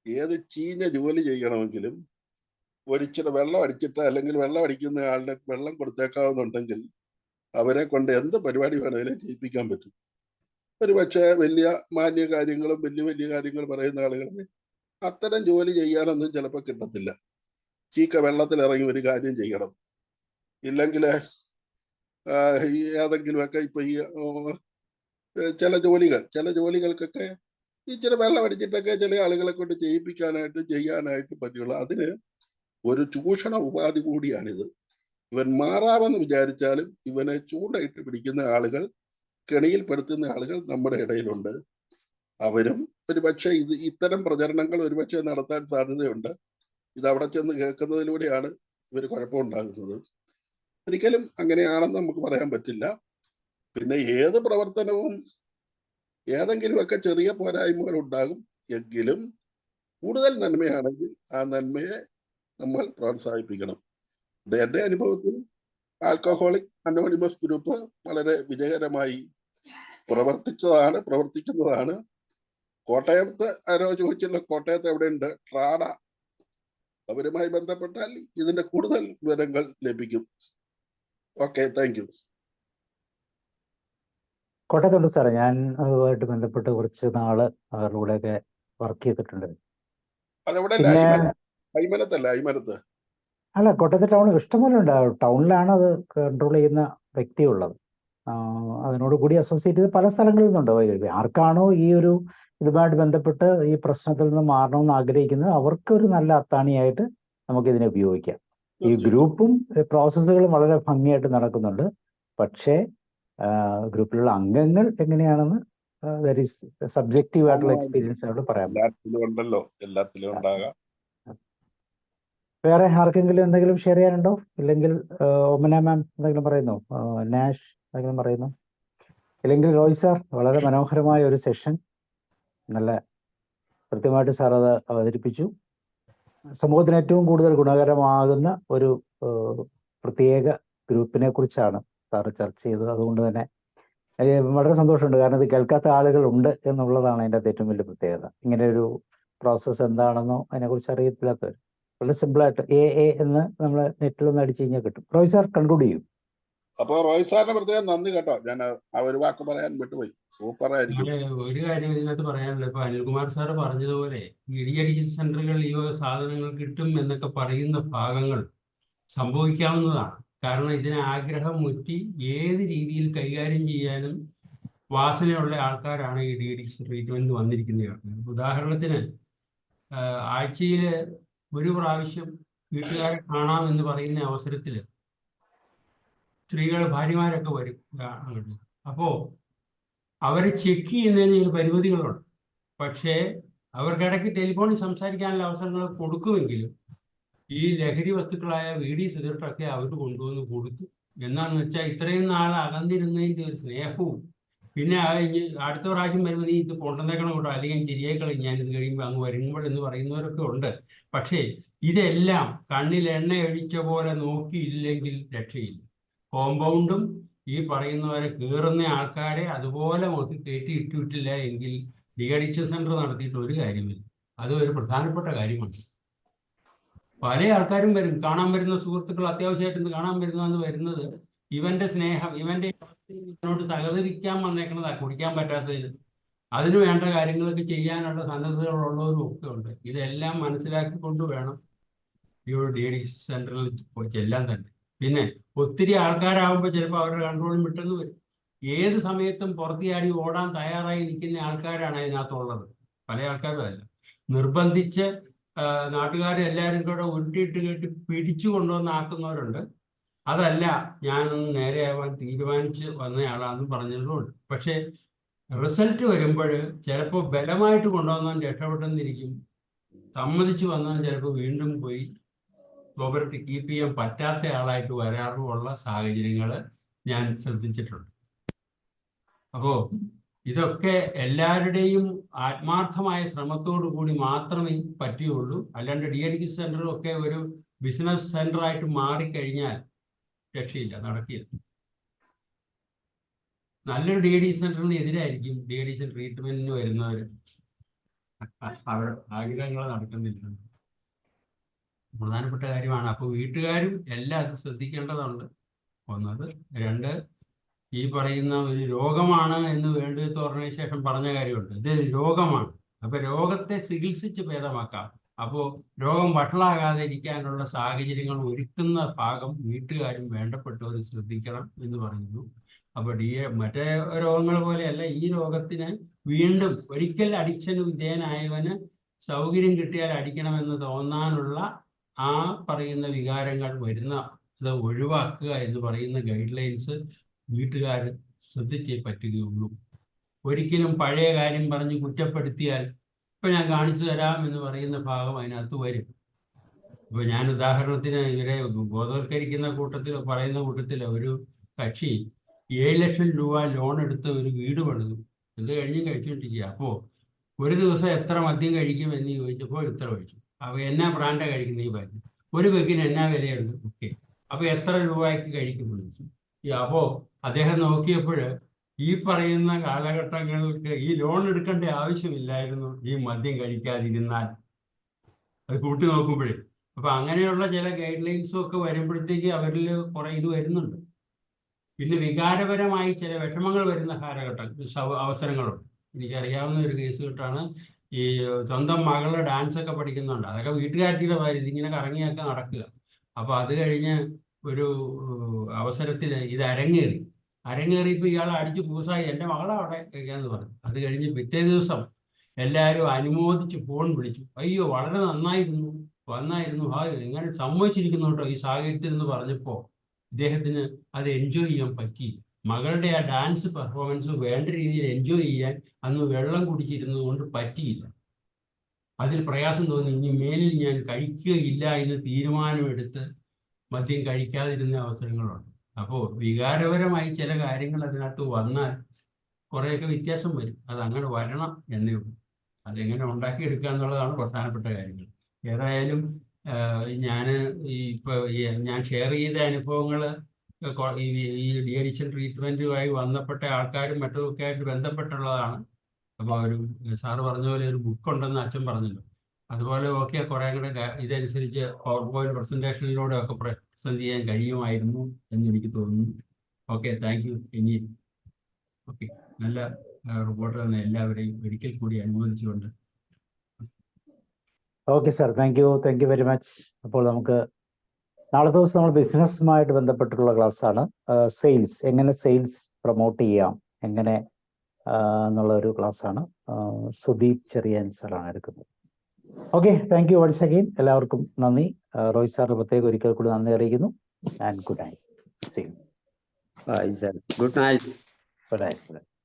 ഏത് ചീഞ്ഞ ജോലി ചെയ്യണമെങ്കിലും ഒരിച്ചിരി വെള്ളം അടിച്ചിട്ട്, അല്ലെങ്കിൽ വെള്ളം അടിക്കുന്ന ആളിനെ വെള്ളം കൊടുത്തേക്കാവുന്നുണ്ടെങ്കിൽ അവരെ കൊണ്ട് എന്ത് പരിപാടി വേണമെങ്കിലും ചെയ്യിപ്പിക്കാൻ പറ്റും. ഒരു പക്ഷേ വലിയ മാന്യ കാര്യങ്ങളും വലിയ കാര്യങ്ങൾ പറയുന്ന ആളുകളെ അത്തരം ജോലി ചെയ്യാനൊന്നും ചിലപ്പോൾ കിട്ടത്തില്ല. ചീക്ക വെള്ളത്തിൽ ഇറങ്ങി ഒരു കാര്യം ചെയ്യണം, ഇല്ലെങ്കിൽ ഏതെങ്കിലുമൊക്കെ ഇപ്പൊ ഈ ചില ജോലികൾക്കൊക്കെ ഇച്ചിരി വെള്ളം അടിച്ചിട്ടൊക്കെ ചില ആളുകളെ കൊണ്ട് ചെയ്യാനായിട്ട് പറ്റുള്ളൂ. അതിന് ഒരു ചൂഷണ ഉപാധി കൂടിയാണിത്. ഇവൻ മാറാമെന്ന് വിചാരിച്ചാലും ഇവനെ ചൂണ്ടയിട്ട് പിടിക്കുന്ന ആളുകൾ, കെണിയിൽപ്പെടുത്തുന്ന ആളുകൾ നമ്മുടെ ഇടയിലുണ്ട്. അവരും ഒരുപക്ഷെ ഇത്തരം പ്രചരണങ്ങൾ ഒരുപക്ഷെ നടത്താൻ സാധ്യതയുണ്ട്. ഇത് അവിടെ ചെന്ന് കേൾക്കുന്നതിലൂടെയാണ് ഇവർ കുഴപ്പമുണ്ടാകുന്നത്. ഒരിക്കലും അങ്ങനെയാണെന്ന് നമുക്ക് പറയാൻ പറ്റില്ല. പിന്നെ ഏത് പ്രവർത്തനവും ഏതെങ്കിലുമൊക്കെ ചെറിയ പോരായ്മകൾ ഉണ്ടാകും. എങ്കിലും കൂടുതൽ നന്മയാണെങ്കിൽ ആ നന്മയെ നമ്മൾ പ്രോത്സാഹിപ്പിക്കണം. എൻ്റെ അനുഭവത്തിൽ ആൽക്കഹോളിക് അനോണിമസ് ഗ്രൂപ്പ് വളരെ വിജയകരമായി പ്രവർത്തിക്കുന്നതാണ്. കോട്ടയത്ത് ആരോ ചോദിച്ചല്ലോ, കോട്ടയത്ത് എവിടെയുണ്ട് ട്രാഡ, അവരുമായി ബന്ധപ്പെട്ടാൽ ഇതിന്റെ കൂടുതൽ വിവരങ്ങൾ ലഭിക്കും. Okay, thank U. കോട്ടയത്തുണ്ട് സാറേ. ഞാൻ അതുമായിട്ട് ബന്ധപ്പെട്ട് കുറച്ച് നാള് അവരുടെ കൂടെയൊക്കെ വർക്ക് ചെയ്തിട്ടുണ്ട്. അതെവിടെ? പിന്നെ അയ്മനത്ത്. അല്ല, കോട്ടയത്തെ ടൗൺ ഇഷ്ടംപോലെ ഉണ്ട്. ടൗണിലാണ് അത് കൺട്രോൾ ചെയ്യുന്ന വ്യക്തിയുള്ളത്. അതിനോട് കൂടി അസോസിയേറ്റ് ചെയ്ത് പല സ്ഥലങ്ങളിൽ നിന്നുണ്ട്. ആർക്കാണോ ഈ ഒരു ഇതുമായിട്ട് ബന്ധപ്പെട്ട് ഈ പ്രശ്നത്തിൽ നിന്ന് മാറണമെന്ന് ആഗ്രഹിക്കുന്നത് അവർക്കൊരു നല്ല അത്താണിയായിട്ട് നമുക്കിതിനെ ഉപയോഗിക്കാം. ഈ ഗ്രൂപ്പും പ്രോസസ്സുകളും വളരെ ഭംഗിയായിട്ട് നടക്കുന്നുണ്ട്. പക്ഷേ ഗ്രൂപ്പിലുള്ള അംഗങ്ങൾ എങ്ങനെയാണെന്ന് ദാറ്റ് ഈസ് സബ്ജക്റ്റീവ് ആയിട്ടുള്ള എക്സ്പീരിയൻസ് ആയിട്ട് പറയാം. എല്ലാത്തിലും ഉണ്ടാകാം. വേറെ ആർക്കെങ്കിലും എന്തെങ്കിലും ഷെയർ ചെയ്യാനുണ്ടോ? ഇല്ലെങ്കിൽ ഒമന മാം എന്തെങ്കിലും പറയുന്നോ? നാഷ് എന്തെങ്കിലും പറയുന്നു? ഇല്ലെങ്കിൽ റോയ് സാർ, വളരെ മനോഹരമായ ഒരു സെഷൻ, നല്ല കൃത്യമായിട്ട് സാർ അത് അവതരിപ്പിച്ചു. സമൂഹത്തിന് ഏറ്റവും കൂടുതൽ ഗുണകരമാകുന്ന ഒരു പ്രത്യേക ഗ്രൂപ്പിനെ കുറിച്ചാണ് സാറ് ചർച്ച ചെയ്തത്. അതുകൊണ്ട് തന്നെ വളരെ സന്തോഷമുണ്ട്. കാരണം ഇത് കേൾക്കാത്ത ആളുകൾ ഉണ്ട് എന്നുള്ളതാണ് അതിൻ്റെ ഏറ്റവും വലിയ പ്രത്യേകത. ഇങ്ങനെ ഒരു പ്രോസസ്സ് എന്താണെന്നോ അതിനെക്കുറിച്ച് അറിയത്തില്ലാത്തവർ വളരെ സിമ്പിളായിട്ട് എന്ന് നമ്മൾ നെറ്റിലൊന്ന് അടിച്ചു കഴിഞ്ഞാൽ കിട്ടും. റോയ് സാർ കൺക്ലൂഡ് ചെയ്യും. അപ്പോൾ റോയ് സാറിന് പ്രത്യേകം നന്ദി കേട്ടോ. ഞാൻ ഒരു വാക്ക് പറയാൻ വിട്ടുപോയി. സൂപ്പറായിരിക്കും. ഒരു കാര്യം ഇതിനകത്ത് പറയാനുള്ളത്, ഇപ്പൊ അനിൽകുമാർ സാറ് പറഞ്ഞതുപോലെ ഡി അഡിക്ഷൻ സെന്ററുകൾ ഈ സാധനങ്ങൾ കിട്ടും എന്നൊക്കെ പറയുന്ന ഭാഗങ്ങൾ സംഭവിക്കാവുന്നതാണ്. കാരണം ഇതിന് ആഗ്രഹം മുറ്റി ഏത് രീതിയിൽ കൈകാര്യം ചെയ്യാനും വാസനയുള്ള ആൾക്കാരാണ് ഈ ഡി അഡിക്ഷൻ ട്രീറ്റ്മെന്റ് വന്നിരിക്കുന്നത്. ഉദാഹരണത്തിന് ആഴ്ചയിൽ ഒരു പ്രാവശ്യം വീട്ടുകാരെ കാണാം എന്ന് പറയുന്ന അവസരത്തിൽ സ്ത്രീകൾ, ഭാര്യമാരൊക്കെ വരും അങ്ങോട്ട്. അപ്പോൾ അവരെ ചെക്ക് ചെയ്യുന്നതിന് ഒരു പരിമിതികളുണ്ട്. പക്ഷേ അവർക്കിടയ്ക്ക് ടെലിഫോണിൽ സംസാരിക്കാനുള്ള അവസരങ്ങൾ കൊടുക്കുമെങ്കിലും ഈ ലഹരി വസ്തുക്കളായ വീഡി സിഗരറ്റൊക്കെ അവർ കൊണ്ടുവന്ന് കൊടുത്തു. എന്നാന്ന് വെച്ചാൽ ഇത്രയും നാൾ അകന്നിരുന്നതിൻ്റെ ഒരു സ്നേഹവും പിന്നെ അടുത്ത പ്രാവശ്യം വരുമ്പോൾ നീ ഇത് കൊണ്ടുവന്നേക്കണം കേട്ടോ, അല്ലെങ്കിൽ ശരിയായിക്കളി ഞാനിത് കഴിയുമ്പോൾ അങ്ങ് വരുമ്പോൾ എന്ന് പറയുന്നവരൊക്കെ ഉണ്ട്. പക്ഷേ ഇതെല്ലാം കണ്ണിൽ എണ്ണ ഒഴിച്ച പോലെ നോക്കിയില്ലെങ്കിൽ രക്ഷയില്ല. കോമ്പൗണ്ടും ഈ പറയുന്നവരെ കീറുന്ന ആൾക്കാരെ അതുപോലെ നോക്കി കയറ്റി ഇട്ടിട്ടില്ല എങ്കിൽ ഡി അഡിക്ഷൻ സെന്റർ നടത്തിയിട്ട് ഒരു കാര്യമില്ല. അത് ഒരു പ്രധാനപ്പെട്ട കാര്യമാണ്. പല ആൾക്കാരും വരും, കാണാൻ വരുന്ന സുഹൃത്തുക്കൾ അത്യാവശ്യമായിട്ട് കാണാൻ വരുന്നത് ഇവന്റെ സ്നേഹം, ഇവന്റെ ഇവനോട് സഹകരിക്കാൻ വന്നേക്കുന്നതാ, കുടിക്കാൻ പറ്റാത്തതിന്. അതിന് വേണ്ട കാര്യങ്ങളൊക്കെ ചെയ്യാനുള്ള സന്നദ്ധതകളുള്ളവരും ഒക്കെ ഉണ്ട്. ഇതെല്ലാം മനസ്സിലാക്കിക്കൊണ്ട് വേണം ഈ ഒരു ഡി അഡിക്ഷൻ സെന്ററിൽ ചെല്ലാൻ തന്നെ. പിന്നെ ഒത്തിരി ആൾക്കാരാകുമ്പോൾ ചിലപ്പോൾ അവരുടെ കൺട്രോളും വിട്ടെന്ന് വരും. ഏത് സമയത്തും പുറത്തിയാടി ഓടാൻ തയ്യാറായി നിൽക്കുന്ന ആൾക്കാരാണ് അതിനകത്തുള്ളത്. പല ആൾക്കാരും അല്ല, നിർബന്ധിച്ച് നാട്ടുകാരെല്ലാവരും കൂടെ ഉരുട്ടിയിട്ട് കേട്ട് പിടിച്ചു കൊണ്ടുവന്ന് ആക്കുന്നവരുണ്ട്. അതല്ല, ഞാനൊന്ന് നേരെയാവാൻ തീരുമാനിച്ച് വന്നയാളാണെന്ന് പറഞ്ഞതുകൊണ്ട്. പക്ഷേ റിസൾട്ട് വരുമ്പോൾ ചിലപ്പോൾ ബലമായിട്ട് കൊണ്ടുവന്നവൻ രക്ഷപ്പെട്ടെന്നിരിക്കും, സമ്മതിച്ചു വന്നവൻ ചിലപ്പോൾ വീണ്ടും പോയി സോബറിറ്റി കീപ്പ് ചെയ്യാൻ പറ്റാത്ത ആളായിട്ട് വരാറുമുള്ള സാഹചര്യങ്ങൾ ഞാൻ ശ്രദ്ധിച്ചിട്ടുണ്ട്. അപ്പോൾ ഇതൊക്കെ എല്ലാവരുടെയും ആത്മാർത്ഥമായ ശ്രമത്തോടു കൂടി മാത്രമേ പറ്റുകയുള്ളൂ. അല്ലാണ്ട് ഡി അഡിക്ഷൻ സെന്ററും ഒക്കെ ഒരു ബിസിനസ് സെന്ററായിട്ട് മാറിക്കഴിഞ്ഞാൽ രക്ഷയില്ല, നടക്കില്ല. നല്ലൊരു ഡി അഡിക്ഷൻ സെന്ററിന് എതിരായിരിക്കും ഡി അഡിക്ഷൻ ട്രീറ്റ്മെന്റിന് വരുന്നവർ. അവരുടെ ആഗ്രഹങ്ങൾ നടക്കുന്നില്ല, പ്രധാനപ്പെട്ട കാര്യമാണ്. അപ്പോൾ വീട്ടുകാരും എല്ലാം അത് ശ്രദ്ധിക്കേണ്ടതുണ്ട്. ഒന്നത്. രണ്ട്, ഈ പറയുന്ന ഒരു രോഗമാണ് എന്ന് വേൾഡ് ഹെൽത്ത് ഓർഗനൈസേഷൻ പറഞ്ഞ കാര്യമുണ്ട്. ഇത് രോഗമാണ്. അപ്പൊ രോഗത്തെ ചികിത്സിച്ച് ഭേദമാക്കാം. അപ്പോൾ രോഗം വഷളാകാതെ ഇരിക്കാനുള്ള സാഹചര്യങ്ങൾ ഒരുക്കുന്ന ഭാഗം വീട്ടുകാരും വേണ്ടപ്പെട്ടവർ ശ്രദ്ധിക്കണം എന്ന് പറയുന്നു. അപ്പൊ മറ്റേ രോഗങ്ങൾ പോലെയല്ല ഈ രോഗത്തിന് വീണ്ടും ഒരിക്കൽ അഡിക്ഷന് വിധേയനായവന് സൗകര്യം കിട്ടിയാൽ അടിക്കണമെന്ന് തോന്നാനുള്ള ആ പറയുന്ന വികാരങ്ങൾ വരുന്ന ഇത് ഒഴിവാക്കുക എന്ന് പറയുന്ന ഗൈഡ് ലൈൻസ് വീട്ടുകാർ ശ്രദ്ധിച്ചേ പറ്റുകയുള്ളൂ. ഒരിക്കലും പഴയ കാര്യം പറഞ്ഞ് കുറ്റപ്പെടുത്തിയാൽ ഇപ്പൊ ഞാൻ കാണിച്ചു തരാം എന്ന് പറയുന്ന ഭാഗം അതിനകത്ത് വരും. ഇപ്പൊ ഞാൻ ഉദാഹരണത്തിന് ഇവരെ ബോധവൽക്കരിക്കുന്ന കൂട്ടത്തിൽ പറയുന്ന കൂട്ടത്തിൽ ഒരു കക്ഷി 7 ലക്ഷം രൂപ ലോൺ എടുത്ത് ഒരു വീട് പണിതു. ഇത് കഴിഞ്ഞും കഴിച്ചുകൊണ്ടിരിക്കുക. അപ്പോൾ ഒരു ദിവസം എത്ര മദ്യം കഴിക്കും എന്ന് ചോദിച്ചപ്പോൾ ഇത്ര കഴിച്ചു. അപ്പൊ എന്നാ ബ്രാൻഡാണ് കഴിക്കുന്ന ഈ ബാഗ്, ഒരു ബെഗിന് എന്നാ വിലയുണ്ട്, ഓക്കെ, അപ്പൊ എത്ര രൂപയ്ക്ക് കഴിക്കുന്നു. അപ്പോ അദ്ദേഹം നോക്കിയപ്പോൾ ഈ പറയുന്ന കാലഘട്ടങ്ങൾക്ക് ഈ ലോൺ എടുക്കേണ്ട ആവശ്യമില്ലായിരുന്നു ഈ മദ്യം കഴിക്കാതിരുന്നാൽ. അത് കൂട്ടി നോക്കുമ്പോഴേ. അപ്പൊ അങ്ങനെയുള്ള ചില ഗൈഡ് ലൈൻസും ഒക്കെ വരുമ്പോഴത്തേക്ക് അവരിൽ കുറെ ഇത് വരുന്നുണ്ട്. പിന്നെ വികാരപരമായി ചില വിഷമങ്ങൾ വരുന്ന കാലഘട്ടം അവസരങ്ങളുണ്ട്. എനിക്കറിയാവുന്ന ഒരു കേസ് കേട്ടാണ്, ഈ സ്വന്തം മകളുടെ ഡാൻസ് ഒക്കെ പഠിക്കുന്നുണ്ട്. അതൊക്കെ വീട്ടുകാരുടെ കാര്യം, ഇതിങ്ങനെ കറങ്ങിയൊക്കെ നടക്കുക. അപ്പൊ അത് കഴിഞ്ഞ് ഒരു അവസരത്തിൽ ഇത് അരങ്ങേറിയപ്പോൾ ഇയാൾ അടിച്ച് പൂസായി എൻ്റെ മകളെ അവിടെ കഴിക്കാന്ന് പറഞ്ഞു. അത് കഴിഞ്ഞ് പിറ്റേ ദിവസം എല്ലാവരും അനുമോദിച്ച് ഫോൺ വിളിച്ചു, അയ്യോ വളരെ നന്നായിരുന്നു, വന്നായിരുന്നു, എങ്ങനെ സമ്മതിച്ചിരിക്കുന്നു കേട്ടോ ഈ സാഹചര്യത്തിൽ എന്ന് പറഞ്ഞപ്പോൾ ഇദ്ദേഹത്തിന് അത് എൻജോയ് ചെയ്യാൻ പറ്റി. മകളുടെ ആ ഡാൻസ് പെർഫോമൻസ് വേണ്ട രീതിയിൽ എൻജോയ് ചെയ്യാൻ അന്ന് വെള്ളം കുടിച്ചിരുന്നത് കൊണ്ട് പറ്റിയില്ല. അതിൽ പ്രയാസം തോന്നി. ഇനി മേലിൽ ഞാൻ കഴിക്കുകയില്ല എന്ന് തീരുമാനമെടുത്ത് മദ്യം കഴിക്കാതിരുന്ന അവസരങ്ങളുണ്ട്. അപ്പോൾ വികാരപരമായി ചില കാര്യങ്ങൾ അതിനകത്ത് വന്നാൽ കുറേയൊക്കെ വ്യത്യാസം വരും. അതങ്ങനെ വരണം എന്നേ ഉള്ളൂ. അതെങ്ങനെ ഉണ്ടാക്കിയെടുക്കുക എന്നുള്ളതാണ് പ്രധാനപ്പെട്ട കാര്യങ്ങൾ. ഏതായാലും ഞാൻ ഷെയർ ചെയ്ത അനുഭവങ്ങൾ ഈ ഡി അഡിക്ഷൻ ട്രീറ്റ്മെന്റുമായി ബന്ധപ്പെട്ട ആൾക്കാരും മറ്റുമൊക്കെ ആയിട്ട് ബന്ധപ്പെട്ടുള്ളതാണ്. അപ്പോൾ ഒരു സാറ് പറഞ്ഞ പോലെ ഒരു ബുക്ക് ഉണ്ടെന്ന് അച്ഛൻ പറഞ്ഞല്ലോ, അതുപോലെ ഒക്കെ കുറേ കൂടെ ഇതനുസരിച്ച് പവർ പോയിന്റ് പ്രസന്റേഷനിലൂടെ ഒക്കെ പ്രസന്റ് ചെയ്യാൻ കഴിയുമായിരുന്നു എന്ന് എനിക്ക് തോന്നുന്നു. Okay, thank you. ഇനി ഓക്കെ, നല്ല റിപ്പോർട്ട് തന്നെ എല്ലാവരെയും ഒരിക്കൽ കൂടി അനുമോദിച്ചുകൊണ്ട്. Okay sir, thank you very much. അപ്പോൾ നമുക്ക് നാളെ ദിവസം നമ്മൾ ബിസിനസ്സുമായിട്ട് ബന്ധപ്പെട്ടുള്ള ക്ലാസ്സാണ്. സെയിൽസ്, എങ്ങനെ സെയിൽസ് പ്രൊമോട്ട് ചെയ്യാം എങ്ങനെ എന്നുള്ള ഒരു ക്ലാസ്സാണ്. സുദീപ് ചെറിയാൻ സാറാണ് എടുക്കുന്നത്. Okay, thank you once again. എല്ലാവർക്കും നന്ദി. റോയ് സാറിന് പ്രത്യേകം ഒരിക്കൽ കൂടി നന്ദി അറിയിക്കുന്നു. And good night. Good night. Good night.